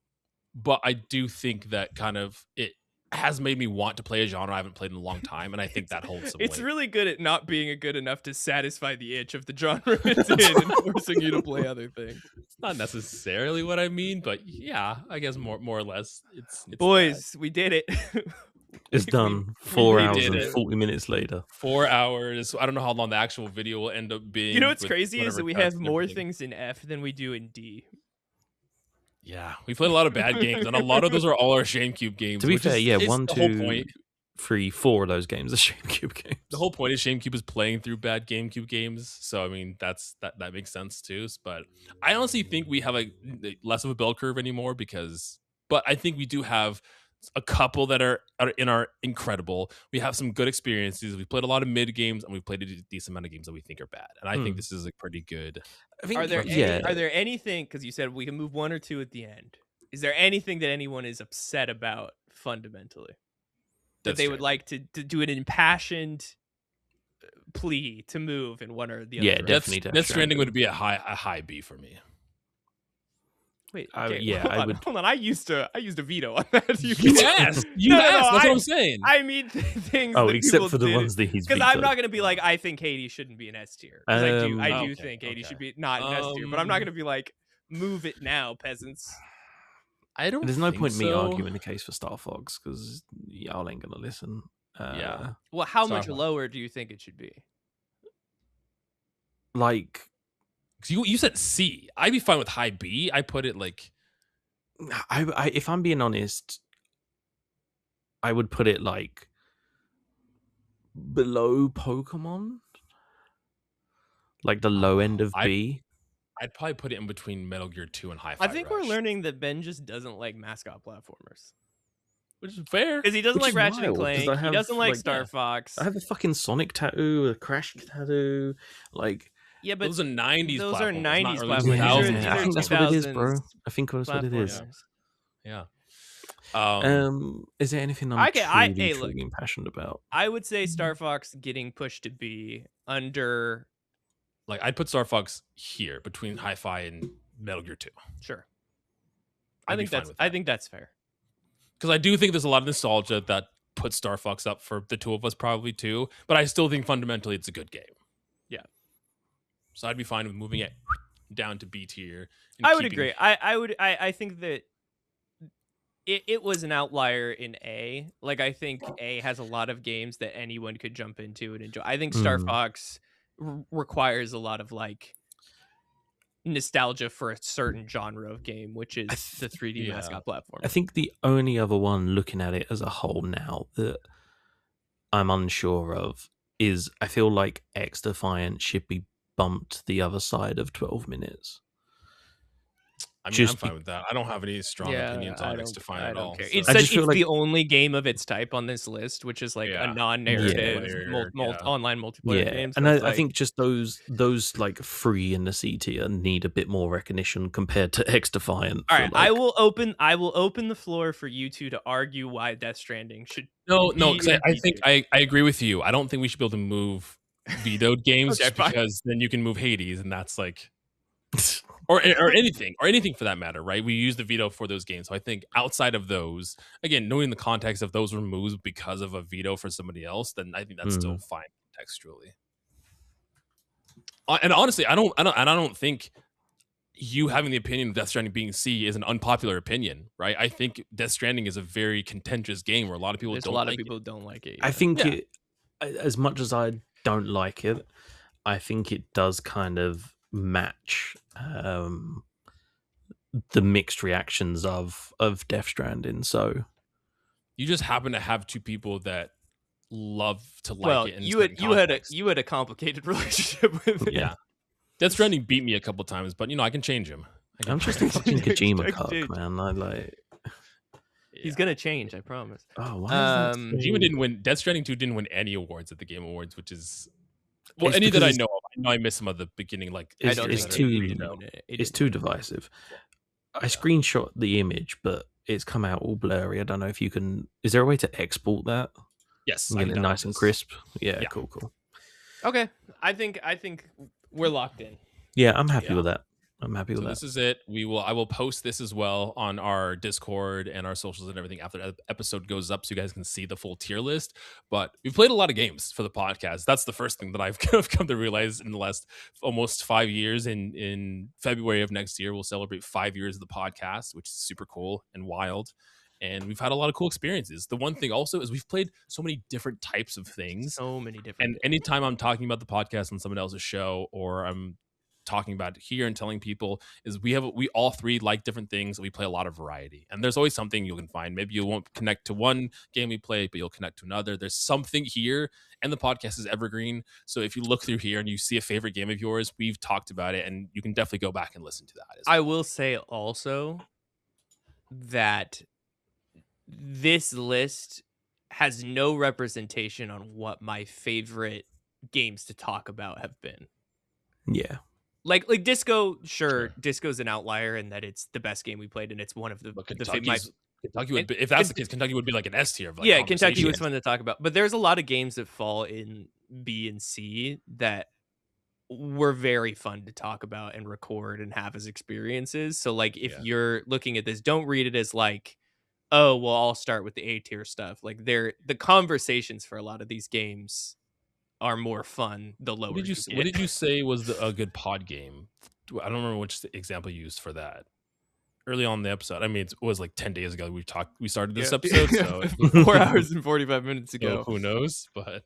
But I do think that kind of it has made me want to play a genre I haven't played in a long time, and I think that holds some weight. It's really good at not being good enough to satisfy the itch of the genre it's in and forcing you to play other things. It's not necessarily what I mean, but yeah, I guess more or less. It's Boys, we did it. It's done. 4 hours and 40 minutes later. 4 hours. I don't know how long the actual video will end up being. You know what's crazy is that we have more things in F than we do in D. Yeah, we played a lot of bad games, and a lot of those are all our GameCube games. To be fair, 1, 2, 3, 4 of those games are GameCube games. The whole point is GameCube is playing through bad GameCube games, so I mean that makes sense too. But I honestly think we have less of a bell curve anymore but I think we do have a couple that are incredible. We have some good experiences. We played a lot of mid games, and we played a decent amount of games that we think are bad. And I think this is pretty good. I think, are there anything? Because you said we can move 1 or 2 at the end. Is there anything that anyone is upset about fundamentally? That they would like to do an impassioned plea to move in one or the other Yeah, direction? definitely Death Stranding would be a high B for me. Wait, I- okay, yeah, hold I on, would- hold on. I used a veto on that. You can't- asked. You No, asked. That's I- what I'm saying. I mean things. Oh, that except people for the did. ones that he's Because I'm not vetoed. going to be like, I think Hades shouldn't be an S tier. Because I do Okay, think Hades okay. should be not an S tier. But I'm not going to be like, move it now, peasants. I don't. There's no think point in me so. arguing the case for Star Fox because y'all ain't gonna listen. Yeah. Well, how much Starbucks. lower do you think it should be? Like, 'Cause you said C. I'd be fine with high B. I put it like if I'm being honest, I would put it like below Pokemon, like the low end of B. I'd probably put it in between Metal Gear 2 and Hi-Fi I think Rush, we're learning that Ben just doesn't like mascot platformers. which is fair. Because he doesn't Which like is Ratchet and wild, 'cause Clank. I He have, doesn't like like, Star yeah. Fox. I have a fucking Sonic tattoo, a Crash tattoo, like. Yeah, but Those are 90s those are platforms, 90s not early platforms. Yeah, 2000s. These are I think that's what it is, bro. 2000s I think that's what it is. platformers. Yeah. Is there anything I'm Hey, look. truly passionate about? I would say Star Fox getting pushed to B under. Like I'd put Star Fox here between Hi-Fi and Metal Gear 2. Sure. I'd I be think fine that's. with I that. think that's fair. Because I do think there's a lot of nostalgia that puts Star Fox up for the two of us probably too. But I still think fundamentally it's a good game. Yeah. So I'd be fine with moving it down to B tier. and I would keeping- agree. I think that it was an outlier in A. Like I think A has a lot of games that anyone could jump into and enjoy. I think Star Mm. Fox requires a lot of like nostalgia for a certain genre of game, which is the 3D yeah. mascot platform. I think the only other one looking at it as a whole now that I'm unsure of is I feel like X Defiant should be bumped the other side of 12 minutes. I mean, just I'm fine with that. I don't have any strong opinions on X Defiant at all. care. so- It's I such, just feel it's like- the only game of its type on this list, which is like Yeah. a non-narrative Yeah. online multiplayer Yeah, game. So and it's I like- think just those like free in the C tier need a bit more recognition compared to X Defiant. all for, right, like- I will open the floor for you two to argue why Death Stranding should. No, be because in I B think tier. I agree with you. I don't think we should be able to move vetoed games Okay, just fine. because then you can move Hades, and that's like, or anything for that matter, right? We use the veto for those games. So I think outside of those, again, knowing the context of those were moves because of a veto for somebody else, then I think that's still fine contextually. And honestly, I don't think you having the opinion of Death Stranding being C is an unpopular opinion, right? I think Death Stranding is a very contentious game where a lot of people There's a don't lot like of people it. who don't like it. I yeah. think Yeah. it, as much as I don't like it, I think it does kind of match the mixed reactions of Death Stranding. So You just happen to have two people that love to like well, it. In you had certain context. you had a complicated relationship with it. Yeah. Death Stranding beat me a couple times, but I can change him. I'm just a fucking Kojima Dude. cuck, man. I like. He's gonna change, I promise. Oh, why is that? Kojima didn't win. Death Stranding 2 didn't win any awards at the Game Awards, which is It's any that I because know of. I know I missed some of the beginning. Like It's- I don't it's think too- it didn't win it. It It's didn't too win it. divisive. I screenshot the image, but it's come out all blurry. I don't know if you can. Is there a way to export that yes, and I get it can nice download and this. crisp? Yeah, Yeah. cool. Okay, I think we're locked in. Yeah, I'm happy Yeah. with that. I'm happy with So that. this is it. I will post this as well on our Discord and our socials and everything after the episode goes up, so you guys can see the full tier list. But we've played a lot of games for the podcast. That's the first thing that I've come to realize in the last almost 5 years. In February of next year, we'll celebrate 5 years of the podcast, which is super cool and wild. And we've had a lot of cool experiences. The one thing also is we've played so many different types of things. So many different. And anytime I'm talking about the podcast on someone else's show, or I'm talking about it here and telling people, is we all three like different things. We play a lot of variety, and there's always something you can find. Maybe you won't connect to one game we play, but you'll connect to another. There's something here, and the podcast is evergreen. So if you look through here and you see a favorite game of yours, we've talked about it, and you can definitely go back and listen to that. I will say also that this list has no representation on what my favorite games to talk about have been. Yeah. like Disco, sure, Disco's an outlier in that it's the best game we played, and it's one of the But Kentucky would and be, if that's the case, Kentucky would be like an S tier of like yeah, Kentucky was conversation. fun to talk about, but there's a lot of games that fall in B and C that were very fun to talk about and record and have as experiences. So like if Yeah. you're looking at this, don't read it as like, oh, well, I'll start with the A tier stuff. Like the conversations for a lot of these games are more fun the lower What did you say was a good pod game? I don't remember which example you used for that. Early on in the episode, I mean, it was like 10 days ago we started this episode, so 4 hours and 45 minutes ago. So who knows? But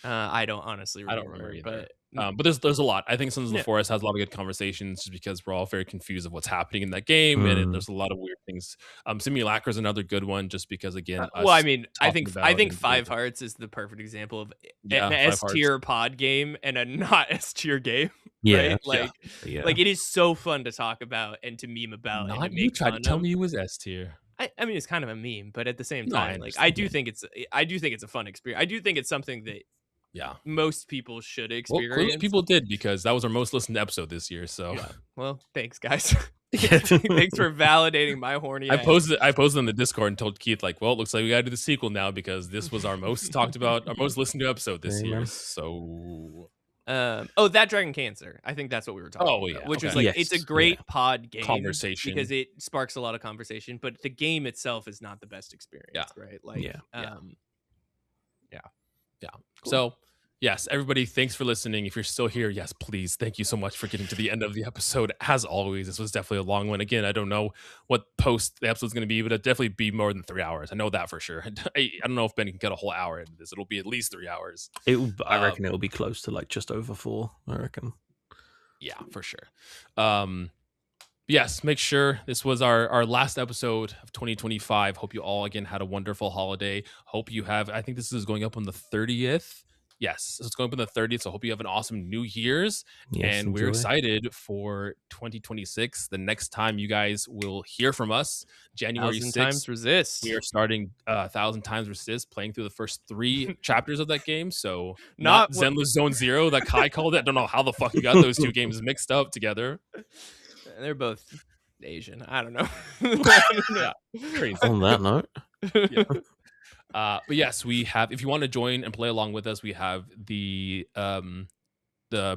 I don't honestly remember. I don't remember either. But there's a lot. I think Sons of the Forest has a lot of good conversations just because we're all very confused of what's happening in that game, and there's a lot of weird things. Simulacra is another good one just because again. Well, I mean, I think Five Hearts is the perfect example of an S tier pod game and a not S tier game. Yeah, right? Like it is so fun to talk about and to meme about. Not and to you make tried fun to tell of. me it was S tier. I mean, it's kind of a meme, but at the same No, time, I do think it's a fun experience. I do think it's something that most people should experience. Well, clearly people did because that was our most listened to episode this year. So, well, thanks guys. Thanks for validating my horny. I posted in the Discord and told Keith like, well, it looks like we got to do the sequel now because this was our most talked about, our most listened to episode this year. So. That Dragon Cancer. I think that's what we were talking about. Which was like it's a great pod game conversation because it sparks a lot of conversation, but the game itself is not the best experience, right? Like Cool. So yes, everybody, thanks for listening. If you're still here, yes, please, thank you so much for getting to the end of the episode. As always, this was definitely a long one. Again, I don't know what post the episode's going to be, but it'll definitely be more than 3 hours. I know that for sure. I don't know if Ben can get a whole hour into this. It'll be at least 3 hours. I reckon it'll be close to like just over 4. I reckon. Yeah, for sure. Yes, make sure this was our last episode of 2025. Hope you all again had a wonderful holiday. Hope you have, I think this is going up on the 30th. Yes, so it's going up on the 30th. So hope you have an awesome New Year's. And we're excited for 2026. The next time you guys will hear from us, January 6th. Times Resist. We are starting 1,000 Times Resist, playing through the first 3 chapters of that game. So not Zenless Zone Zero that Kai called it. I don't know how the fuck you got those 2 games mixed up together. They're both Asian. I don't know. Yeah, crazy. On that note. But yes, we have, if you want to join and play along with us, we have the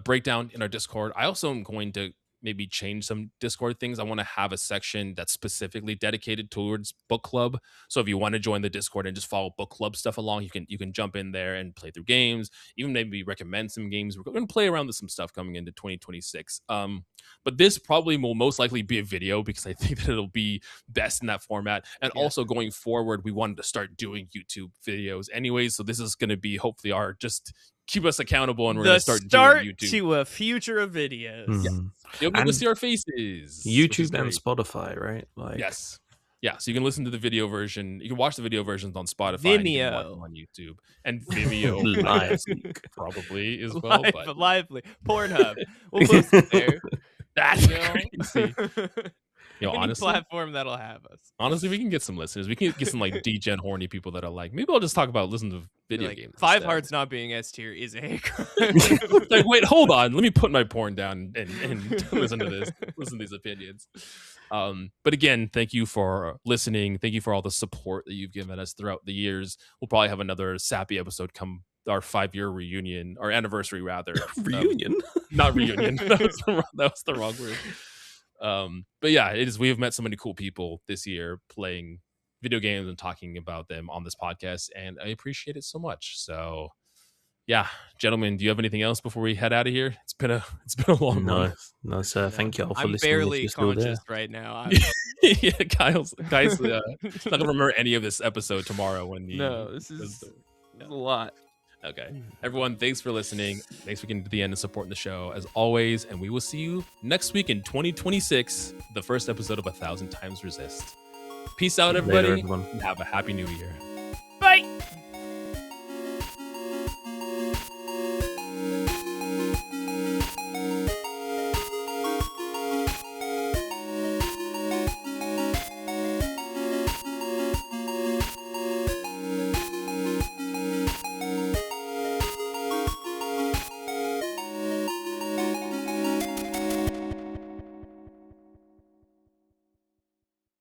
breakdown in our Discord. I also am going to maybe change some Discord things. I want to have a section that's specifically dedicated towards book club. So if you want to join the Discord and just follow book club stuff along, you can jump in there and play through games, even maybe recommend some games. We're going to play around with some stuff coming into 2026. But this probably will most likely be a video because I think that it'll be best in that format. And also going forward, we wanted to start doing YouTube videos anyways. So this is going to be hopefully our just keep us accountable, and we're going to start doing YouTube. To a future of videos. Yeah. You'll be able to see our faces. YouTube and Spotify, right? Like yes. Yeah, so you can listen to the video version. You can watch the video versions on Spotify. Vimeo. And you can watch them on YouTube. And Vimeo Live. probably as well. Lively. Pornhub. We'll post it there. That's crazy. Any honestly, platform that'll have us. Honestly, we can get some listeners. We can get some like degen horny people that are like, maybe I'll just talk about listen to video games. Five Hearts not being S tier is a hate crime. Like, wait, hold on. Let me put my porn down and listen to this. Listen to these opinions. But again, thank you for listening. Thank you for all the support that you've given us throughout the years. We'll probably have another sappy episode come our 5-year reunion, or anniversary rather. Reunion? Not reunion. That was the wrong word. But yeah, we have met so many cool people this year playing video games and talking about them on this podcast, and I appreciate it so much. So yeah, gentlemen, do you have anything else before we head out of here? It's been a long one. No, sir. Thank you all for I'm listening. I'm barely conscious right now. Yeah, Kyle's not gonna remember any of this episode tomorrow when this is a lot. Okay, everyone, thanks for listening. Thanks for getting to the end and supporting the show as always, and we will see you next week in 2026, the first episode of 1,000 Times Resist. Peace out, everybody. Later, everyone. And have a happy new year.